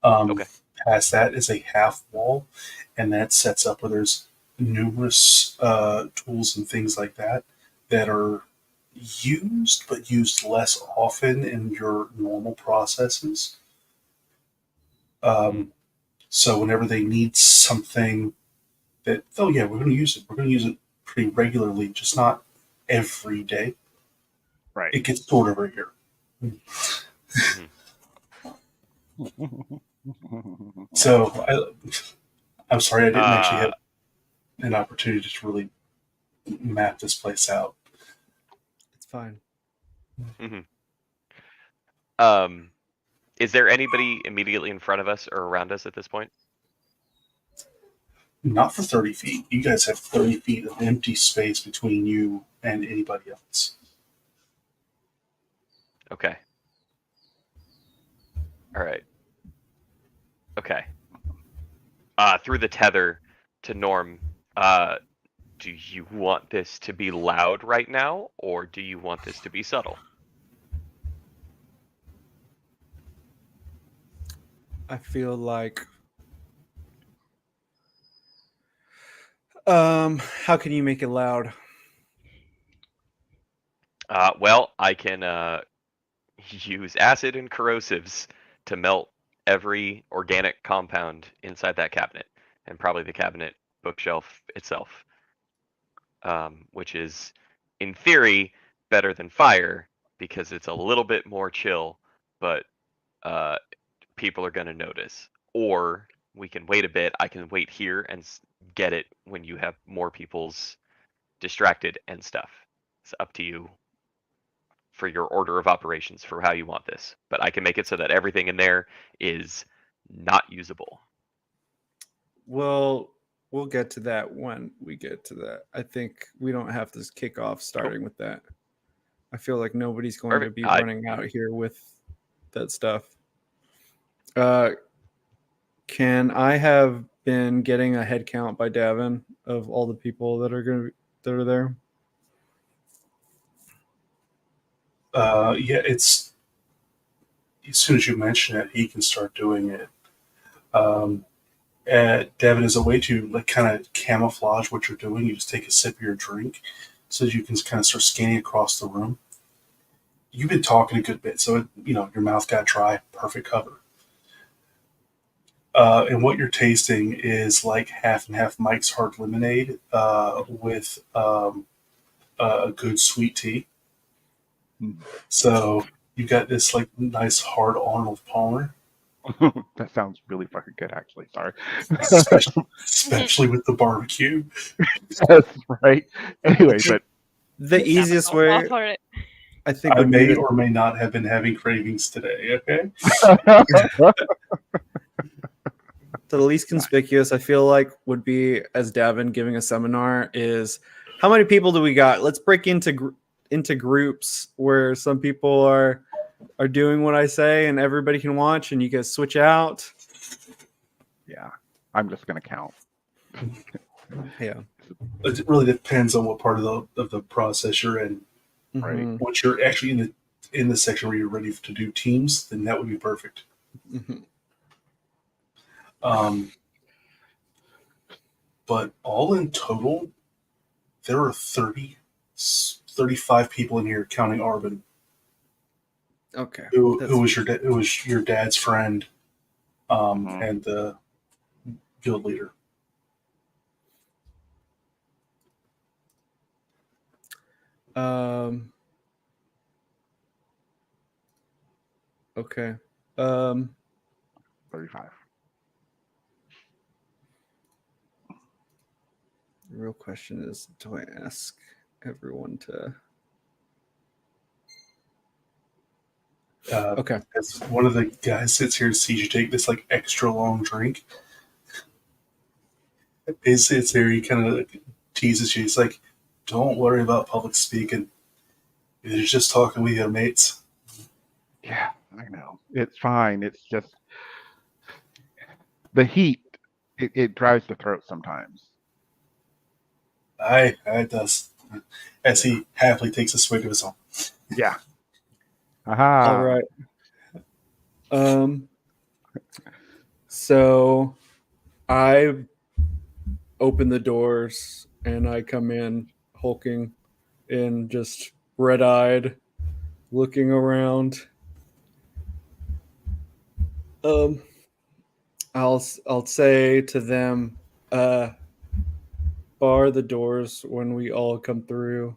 Okay. Past that is a half wall, and that sets up where there's numerous tools and things like that that are used, but used less often in your normal processes. So whenever they need something that, oh yeah, we're going to use it. We're going to use it pretty regularly, just not every day. right. It gets stored over here. So I'm sorry I didn't actually have an opportunity to really map this place out. It's fine. Is there anybody immediately in front of us or around us at this point? Not for 30 feet. You guys have 30 feet of empty space between you and anybody else. Okay. All right. Okay. Through the tether to Norm, do you want this to be loud right now, or do you want this to be subtle? I feel like how can you make it loud? Well, I can use acid and corrosives to melt every organic compound inside that cabinet, and probably the cabinet bookshelf itself, which is, in theory, better than fire because it's a little bit more chill, but people are going to notice. Or we can wait a bit. I can wait here and get it when you have more people's distracted and stuff. It's up to you. for your order of operations for how you want this, but I can make it so that everything in there is not usable. Well, we'll get to that when we get to that. I think we don't have to kick off starting with that. I feel like nobody's going to Perfect. be running out here with that stuff. Can I have been getting a head count by Davin of all the people that are there? Yeah, it's as soon as you mention it, he can start doing it. Devin, is a way to like kind of camouflage what you're doing. You just take a sip of your drink so that you can kind of start scanning across the room. You've been talking a good bit, so your mouth got dry. Perfect cover. And what you're tasting is like half and half Mike's Hard Lemonade with a good sweet tea. So you got this like nice hard Arnold Palmer. That sounds really fucking good, actually. Sorry. especially with the barbecue. That's right. Anyway, but The easiest way, For it. I think, I would be may to, or may not have been having cravings today. Okay. the least conspicuous, I feel like, would be as Davin giving a seminar is how many people do we got? Let's break into groups where some people are doing what I say and everybody can watch, and you guys switch out. yeah, I'm just gonna count. Yeah, It really depends on what part of the process you're in. Right. Mhm. Once you're actually in the section where you're ready to do teams, then that would be perfect. Mhm. But all in total, there are 35 people in here, counting Arvin, Okay. who That's- was your dad's friend, Mhm. and the guild leader. Okay. 35. The real question is, do I ask everyone to? Okay. As one of the guys sits here and sees you take this like extra long drink, he sits here, he kind of teases you. He's like, "Don't worry about public speaking. You're just talking with your mates." Yeah, I know. It's fine. It's just the heat. It dries the throat sometimes. Aye, it does. As he happily takes a swig of his own. Yeah. Aha. All right. So I open the doors and I come in hulking and just red-eyed, looking around. I'll say to them, bar the doors when we all come through,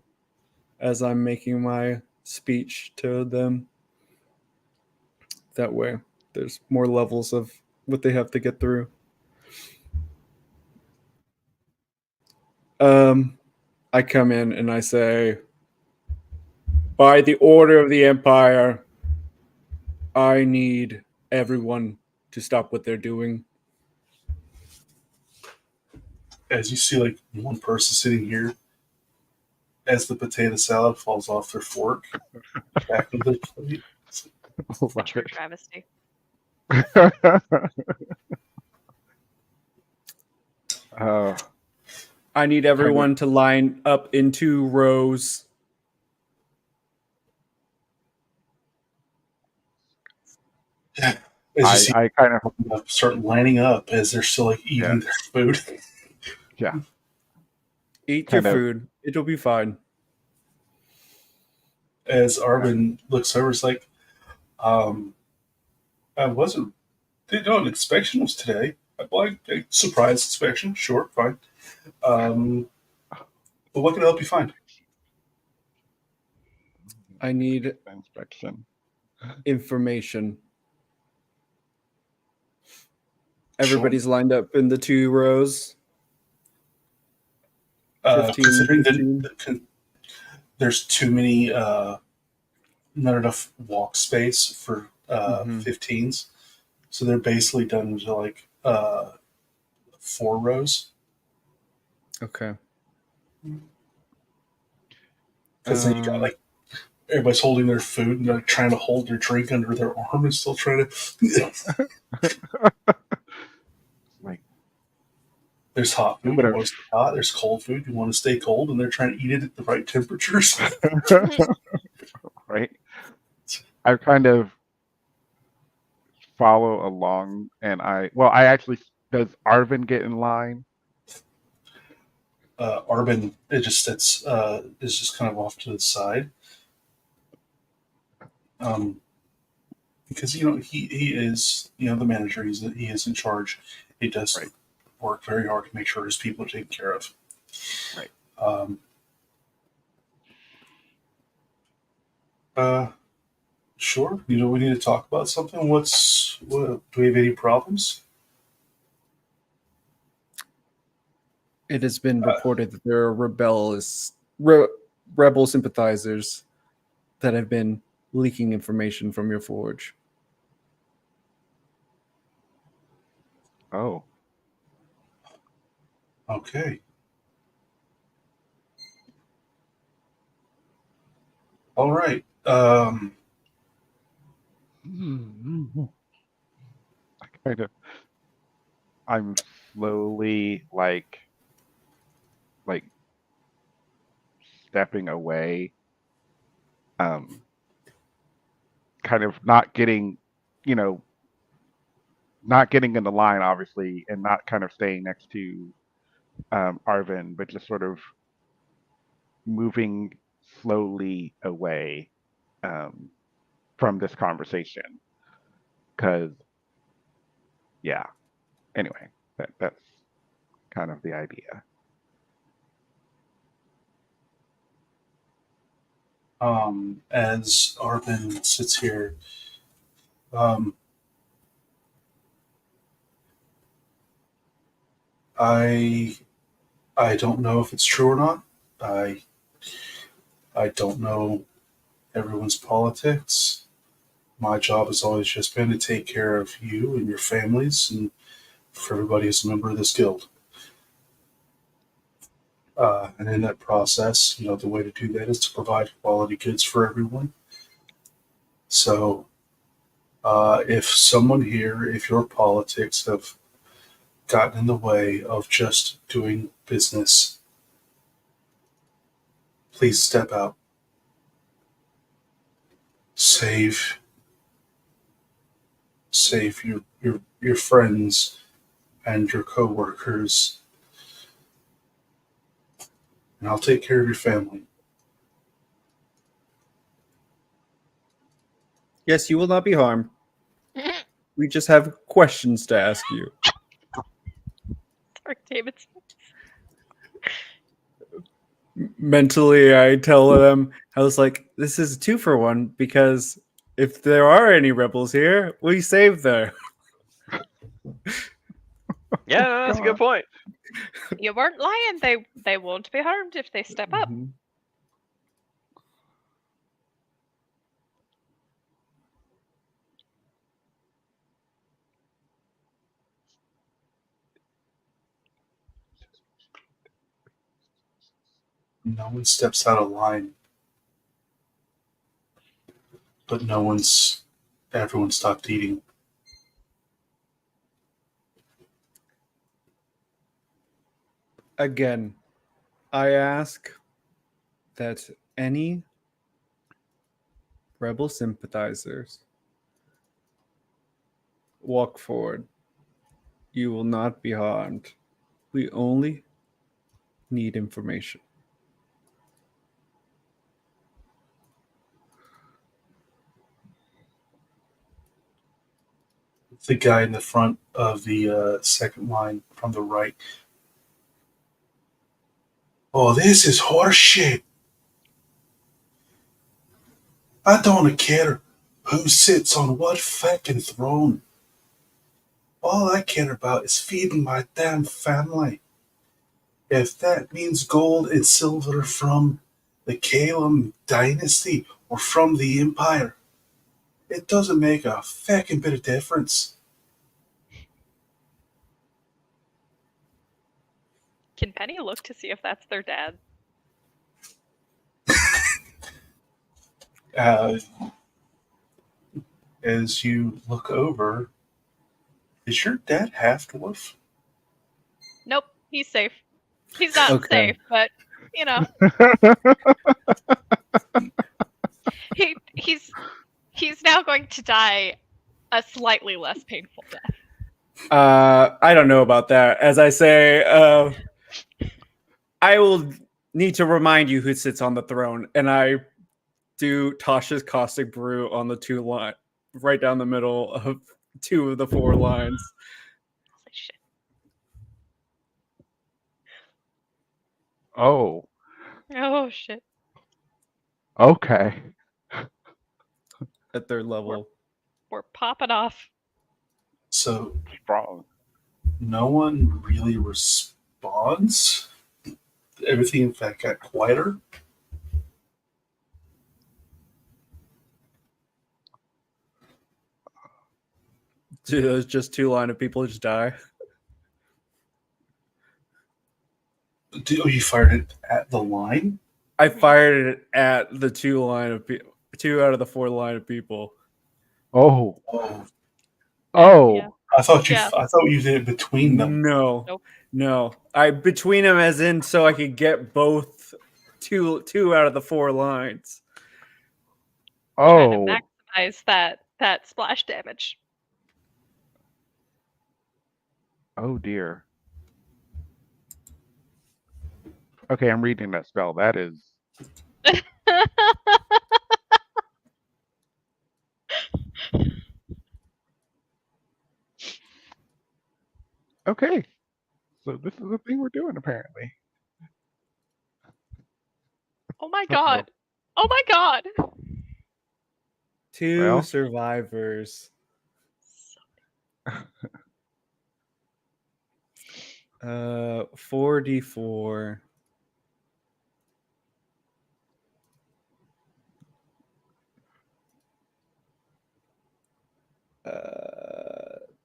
as I'm making my speech to them. That way, there's more levels of what they have to get through. I come in and I say, by the order of the Empire, I need everyone to stop what they're doing. As you see, like one person sitting here, as the potato salad falls off their fork back into the plate. Love True it. travesty. I need everyone to line up in 2 rows. As you see, I kind of start lining up as they're still like eating their food. yeah. Eat Kind your of. food. It'll be fine. As Arvin looks over, it's like, I didn't know an inspection was today. Like a surprise inspection, sure, fine. But what can I help you find? I need Inspection. information. Everybody's lined up in the 2 rows. 15, Considering 15. there's too many not enough walk space for Mhm. 15s, so they're basically done into like 4 rows. Okay. Because then you got like everybody's holding their food and they're trying to hold their drink under their arm and still trying to. Like, There's hot who food, would you have? want to stay hot. There's cold food, you want to stay cold, and they're trying to eat it at the right temperatures. Right. I kind of follow along, and I actually, does Arvin get in line? Arbin, it just sits, is just kind of off to the side. Because he is the manager. He is in charge. He does Right. work very hard to make sure his people are taken care of. Right. Sure. We need to talk about something. Do we have any problems? It has been reported that there are rebel sympathizers that have been leaking information from your forge. Oh. Okay. All right. I'm slowly like stepping away, kind of you know, not getting in the line, obviously, and not kind of staying next to Arvin, but just sort of moving slowly away from this conversation. Because, yeah. Anyway, that's kind of the idea. As Arvin sits here, I I don't know if it's true or not. I don't know everyone's politics. My job has always just been to take care of you and your families and for everybody who's a member of this guild. And in that process, the way to do that is to provide quality goods for everyone. So, if your politics have gotten in the way of just doing business, please step out. Save your friends and your coworkers, and I'll take care of your family. Yes, you will not be harmed. We just have questions to ask you. Sorry, David. Mentally, I tell them, I was like, this is a 2-for-1 because if there are any rebels here, we save them. Yeah, no, that's a good point. You weren't lying. They won't be harmed if they step up. Mhm. No one steps out of line, but everyone stopped eating. Again, I ask that any rebel sympathizers walk forward. You will not be harmed. We only need information. The guy in the front of the second line from the right. Oh, this is horseshit. I don't care who sits on what fucking throne. All I care about is feeding my damn family. If that means gold and silver from the Kalem dynasty, or from the Empire. It doesn't make a feckin' bit of difference. Can Penny look to see if that's their dad? As you look over, is your dad half dwarf? Nope, he's safe. He's not Okay. safe, but you know, he's now going to die a slightly less painful death. I don't know about that. As I say, I will need to remind you who sits on the throne, and I do Tasha's caustic brew on the 2 line, right down the middle of 2 of the 4 lines. Holy shit. Oh, Oh shit. okay. At their level. We're popping off. So Strong. no one really responds. Everything, in fact, got quieter. Do those just 2 line of people just die? You fired it at the line? I fired it at the 2 line of 2 out of the 4 line of people. Oh. Oh, Oh. Yeah. I thought you. Yeah. I thought you did it between them. No. Nope. No. I between them as in so I could get both two out of the 4 lines. Trying Oh. to maximize that splash damage. Oh dear. Okay, I'm reading that spell. That is okay. So this is the thing we're doing apparently. Oh my god. Oh my god. 2 Well. survivors. 4d4.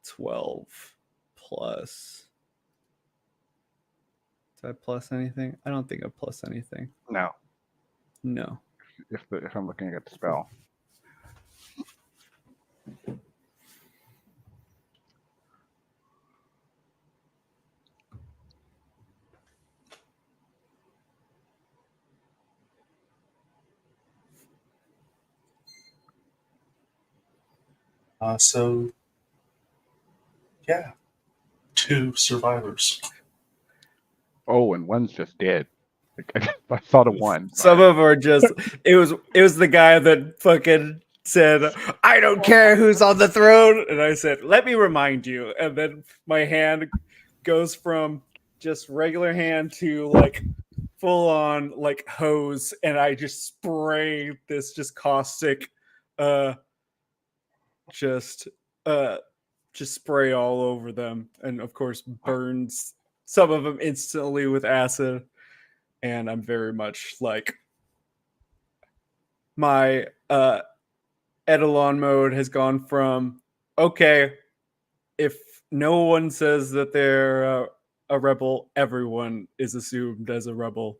12 plus. Did I plus anything? I don't think I plus anything. No. No. If I'm looking at the spell. So, yeah, 2 survivors. Oh, and one's just dead. I saw the one. Some of them are just it was the guy that fucking said, I don't care who's on the throne. And I said, let me remind you. And then my hand goes from just regular hand to like full on like hose, and I just spray this just caustic just spray all over them, and of course burns some of them instantly with acid. And I'm very much like my Eidolon mode has gone from okay, if no one says that they're a rebel, everyone is assumed as a rebel.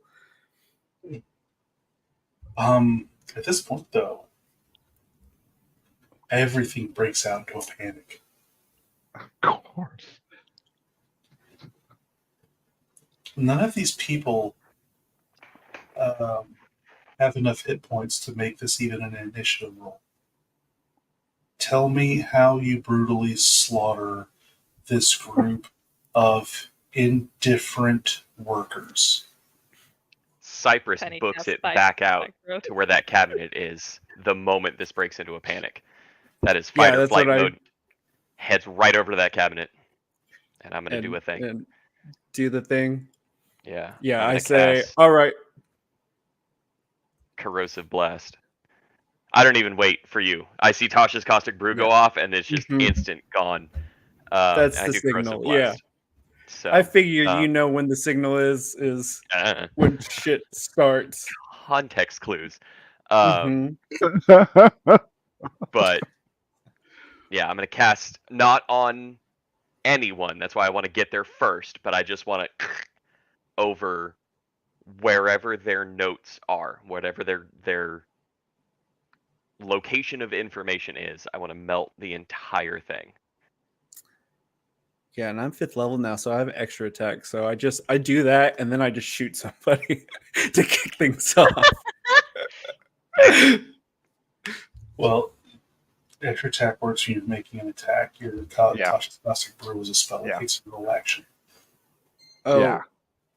At this point, though, everything breaks out into a panic. Of course. None of these people have enough hit points to make this even an initiative roll. Tell me how you brutally slaughter this group of indifferent workers. Cypress Penny books just it spiked back out my growth. to where that cabinet is the moment this breaks into a panic. That is fight or that's flight what mode. Heads right over to that cabinet, and I'm gonna do a thing. And do the thing. Yeah. Yeah, I'm I gonna say, cast all right. Corrosive Blast. I don't even wait for you. I see Tasha's caustic brew go off, and it's just Mhm. instant gone. That's and I the do Corrosive signal. Blast. Yeah. So I figure you know when the signal is when shit starts. context clues. Um, Mhm. But yeah, I'm gonna cast not on anyone. That's why I want to get there first. But I just want to over wherever their notes are, whatever their location of information is. I want to melt the entire thing. Yeah, and I'm 5th level now, so I have extra attack. So I do that, and then I just shoot somebody to kick things off. Well, extra attack works when you're making an attack. Your Yeah. cautious plastic brew is a spell. Yeah. It takes a little action. Oh, Yeah.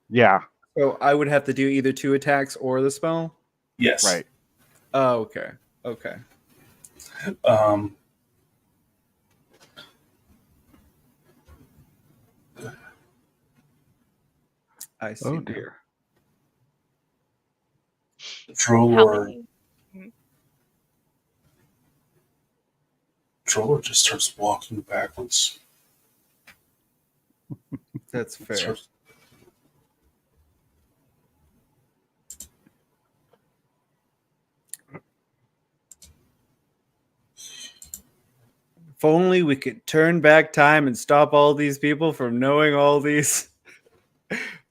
Yeah. so I would have to do either 2 attacks or the spell. Yes. Right. Oh, okay. Okay. Um, I see. Oh now. dear. How Drolor many? just starts walking backwards. That's fair. Starts- If only we could turn back time and stop all these people from knowing all these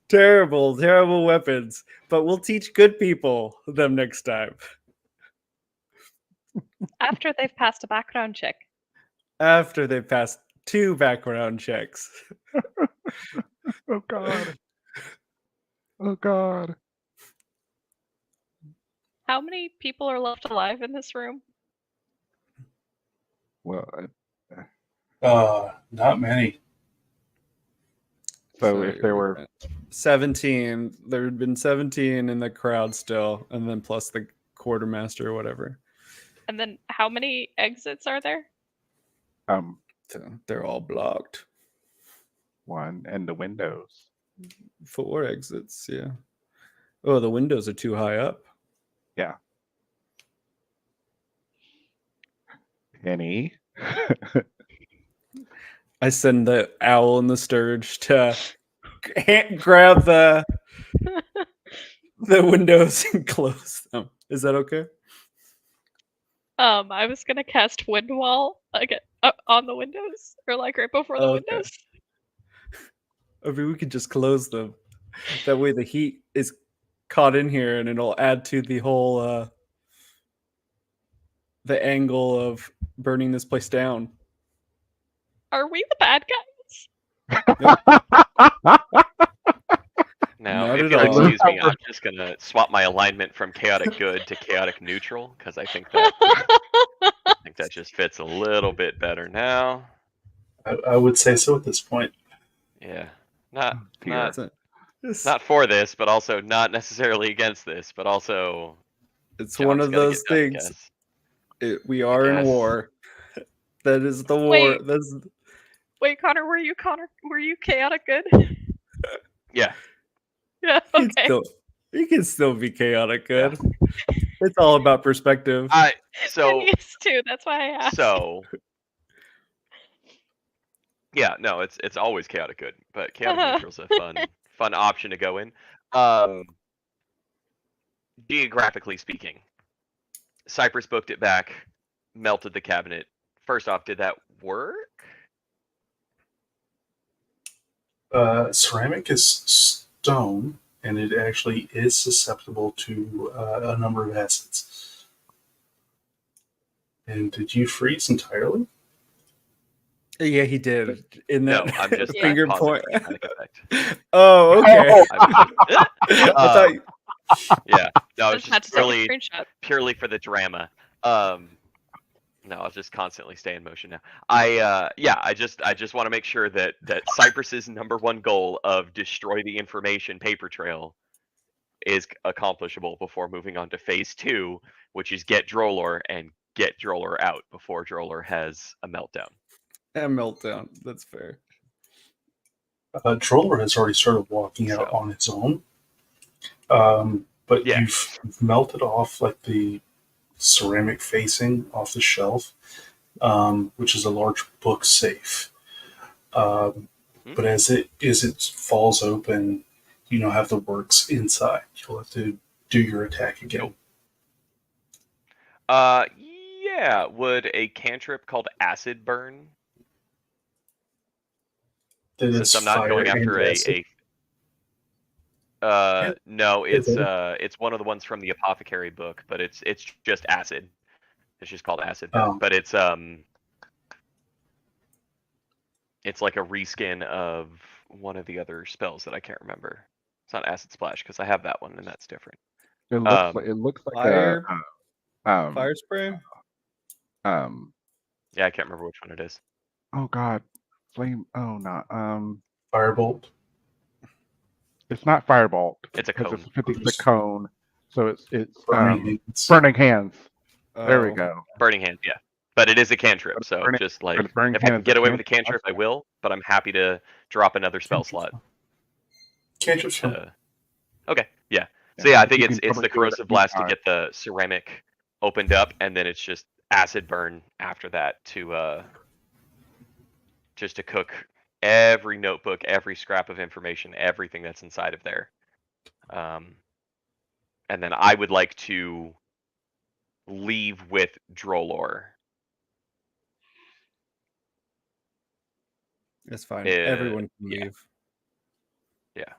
terrible, terrible weapons. But we'll teach good people them next time. After they've passed a background check. After they pass 2 background checks. Oh God. Oh God. How many people are left alive in this room? Well, not many. so if there were 17, there had been 17 in the crowd still, and then plus the quartermaster or whatever. And then how many exits are there? So they're all blocked. 1 and the windows. 4 exits, yeah. Oh, the windows are too high up. Yeah. Penny. I send the owl and the sturge to grab the windows and close them. Is that okay? I was gonna cast wind wall again on the windows, or like right before the Okay. windows. I mean, we could just close them. That way the heat is caught in here and it'll add to the whole the angle of burning this place down. Are we the bad guys? Now, Not if at you'll all. excuse me, I'm just gonna swap my alignment from chaotic good to chaotic neutral because I think that just fits a little bit better now. I would say so at this point. Yeah, not It's for this, but also not necessarily against this, but also it's job's one of gotta those get done, I things. guess. We are in guess. war. That is the war. Wait. That's Wait, Connor, were you chaotic good? Yeah, Yeah, okay. you can still be chaotic good. It's all about perspective. so Penny is too. That's why I asked. so yeah, no, it's always chaotic good, but chaotic neutral's a fun option to go in. Geographically speaking, Cypress booked it back, melted the cabinet. First off, did that work? Ceramic is stone, and it actually is susceptible to a number of acids. And did you freeze entirely? Yeah, he did. In No, that I'm just finger pausing point. for dramatic effect. Oh, okay. I thought Yeah, no, it's Just had just to take a screenshot. purely for the drama. No, I'll just constantly stay in motion now. I just want to make sure that Cypress's #1 goal of destroy the information paper trail is accomplishable before moving on to phase 2, which is get Droller and get Droller out before Droller has a meltdown. a meltdown. That's fair. Droller has already started walking out on its own. But Yeah. you've melted off like the ceramic facing off the shelf, which is a large book safe. But as it falls open, you now have the works inside. You'll have to do your attack again. Yeah. Would a cantrip called Acid Burn? Then Since it's I'm not fire going after and acid. no, Is it? it's one of the ones from the apothecary book, but it's just acid. It's just called Acid Burn, Oh. but it's like a reskin of one of the other spells that I can't remember. It's not Acid Splash because I have that one and that's different. It looks like Fire, a fire spray. Yeah, I can't remember which one it is. oh god, flame. Oh no, Firebolt. it's not firebolt. It's a because cone. it's a cone. So it's Burning hands. burning hands. There we Oh. go. Burning Hand, yeah. But it is a cantrip, so Burning- just like but Burning if I can Hand is get a away with a cantrip? cantrip, I will. But I'm happy to drop another spell slot. Cantrips from Okay, yeah. So yeah, I think you it's can the probably do it corrosive blast to anytime. get the ceramic opened up, and then it's just acid burn after that to just to cook every notebook, every scrap of information, everything that's inside of there. And then I would like to leave with Drolor. That's fine. Everyone can yeah. leave. Yeah.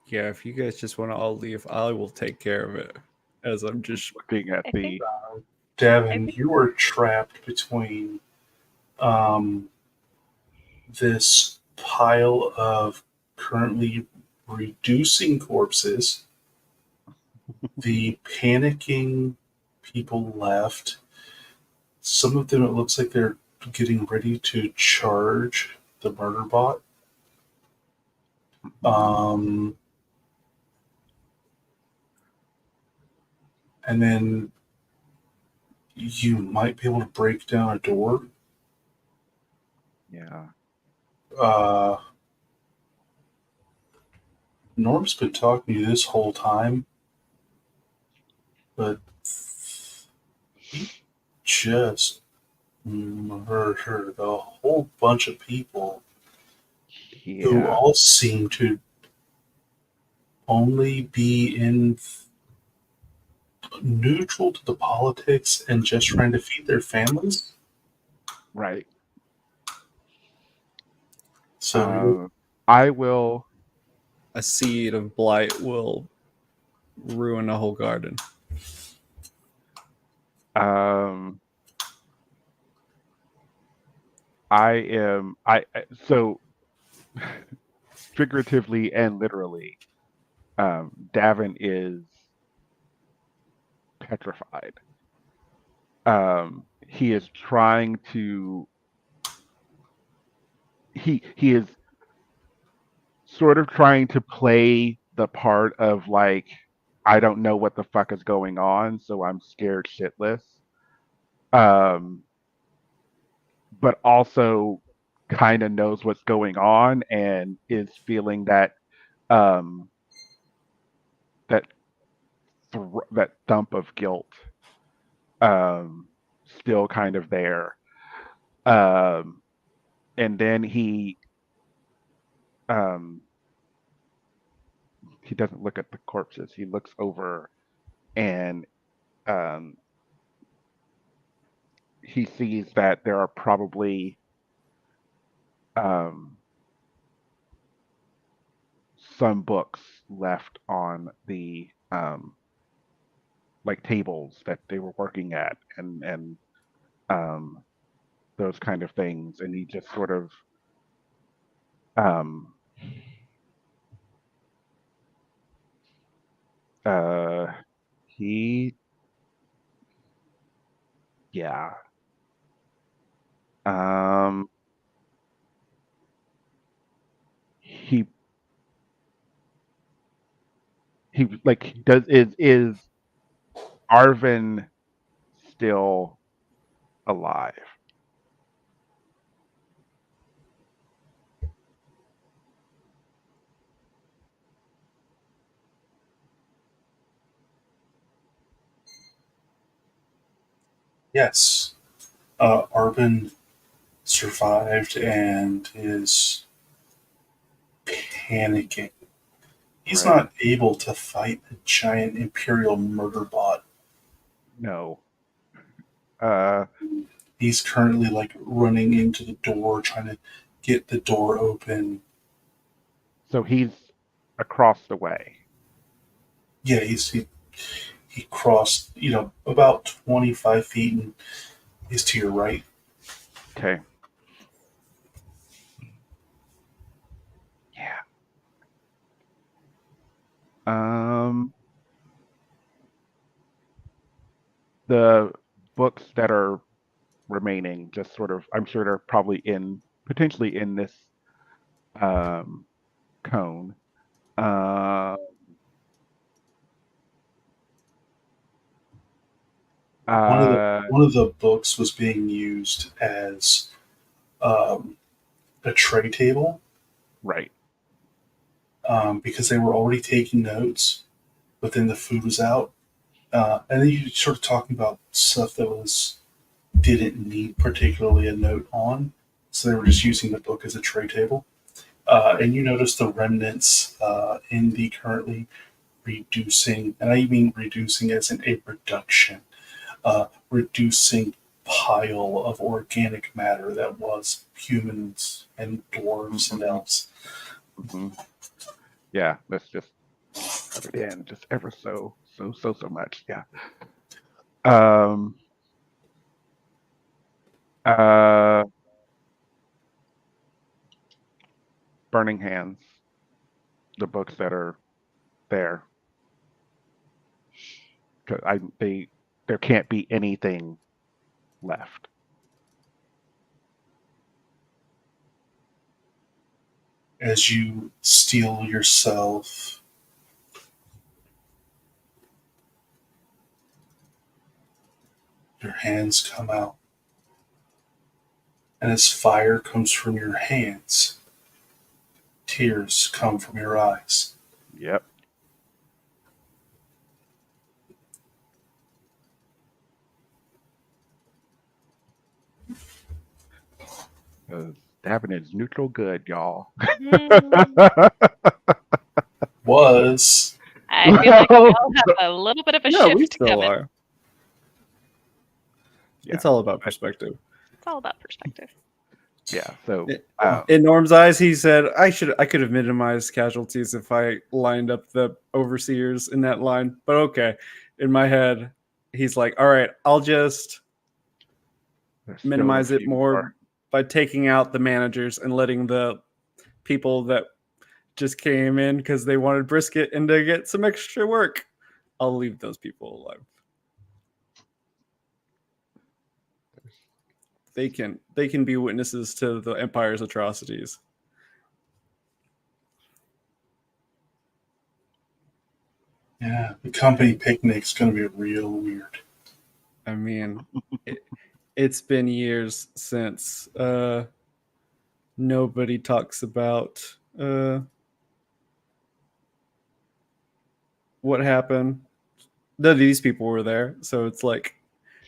Yeah, if you guys just want to all leave, I will take care of it. As I'm just Looking at I the think- Devin, you were trapped between this pile of currently reducing corpses, the panicking people left. Some of them, it looks like they're getting ready to charge the murder bot. And then you might be able to break down a door. yeah. Norm's been talking to you this whole time, but he just murdered a whole bunch of people who Yeah. all seem to only be in neutral to the politics and just trying to feed their families. Right. So I will. a seed of blight will ruin a whole garden. So figuratively and literally, Davin is petrified. He is trying to. He is sort of trying to play the part of like, I don't know what the fuck is going on, so I'm scared shitless. But also kind of knows what's going on and is feeling that that that thump of guilt still kind of there. And then he doesn't look at the corpses. He looks over and he sees that there are probably some books left on the like tables that they were working at and those kind of things, and he just sort of he yeah he like does is Arvin still alive? yes, Arvin survived and is panicking. He's Right. not able to fight a giant Imperial murder bot. No. He's currently like running into the door, trying to get the door open. So he's across the way. Yeah, he crossed, about 25 feet and he's to your right. Okay. Yeah. The books that are remaining, just sort of, I'm sure they're probably potentially in this um, cone. Uh, One of the uh, one of the books was being used as um, a tray table right. because they were already taking notes, but then the food was out. And then you sort of talking about stuff that didn't need particularly a note on, so they were just using the book as a tray table. And you notice the remnants in the currently reducing, and I mean reducing as in a reduction, reducing pile of organic matter that was humans and dwarves and elves. Hmm. Yeah, let's just rub it in just ever so much. Yeah. Um, uh, Burning Hands, the books that are there. 'Cause there can't be anything left. As you steel yourself, your hands come out. And as fire comes from your hands, tears come from your eyes. Yep. 'Cause stabbing is neutral good, y'all. Was I feel like we all have a little bit of a No, we shift still coming. are. Yeah. It's all about perspective. It's all about perspective. Yeah. So In Norm's eyes, he said, I could have minimized casualties if I lined up the overseers in that line. But okay. In my head, he's like, all right, I'll just there's still a minimize it few more by taking out the managers and letting the people that just came in because they wanted brisket and to get some extra work. I'll leave those people alive. They can be witnesses to the Empire's atrocities. Yeah, the company picnic's going to be real weird. I mean, it's been years since nobody talks about what happened. None of these people were there, so it's like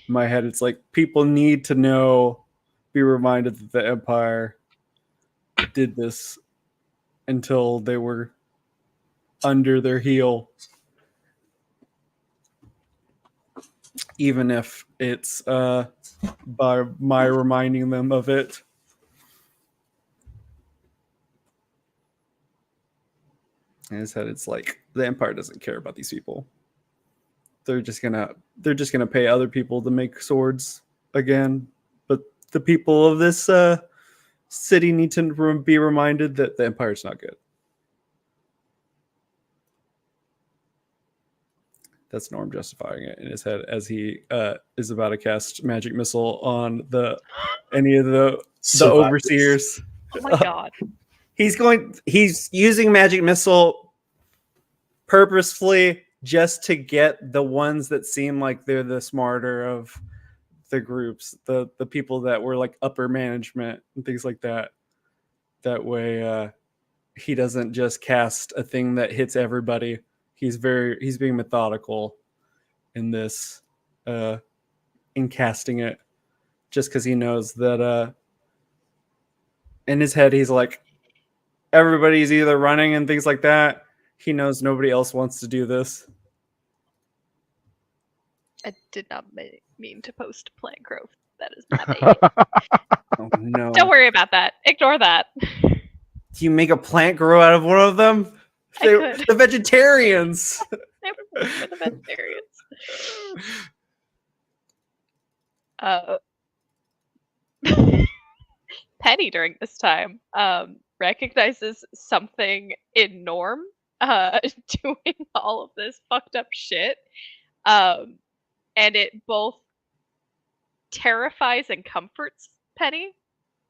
in my head, it's like people need to know, be reminded that the Empire did this until they were under their heel, even if it's by my reminding them of it. In his head, it's like the Empire doesn't care about these people. They're just gonna pay other people to make swords again. But the people of this city need to be reminded that the Empire's not good. That's Norm justifying it in his head as he is about to cast magic missile on any of the Survivors. overseers. Oh my god. He's using magic missile purposefully just to get the ones that seem like they're the smarter of the groups, the people that were like upper management and things like that. That way he doesn't just cast a thing that hits everybody. He's being methodical in this in casting it, just because he knows that in his head he's like, everybody's either running and things like that, he knows nobody else wants to do this. I did not mean to post plant growth. That is my bad. Oh no. Don't worry about that. Ignore that. Do you make a plant grow out of one of them? I could. The vegetarians. I would work for the vegetarians. Penny during this time recognizes something in Norm doing all of this fucked up shit. And it both terrifies and comforts Penny.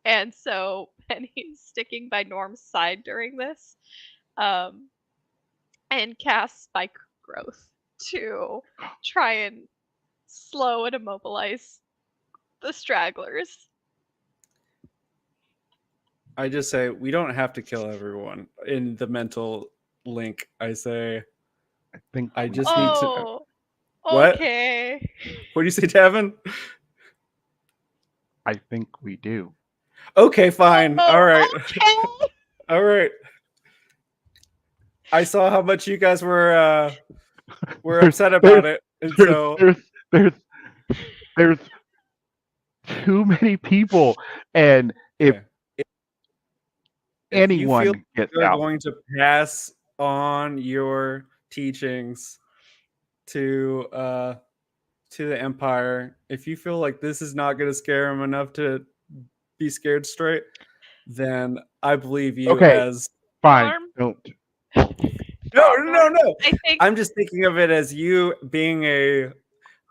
And so Penny's sticking by Norm's side during this. And casts spike growth to try and slow and immobilize the stragglers. I just say we don't have to kill everyone. In the mental link, I say I think I we just do. need to. Oh, What? okay. What do you say, Tavin? I think we do. Okay, fine. Oh, All right. okay. All right. I saw how much you guys were upset about it, and so There's too many people, and if Okay. If you feel anyone gets you're out, going to pass on your teachings to the Empire, if you feel like this is not going to scare him enough to be scared straight, then I believe you Okay. as fine, Norm? don't. no. I think I'm just thinking of it as you being a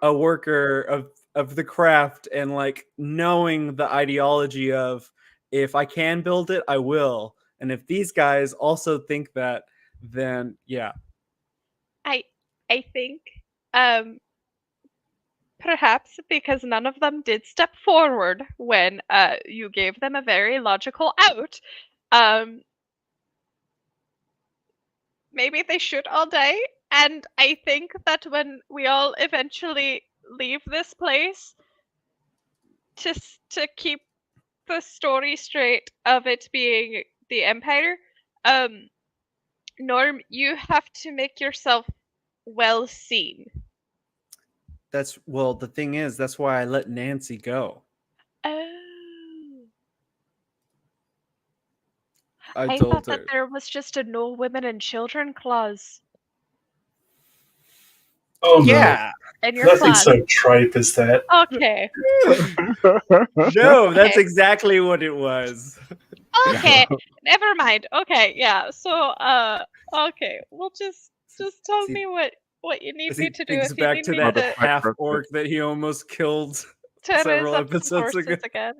worker of the craft and like knowing the ideology of if I can build it, I will. And if these guys also think that, then yeah. I think perhaps because none of them did step forward when you gave them a very logical out, maybe they should all die. And I think that when we all eventually leave this place, to keep the story straight of it being the Empire, Norm, you have to make yourself well seen. The thing is, that's why I let Nancy go. Oh. I I told thought her. that there was just a no women and children clause Oh Yeah. in your no, nothing clause. so tripe as that. Okay. No, that's Okay. exactly what it was. Okay. Never mind. Okay. Yeah. So okay. Well, just tell See- me what you need As me he to do. thinks If you back need to me that to half orc that he almost killed raise several up some episodes horses ago. again.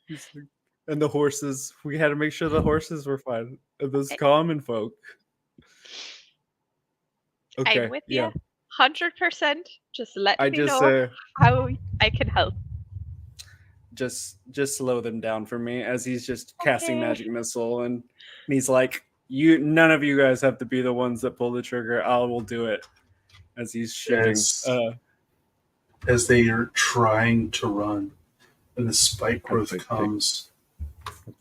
He's like, and the horses. We had to make sure the horses were fine. And those I- common folk. Okay. I'm with yeah. you. 100%. Just let I me just know how I can help. just slow them down for me as he's just casting Okay. magic missile and he's like, none of you guys have to be the ones that pull the trigger. I will do it. As he's shooting. As they are trying to run, and the spike growth they take- comes,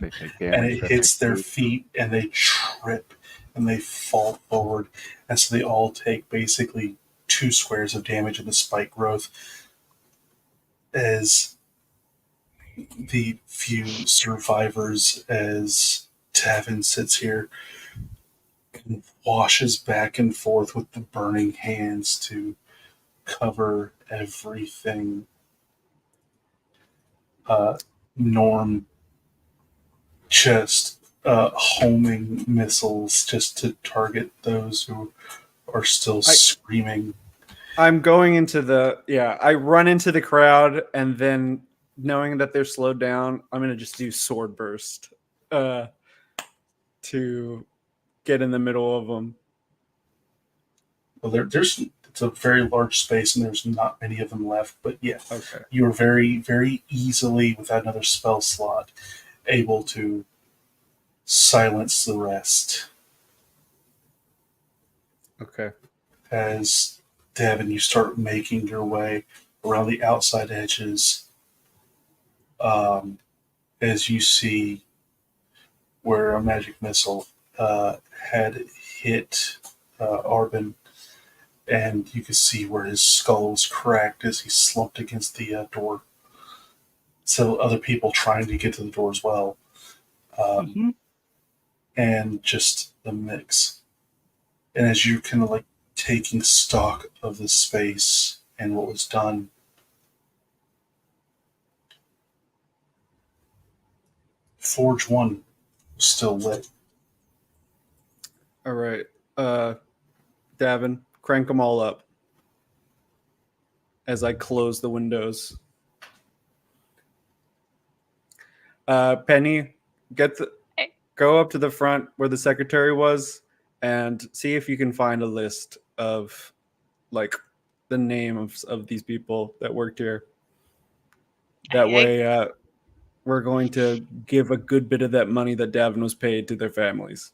They take and damage, it that hits they their do. feet, and they trip, and they fall forward, and so they all take basically 2 squares of damage in the spike growth. As the few survivors, as Tavin sits here and washes back and forth with the burning hands to cover everything. Norm just homing missiles just to target those who are still screaming. I'm going into I run into the crowd and then knowing that they're slowed down, I'm going to just do sword burst to get in the middle of them. Well, it's a very large space and there's not many of them left, but yeah, Okay. you are very, very easily, without another spell slot, able to silence the rest. Okay. As Devin, you start making your way around the outside edges, as you see where a magic missile had hit Arbin, and you could see where his skull was cracked as he slumped against the door. So other people trying to get to the door as well. And just the mix. And as you're kind of like taking stock of the space and what was done, Forge 1 was still lit. All right. Davin, crank them all up as I close the windows. Penny, go up to the front where the secretary was and see if you can find a list of like the name of these people that worked here. That way, we're going to give a good bit of that money that Davin was paid to their families.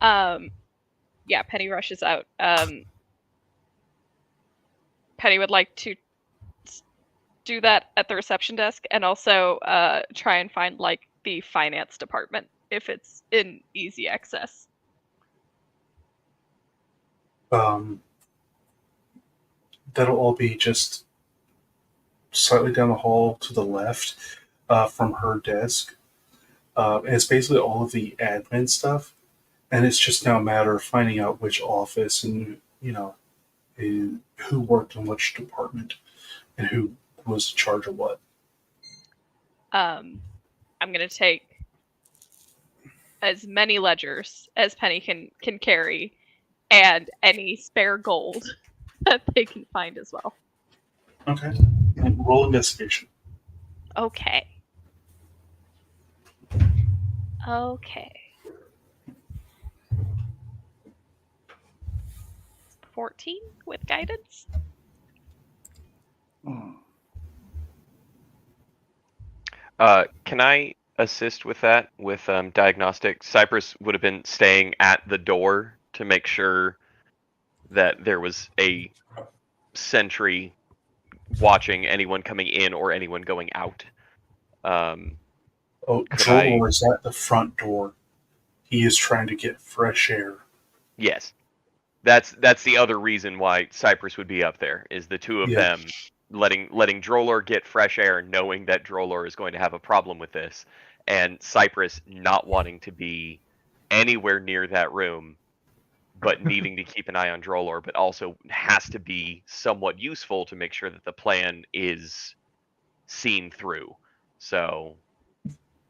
Yeah, Penny rushes out. Penny would like to do that at the reception desk and also try and find like the finance department if it's in easy access. That'll all be just slightly down the hall to the left from her desk. And it's basically all of the admin stuff. And it's just now a matter of finding out which office and, who worked in which department and who was in charge of what. I'm going to take as many ledgers as Penny can carry and any spare gold that they can find as well. Okay. And roll investigation. Okay. 14 with guidance. Can I assist with that with diagnostic? Cypress would have been staying at the door to make sure that there was a sentry watching anyone coming in or anyone going out. Joel is at the front door. He is trying to get fresh air. Yes. That's the other reason why Cypress would be up there, is the two of them letting Drolor get fresh air, knowing that Drolor is going to have a problem with this, and Cypress not wanting to be anywhere near that room, but needing to keep an eye on Drolor, but also has to be somewhat useful to make sure that the plan is seen through. So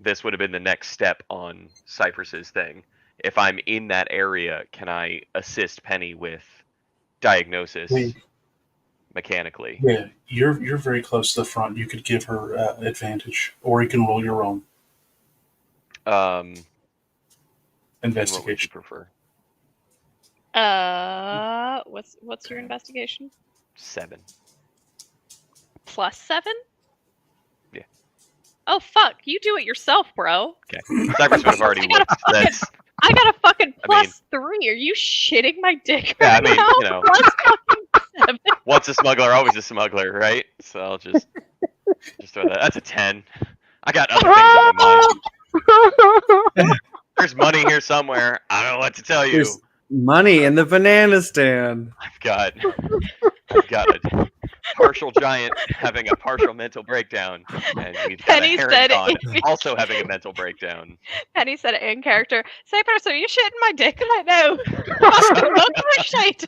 this would have been the next step on Cypress's thing. If I'm in that area, can I assist Penny with diagnosis mechanically? Yeah, you're very close to the front. You could give her advantage, or you can roll your own. Investigation. What would you prefer? What's your investigation? 7. +7? Yeah. Oh fuck! You do it yourself, bro. Okay. Cypress would have already looked. I got a fucking +3. Are you shitting my dick Yeah, right now? +7. Once a smuggler, always a smuggler, right? So I'll just throw that. That's a 10. I got other things on my mind. There's money here somewhere. I don't know what to tell you. There's money in the banana stand. I've got a partial giant having a partial mental breakdown, and we've got Penny a said Heron also having a mental breakdown. Penny said it in character. Cypress, are you shitting my dick right now? Look for shit.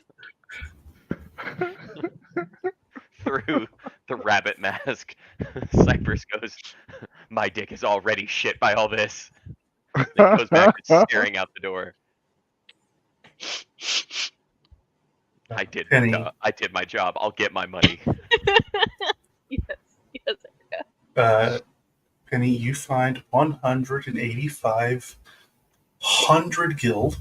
Through the rabbit mask, Cypress goes, "My dick is already shit by all this." Then goes back to staring out the door. I did my job. I'll get my money. Yes. Penny, you find 185 guild.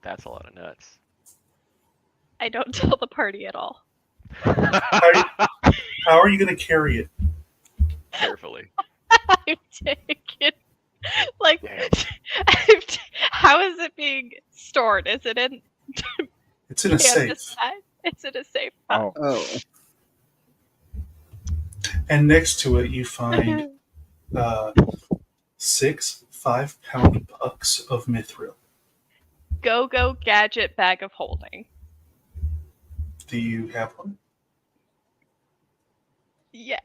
That's a lot of nuts. I don't tell the party at all. How are you going to carry it? Carefully. I'm taking how is it being stored? Is it in? It's in a safe. It's in a safe. Oh. And next to it, you find 6 5-pound pucks of mithril. Go gadget bag of holding. Do you have one? Yes.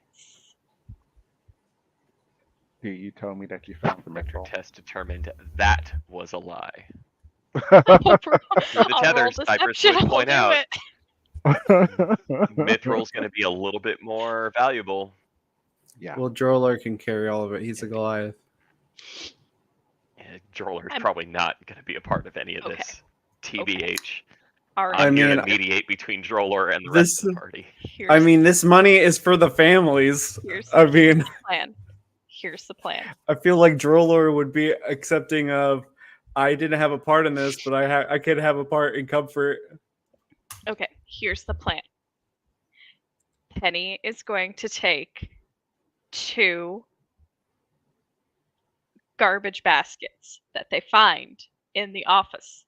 Do you tell me that you found the Vector mithril? test determined that was a lie. I'll The roll tethers, Cypress deception. would I'll point do out, it. Mithril's going to be a little bit more valuable. Yeah. Well, Droller can carry all of it. He's a Goliath. Droller's I'm- probably not going to be a part of any of Okay. this. TBH. All right. I'm I here mean, to mediate between Droller and the rest of the party. Here's, I mean, this money is for the families. here's I mean, the plan. Here's the plan. I feel like Droller would be accepting of, I didn't have a part in this, but I could have a part in comfort. Okay, here's the plan. Penny is going to take 2 garbage baskets that they find in the office,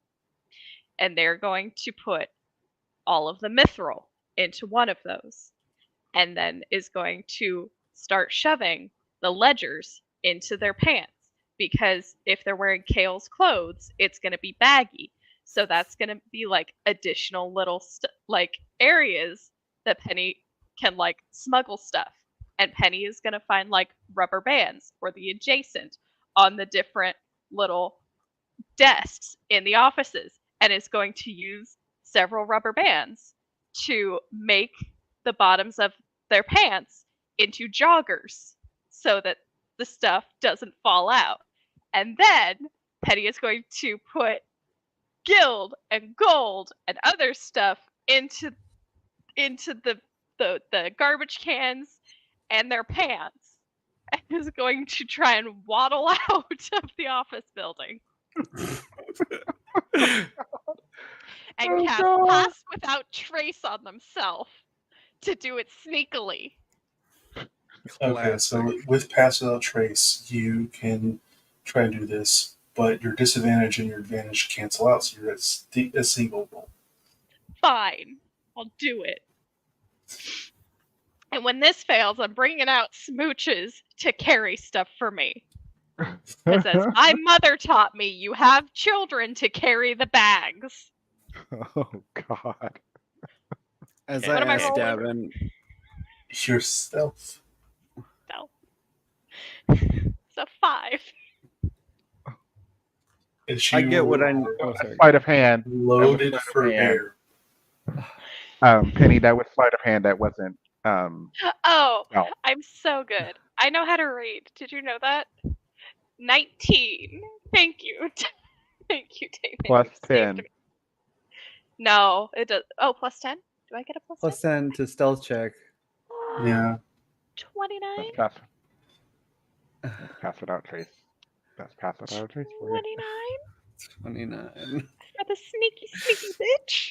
and they're going to put all of the mithril into one of those, and then is going to start shoving the ledgers into their pants, because if they're wearing Kale's clothes, it's going to be baggy. So that's going to be like additional little like areas that Penny can like smuggle stuff. And Penny is going to find like rubber bands or the adjacent on the different little desks in the offices, and is going to use several rubber bands to make the bottoms of their pants into joggers so that the stuff doesn't fall out. And then Penny is going to put guild and gold and other stuff into the garbage cans and their pants, and is going to try and waddle out of the office building and Oh, cast God. Pass Without Trace on themselves to do it sneakily. Okay, so with Pass Without Trace, you can try and do this, but your disadvantage and your advantage cancel out, so you're at a single roll. Fine, I'll do it. And when this fails, I'm bringing out smooches to carry stuff for me. Because as my mother taught me, you have children to carry the bags. Oh God. As What I am I asked rolling? Davin, Your stealth. So 5. Is I get what I. you Oh, sorry. Sleight of hand. loaded That was for hand. bear. Penny, that was sleight of hand. That wasn't. Oh, No. I'm so good. I know how to read. Did you know that? 19. Thank you. Thank you, David. Plus You saved 10. me. No, it does. Oh, plus 10? Do I get a plus 10? Plus 10 to stealth check. Yeah. 29? That's pass. Pass without trace. That's pass without trace for you. 29? 29. For the sneaky bitch.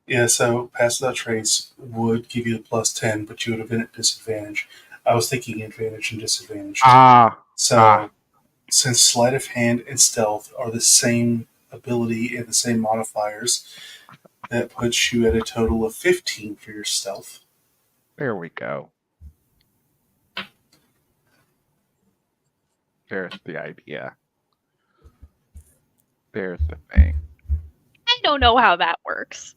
Yeah, so Pass Without Trace would give you the plus 10, but you would have been at disadvantage. I was thinking advantage and disadvantage. So, since Sleight of Hand and Stealth are the same ability and the same modifiers, that puts you at a total of 15 for your Stealth. There we go. There's the idea. There's the thing. I don't know how that works.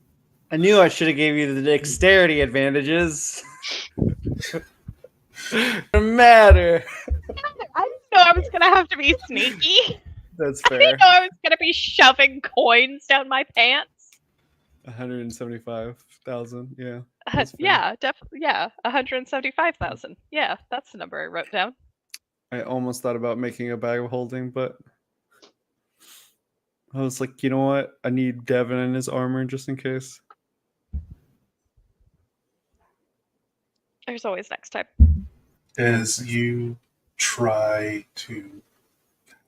I knew I should have gave you the dexterity advantages. No matter. I didn't know I was gonna have to be sneaky. That's I fair. didn't know I was gonna be shoving coins down my pants. 175,000. Yeah. That's fair. Yeah, definitely. Yeah, 175,000. Yeah, that's the number I wrote down. I almost thought about making a bag of holding, but I was like, you know what? I need Devin and his armor just in case. There's always next time. As you try to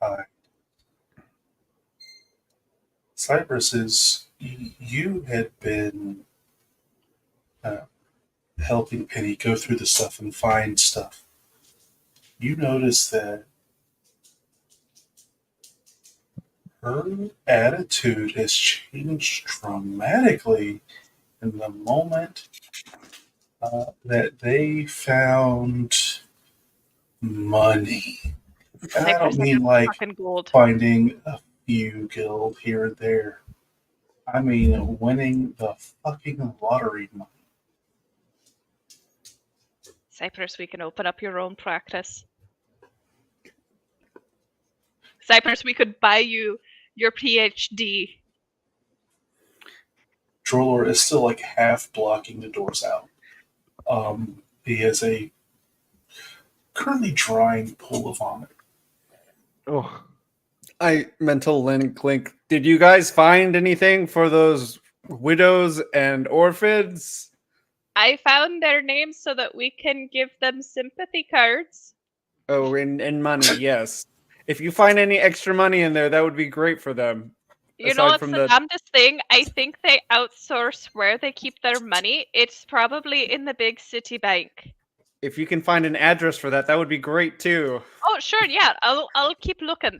hide. Cypress, you had been helping Penny go through the stuff and find stuff. You notice that her attitude has changed dramatically in the moment that they found money. And I don't Cypress, I mean got like fucking gold. finding a few guild here and there. I mean winning the fucking lottery money. Cypress, we can open up your own practice. Cypress, we could buy you your PhD. Drolor is still like half blocking the doors out. He has a currently drying pool of vomit. Oh, I mental link. Did you guys find anything for those widows and orphans? I found their names so that we can give them sympathy cards. Oh, and money, yes. If you find any extra money in there, that would be great for them. You know Aside what's from the damnedest thing? I think they outsource where they keep their money. It's probably in the big city bank. If you can find an address for that, that would be great too. Oh, sure, yeah. I'll keep looking.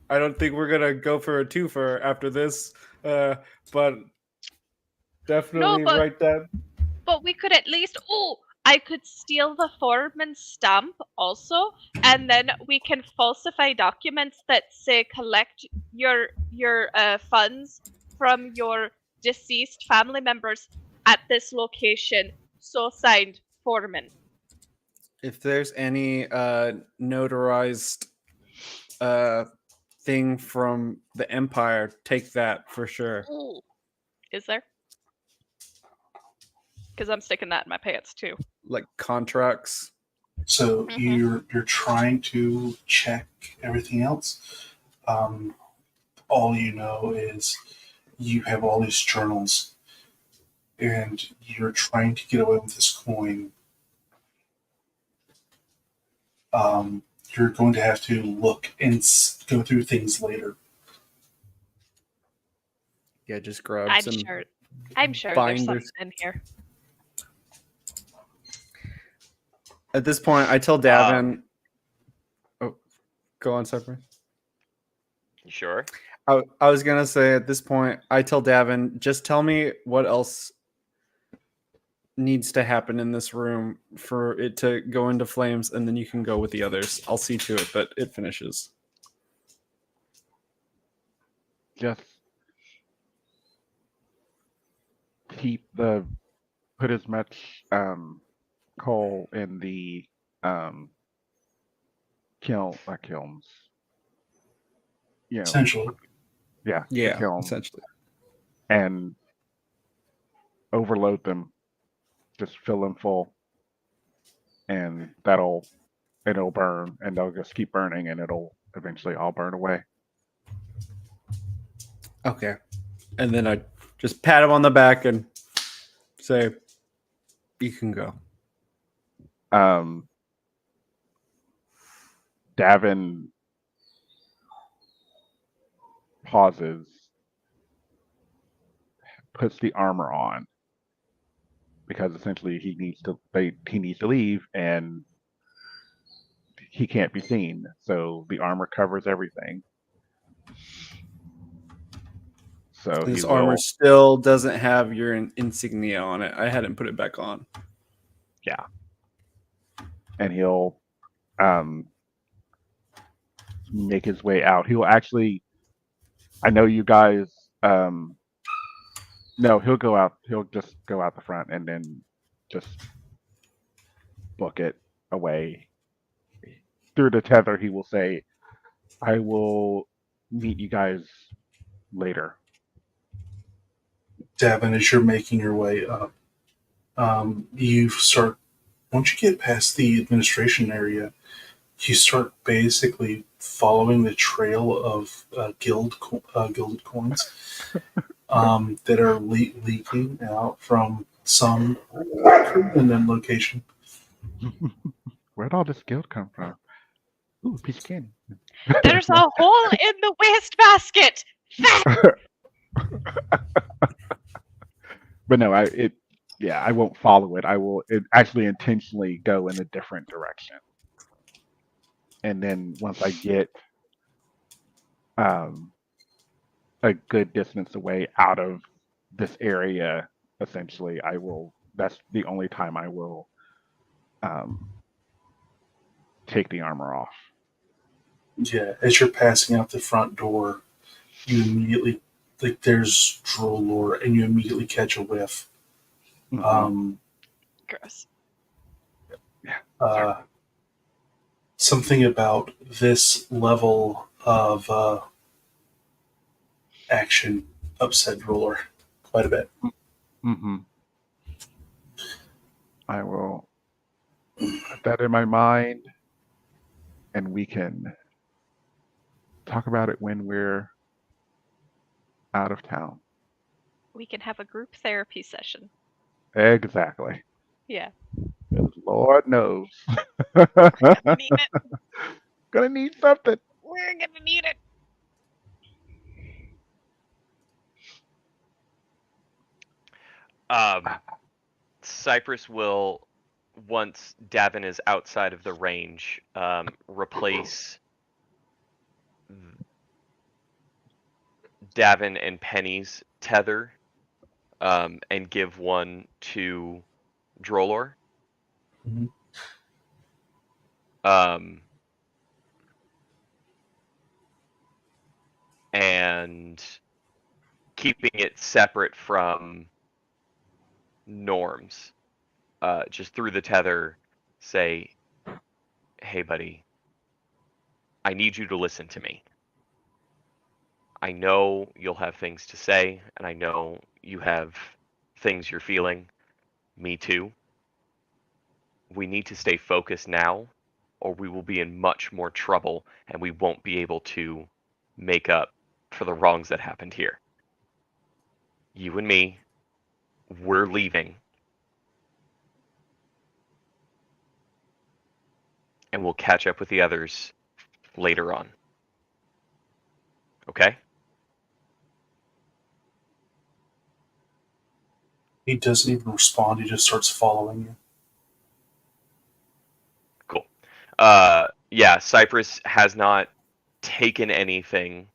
I don't think we're gonna go for a twofer after this, but definitely but- write that. But we could at least. Oh, I could steal the foreman's stamp also, and then we can falsify documents that say collect your funds from your deceased family members at this location. So signed, foreman. If there's any notarized thing from the Empire, take that for sure. Ooh. Is there? Because I'm sticking that in my pants too. Like contracts. So Mhm. you're trying to check everything else. All you know is you have all these journals, and you're trying to get away with this coin. You're going to have to look and go through things later. Yeah, just grab I'm some sure. I'm sure there's binders. something in here. At this point, I tell Davin. Oh, go on, Cypress. You sure? I was gonna say at this point, I tell Davin, just tell me what else needs to happen in this room for it to go into flames, and then you can go with the others. I'll see to it that it finishes. just put as much coal in the kilns. You know, Essentially, yeah, the Yeah, kiln, essentially. and overload them. Just fill them full, and it'll burn, and they'll just keep burning, and it'll eventually all burn away. Okay. And then I just pat him on the back and say, you can go. Davin pauses, puts the armor on, because essentially he needs to leave, and he can't be seen. So the armor covers everything. So This he armor will, still doesn't have your insignia on it. I hadn't put it back on. yeah, and he'll make his way out. He'll actually, I know you guys. No, he'll go out. He'll just go out the front and then just book it away. Through the tether, he will say, "I will meet you guys later." Davin, as you're making your way up, you start. Once you get past the administration area, you start basically following the trail of gilded coins that are leaking out from some permanent location. Where'd all this guild come from? Ooh, a piece of candy. There's a hole in the wastebasket. But no, I won't follow it. I will actually intentionally go in a different direction. And then once I get a good distance away out of this area, essentially, that's the only time I will take the armor off. Yeah, as you're passing out the front door, you immediately like there's droll lore, and you immediately catch a whiff. Mhm. Gross. Uh, something about this level of action upset Roller quite a bit. Mm-hmm. I will put that in my mind, and we can talk about it when we're out of town. We can have a group therapy session. Exactly. Yeah. 'Cause Lord knows. Gonna need it. Gonna need something. We're gonna need it. Cypress will, once Davin is outside of the range, replace Davin and Penny's tether, and give one to Drollor. Mhm. And keeping it separate from Norms. Just through the tether, say, hey, buddy, I need you to listen to me. I know you'll have things to say, and I know you have things you're feeling. Me too. We need to stay focused now, or we will be in much more trouble, and we won't be able to make up for the wrongs that happened here. You and me, we're leaving. And we'll catch up with the others later on. Okay? He doesn't even respond. He just starts following you. Cool. Yeah, Cypress has not taken anything.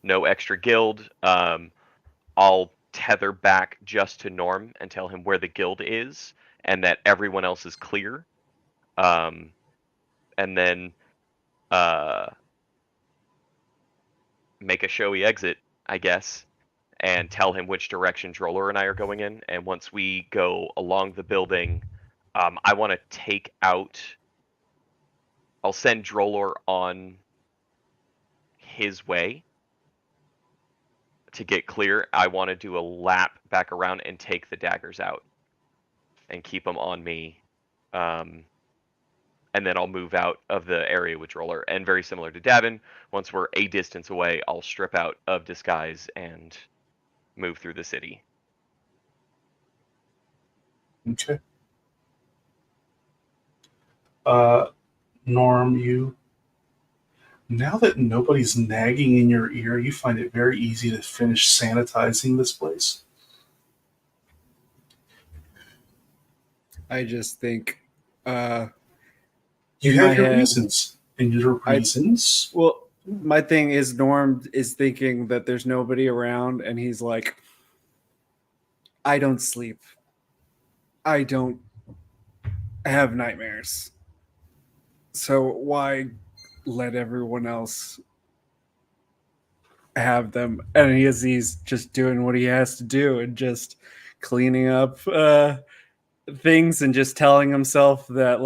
No extra guild. I'll tether back just to Norm and tell him where the guild is and that everyone else is clear. And then make a showy exit, I guess, and tell him which direction Droller and I are going in. And once we go along the building, I want to take out. I'll send Droller on his way to get clear. I want to do a lap back around and take the daggers out and keep them on me. And then I'll move out of the area with Droller. And very similar to Davin, once we're a distance away, I'll strip out of disguise and move through the city. Okay. Norm, you. Now that nobody's nagging in your ear, you find it very easy to finish sanitizing this place. I just think You in have my your head, reasons. And your reasons. well, my thing is Norm is thinking that there's nobody around, and he's like, I don't sleep. I don't have nightmares. So why let everyone else have them? And he's just doing what he has to do and just cleaning up things and just telling himself that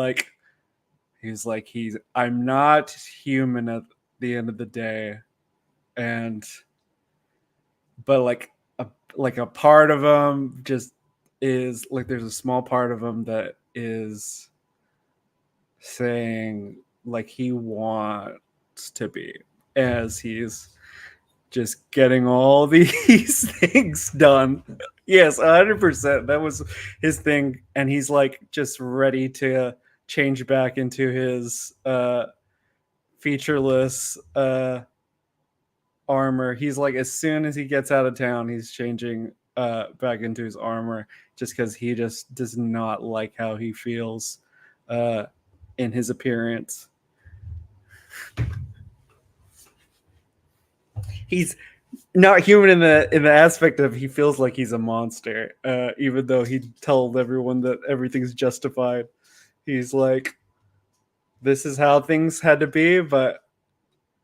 I'm not human at the end of the day. And but a part of him just is like, there's a small part of him that is saying like he wants to be, as he's just getting all these things done. Yes, 100%. That was his thing, and he's like just ready to change back into his featureless armor. He's like, as soon as he gets out of town, he's changing back into his armor, just because he just does not like how he feels in his appearance. He's not human in the aspect of he feels like he's a monster, even though he told everyone that everything's justified. He's like, this is how things had to be, but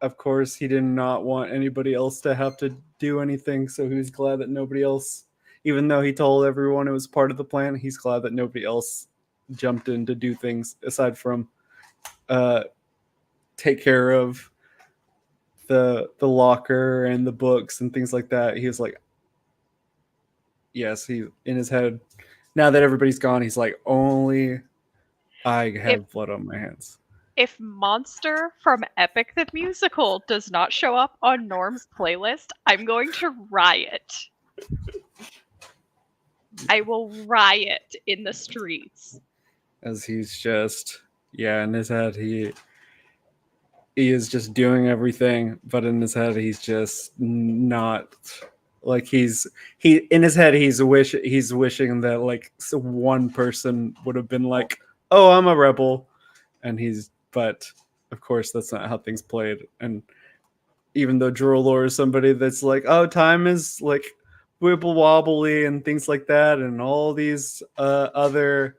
of course, he did not want anybody else to have to do anything, so he was glad that nobody else, even though he told everyone it was part of the plan, he's glad that nobody else jumped in to do things aside from take care of the locker and the books and things like that. He was like, yes, he in his head. Now that everybody's gone, he's like, only I have blood on my hands. If Monster from Epic the Musical does not show up on Norm's playlist, I'm going to riot. I will riot in the streets. As he's just, in his head, he is just doing everything, but in his head, he's just not like he's in his head, he's wishing that like one person would have been like, oh, I'm a rebel. But of course, that's not how things played. And even though Drolor is somebody that's like, oh, time is like wibble wobbly and things like that, and all these other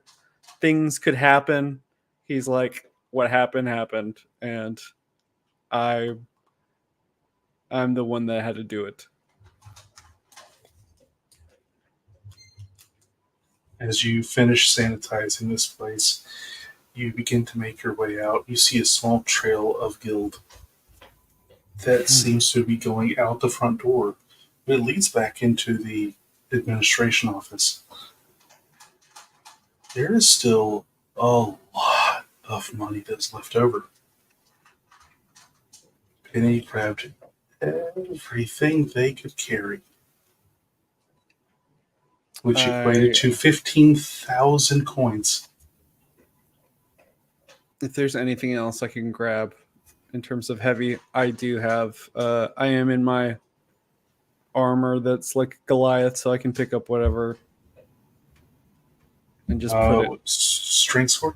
things could happen, he's like, what happened, and I'm the one that had to do it. As you finish sanitizing this place, you begin to make your way out. You see a small trail of guild that seems to be going out the front door. It leads back into the administration office. There is still a lot of money that's left over. Penny grabbed everything they could carry, which equated to 15,000 coins. If there's anything else I can grab in terms of heavy, I do have. I am in my armor that's like Goliath, so I can pick up whatever and just put it. Strength sword?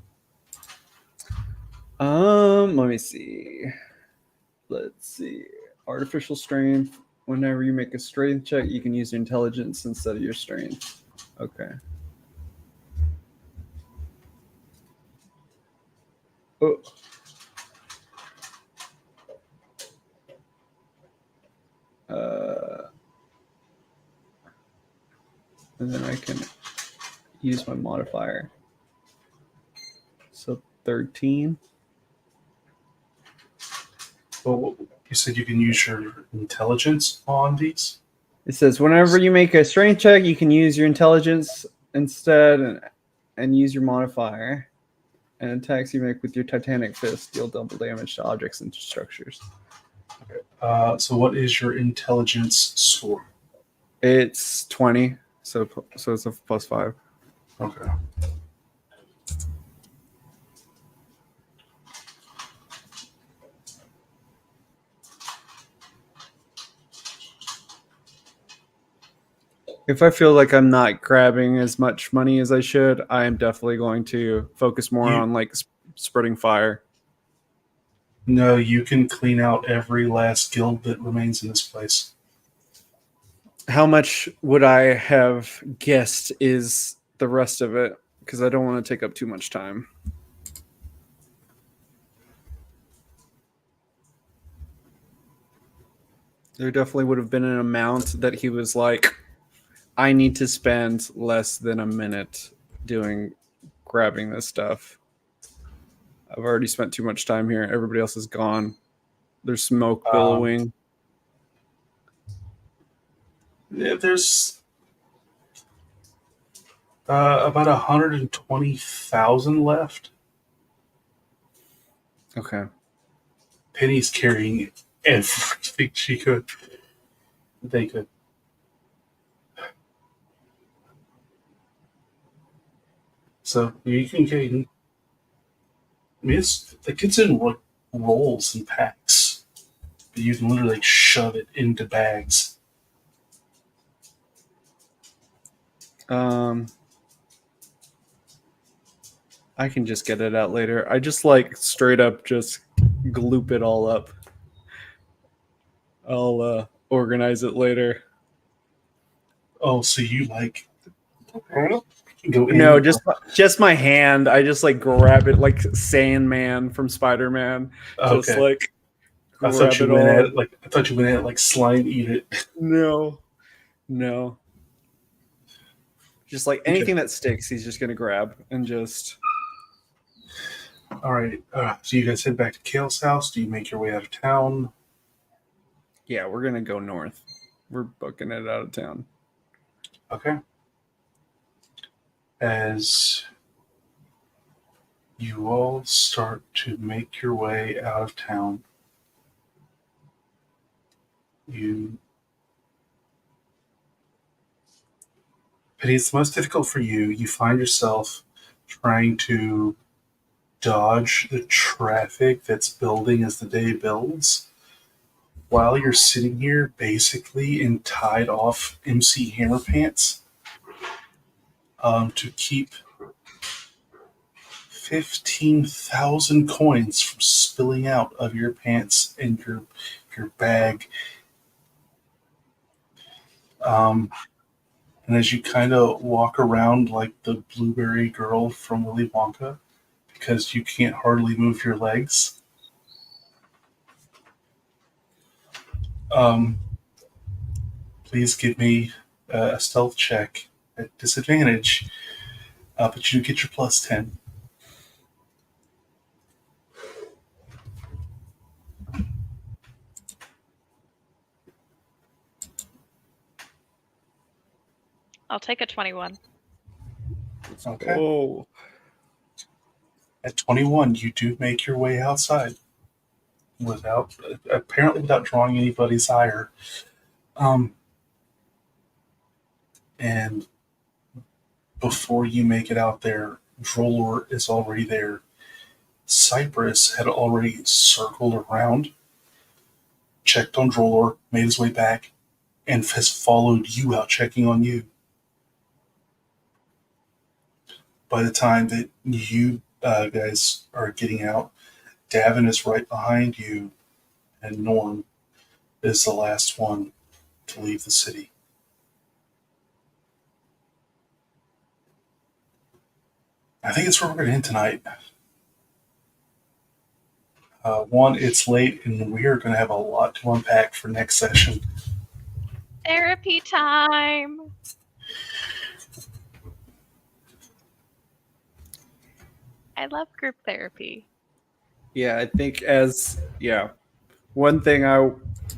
Let me see. Let's see. Artificial strength. Whenever you make a strength check, you can use your intelligence instead of your strength. Okay. Oh. And then I can use my modifier. So 13. Well, you said you can use your intelligence on these? It says whenever you make a strength check, you can use your intelligence instead and use your modifier. And attacks you make with your Titanic fist deal double damage to objects and structures. Okay. So what is your intelligence score? It's 20, so it's a +5. Okay. If I feel like I'm not grabbing as much money as I should, I am definitely going to focus more on like spreading fire. No, you can clean out every last guild that remains in this place. How much would I have guessed is the rest of it? Because I don't want to take up too much time. There definitely would have been an amount that he was like, I need to spend less than a minute grabbing this stuff. I've already spent too much time here. Everybody else is gone. There's smoke billowing. There's about 120,000 left. Okay. Penny's carrying everything she could. They could. So you can gain. I mean, it's in rolls and packs, but you can literally shove it into bags. I can just get it out later. I just like straight up just gloop it all up. I'll organize it later. Oh, so you like go in? No, just my hand. I just like grab it like Sandman from Spider-Man. Okay. Just like I thought grab you it went all. at it like slime eat it. No. Just like anything that sticks, he's just gonna grab and just. All right. So you guys head back to Kale's house. Do you make your way out of town? Yeah, we're gonna go north. We're booking it out of town. Okay. As you all start to make your way out of town, it's most difficult for you. You find yourself trying to dodge the traffic that's building as the day builds while you're sitting here basically in tied off MC Hammer pants to keep 15,000 coins from spilling out of your pants and your bag. And as you kind of walk around like the blueberry girl from Willy Wonka, because you can't hardly move your legs, please give me a stealth check at disadvantage, but you get your plus 10. I'll take a 21. Okay. Oh, At 21, you do make your way outside without drawing anybody's ire. And before you make it out there, Drolor is already there. Cypress had already circled around, checked on Drolor, made his way back, and has followed you out, checking on you. By the time that you guys are getting out, Davin is right behind you, and Norm is the last one to leave the city. I think it's where we're going to end tonight. One, it's late, and we are going to have a lot to unpack for next session. Therapy time. I love group therapy. yeah. I think one thing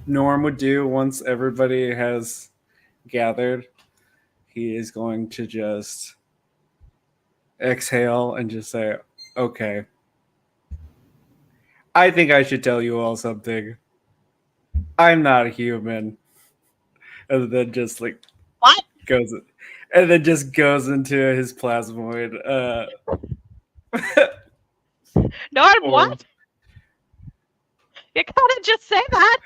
Norm would do once everybody has gathered, he is going to just exhale and just say, "Okay, I think I should tell you all something. I'm not a human." And then just like What? goes and then just goes into his plasmoid. Norm, form. what? You couldn't just say that.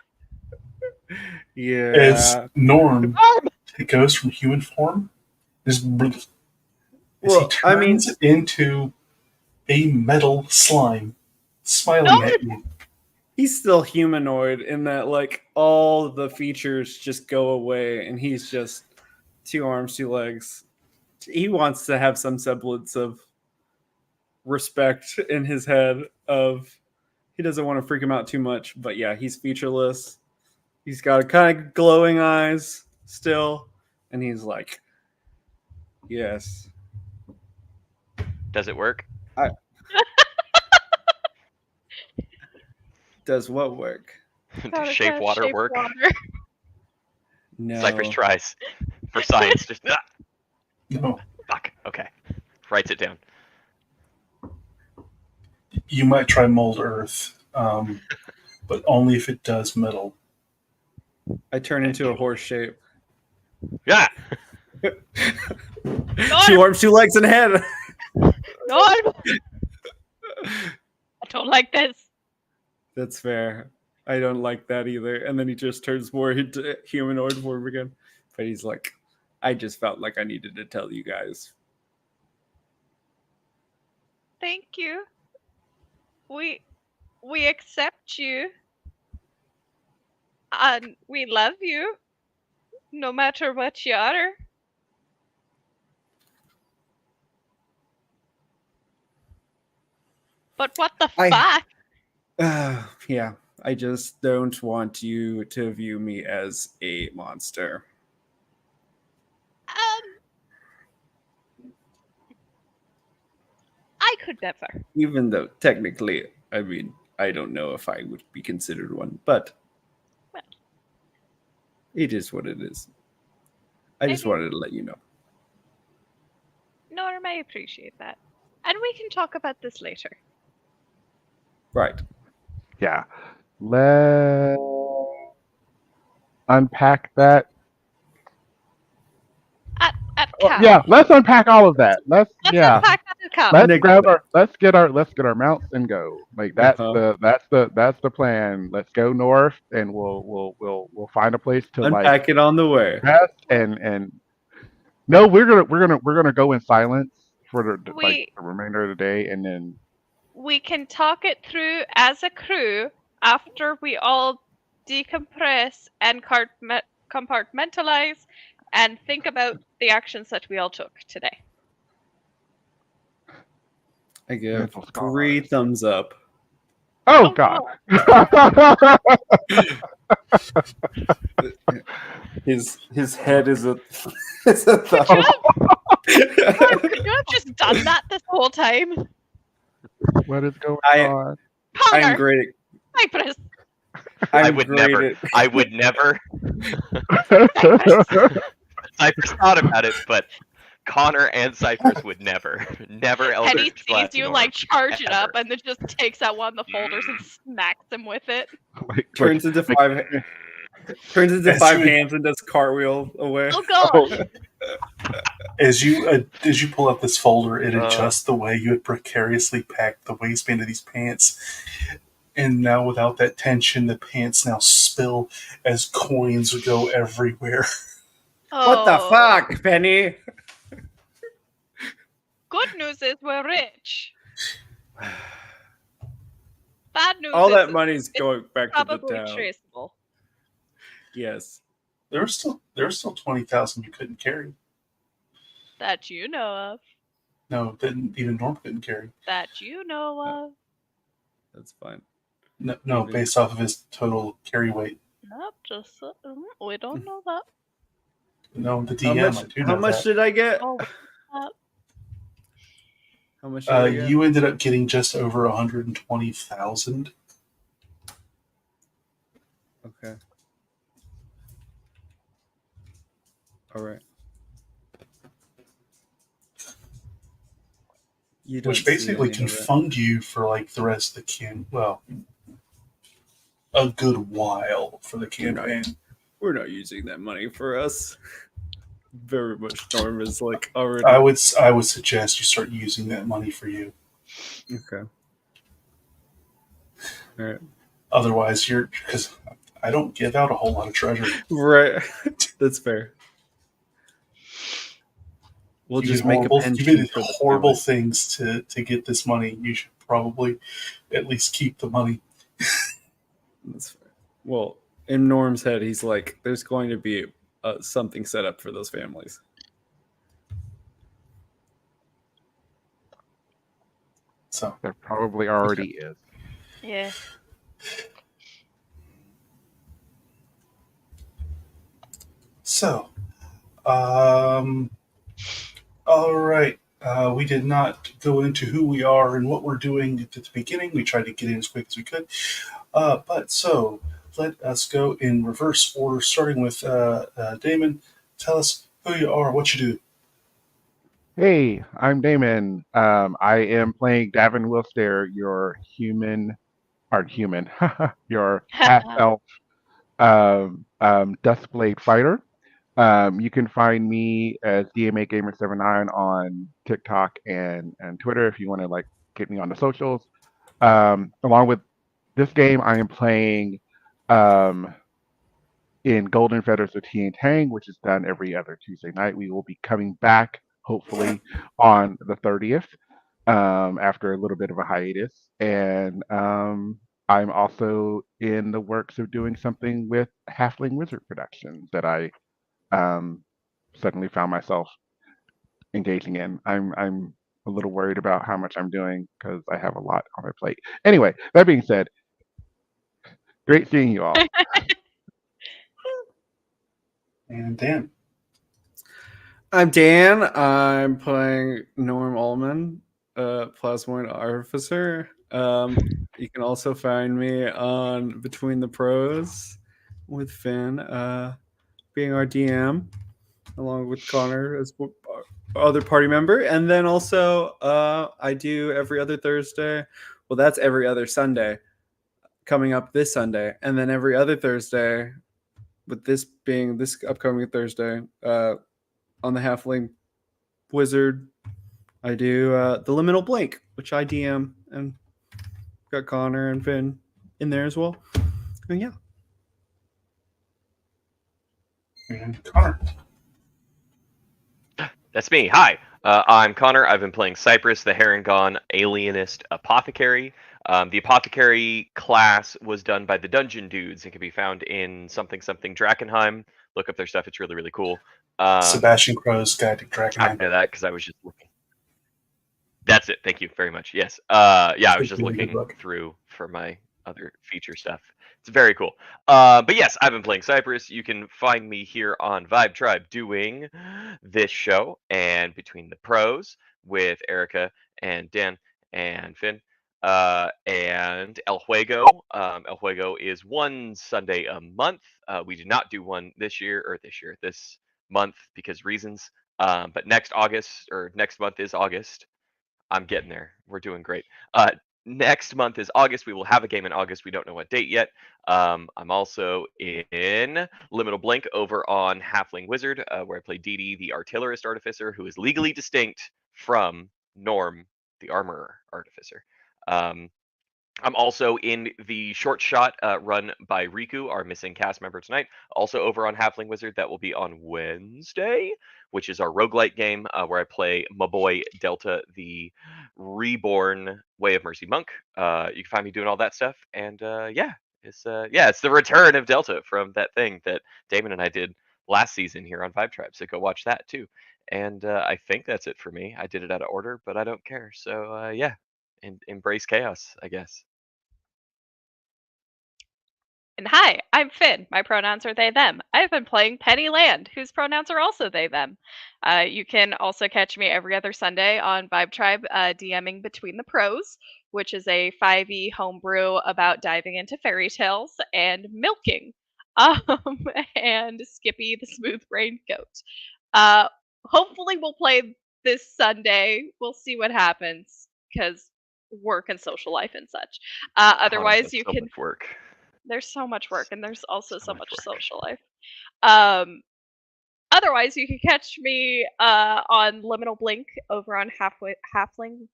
Yeah. As Norm Norm. goes from human form, as Well, he I mean, turns into a metal slime, smiling at you. he's still humanoid in that like all the features just go away and he's just 2 arms, 2 legs. He wants to have some semblance of respect in his head of he doesn't want to freak him out too much, but yeah, he's featureless. He's got kind of glowing eyes still, and he's like, yes. Does it work? Does what work? Does shape water work? No. Cypress tries for science. Just No, fuck. Okay, writes it down. you might try mold earth, but only if it does metal. I turn into a horse shape. Yeah. 2 arms, 2 legs, and a head. Norm. I don't like this. That's fair. I don't like that either. And then he just turns more into humanoid form again. But he's like, I just felt like I needed to tell you guys. Thank you. We accept you. And we love you. No matter what you are. But what the fuck? Yeah, I just don't want you to view me as a monster. I could never. Even though technically, I mean, I don't know if I would be considered one, but Well. it is what it is. I just Maybe. wanted to let you know. Norm, I appreciate that. And we can talk about this later. Right. Yeah. Let's unpack that. At Oh, camp. yeah, let's unpack all of that. Let's Unpack that at camp. let's get our mounts and go. Like that's the plan. Let's go north and we'll find a place to Unpack it on the way. rest and no, we're gonna go in silence for the remainder of the day, and then we can talk it through as a crew after we all decompress and compartmentalize and think about the actions that we all took today. I give 3 thumbs up. Oh God. His head is a thumb. Could you have just done that this whole time? What is going on? I'm great. Cypress. I would never. I would never. Cypress thought about it, but Connor and Cypress would never. Penny sees you like charge it up and then just takes out one of the folders and smacks him with it. Turns into 5 hands and does cartwheel away. Oh God! As you pull up this folder, it adjusts the way you had precariously packed the waistband of these pants. And now without that tension, the pants now spill as coins go everywhere. Oh. What the fuck, Penny? Good news is we're rich. Bad news all is that money's going back to the probably town. traceable. Yes. There's still 20,000 you couldn't carry. That you know of. No, that even Norm couldn't carry. That you know of. That's fine. No, based off of his total carry weight. Nope, just we don't know that. No, the DM. How much did I get? Oh, how much did I get? You ended up getting just over 120,000. Okay. All right. Which basically can fund you for like the rest of the well, a good while for the campaign. We're not using that money for us. Very much Norm is like already. I would suggest you start using that money for you. Okay. All right. Otherwise, because I don't give out a whole lot of treasure. Right. That's fair. We'll just make a pension. You did horrible things to get this money. You should probably at least keep the money. That's fair. Well, in Norm's head, he's like, there's going to be something set up for those families. So there probably already is. Yeah. So, all right. We did not go into who we are and what we're doing at the beginning. We tried to get in as quick as we could. But so let us go in reverse order, starting with Damon. Tell us who you are, what you do. Hey, I'm Damon. I am playing Davin Wilster, your your half-elf Duskblade fighter. You can find me as DMA Gamer 79 on TikTok and Twitter if you want to like get me on the socials. Along with this game, I am playing in Golden Feathers of Tea and Tang, which is done every other Tuesday night. We will be coming back hopefully on the 30th after a little bit of a hiatus. And I'm also in the works of doing something with Halfling Wizard Productions that I suddenly found myself engaging in. I'm a little worried about how much I'm doing because I have a lot on my plate. Anyway, that being said, Great seeing you all. And Dan. I'm Dan. I'm playing Norm Ullman, Plasmoid Artificer. You can also find me on Between the Pros with Finn, being our DM, along with Connor as other party member. And then also, I do every other Thursday. Well, that's every other Sunday coming up this Sunday. And then every other Thursday, with this being this upcoming Thursday, on the Halfling Wizard, I do the Liminal Blink, which I DM, and got Connor and Finn in there as well. And yeah. And Connor. That's me. Hi, I'm Connor. I've been playing Cypress, the Harengon Alienist Apothecary. The Apothecary class was done by the Dungeon Dudes and can be found in something Drakenheim. Look up their stuff; it's really, really cool. Sebastian Crow's Guide to Dragon. I know that because I was just looking. That's it. Thank you very much. Yes. Yeah, I was just looking through for my other feature stuff. It's very cool. But yes, I've been playing Cypress. You can find me here on Vibe Tribe doing this show and Between the Pros with Erica and Dan and Finn. And El Juego. El Juego is one Sunday a month. We did not do one this month because reasons. But next month is August. I'm getting there. We're doing great. Next month is August. We will have a game in August. We don't know what date yet. I'm also in Liminal Blink over on Halfling Wizard, where I play Dee Dee, the Artillerist Artificer, who is legally distinct from Norm, the Armorer Artificer. I'm also in the short shot run by Riku, our missing cast member tonight. Also over on Halfling Wizard, that will be on Wednesday, which is our roguelite game where I play my boy Delta, the reborn Way of Mercy monk. You can find me doing all that stuff, and it's the return of Delta from that thing that Damon and I did last season here on Vibe Tribe. So go watch that too. And I think that's it for me. I did it out of order, but I don't care. So embrace chaos, I guess. And hi, I'm Finn. My pronouns are they, them. I've been playing Penny Land, whose pronouns are also they, them. You can also catch me every other Sunday on Vibe Tribe DMing Between the Pros, which is a 5e homebrew about diving into fairy tales and milking. And Skippy the Smooth Brained Goat. Hopefully we'll play this Sunday. We'll see what happens, because work and social life and such. Otherwise, you can... much work. There's so much work, and there's also so much work. social life. Otherwise, you can catch me on Liminal Blink over on Halfling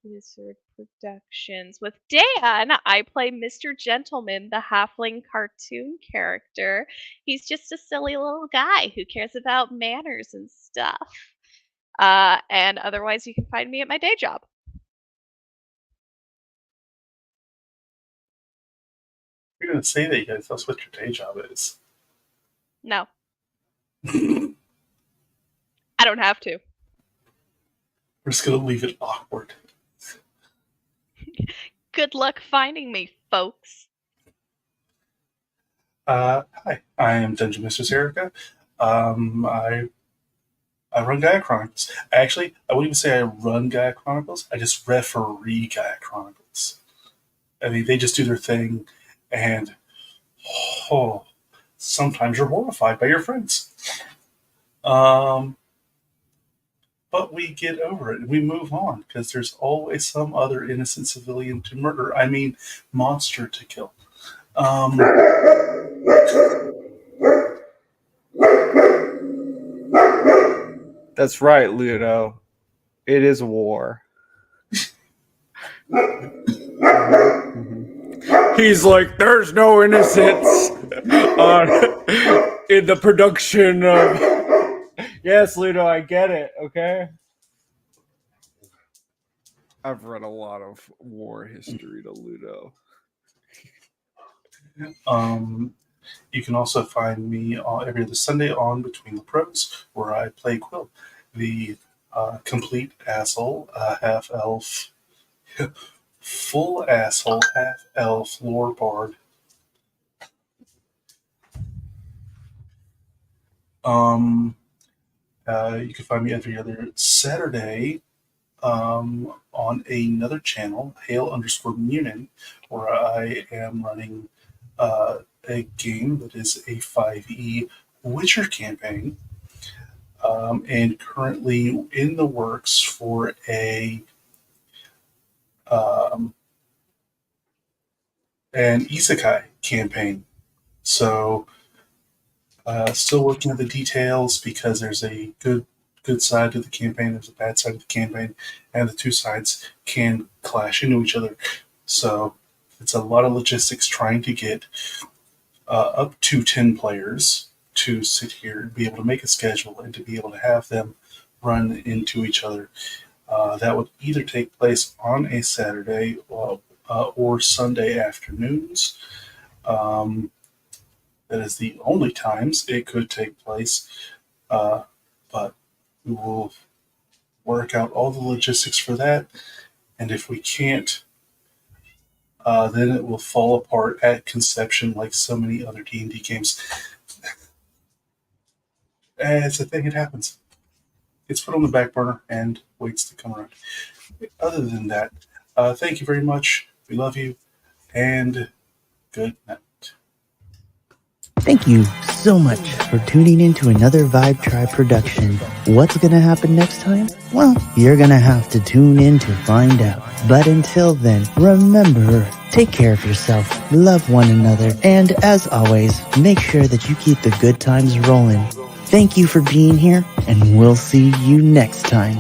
Wizard Productions with Dan. I play Mr. Gentleman, the Halfling cartoon character. He's just a silly little guy who cares about manners and stuff. And otherwise, you can find me at my day job. You're going to say that, you guys. That's what your day job is. No. I don't have to. We're just going to leave it awkward. Good luck finding me, folks. Hi, I am Dungeon Mistress Erica. I run Gaea Chronicles. Actually, I wouldn't even say I run Gaea Chronicles. I just referee Gaea Chronicles. I mean, they just do their thing, and sometimes you're horrified by your friends. But we get over it and we move on because there's always some other innocent civilian to murder. I mean, monster to kill. That's right, Ludo. It is war. He's like, there's no innocence in the production of... Yes, Ludo, I get it, okay? I've read a lot of war history to Ludo. You can also find me every other Sunday on Between the Pros, where I play Quill, the complete asshole, half-elf, full asshole, half-elf lore bard You can find me every other Saturday on another channel, Hail_Munin, where I am running a game that is a 5e Witcher campaign, and currently in the works for um, an isekai campaign. So, still working on the details because there's a good side to the campaign, there's a bad side of the campaign, and the two sides can clash into each other. So, it's a lot of logistics trying to get up to 10 players to sit here and be able to make a schedule and to be able to have them run into each other. That would either take place on a Saturday or Sunday afternoons. That is the only times it could take place, but we will work out all the logistics for that. And if we can't, then it will fall apart at conception like so many other D&D games. It's a thing, it happens. It's put on the back burner and waits to come around. Other than that, thank you very much. We love you, and good night. Thank you so much for tuning in to another Vibe Tribe production. What's gonna happen next time? Well, you're gonna have to tune in to find out. But until then, remember, take care of yourself, love one another, and as always, make sure that you keep the good times rolling. Thank you for being here, and we'll see you next time.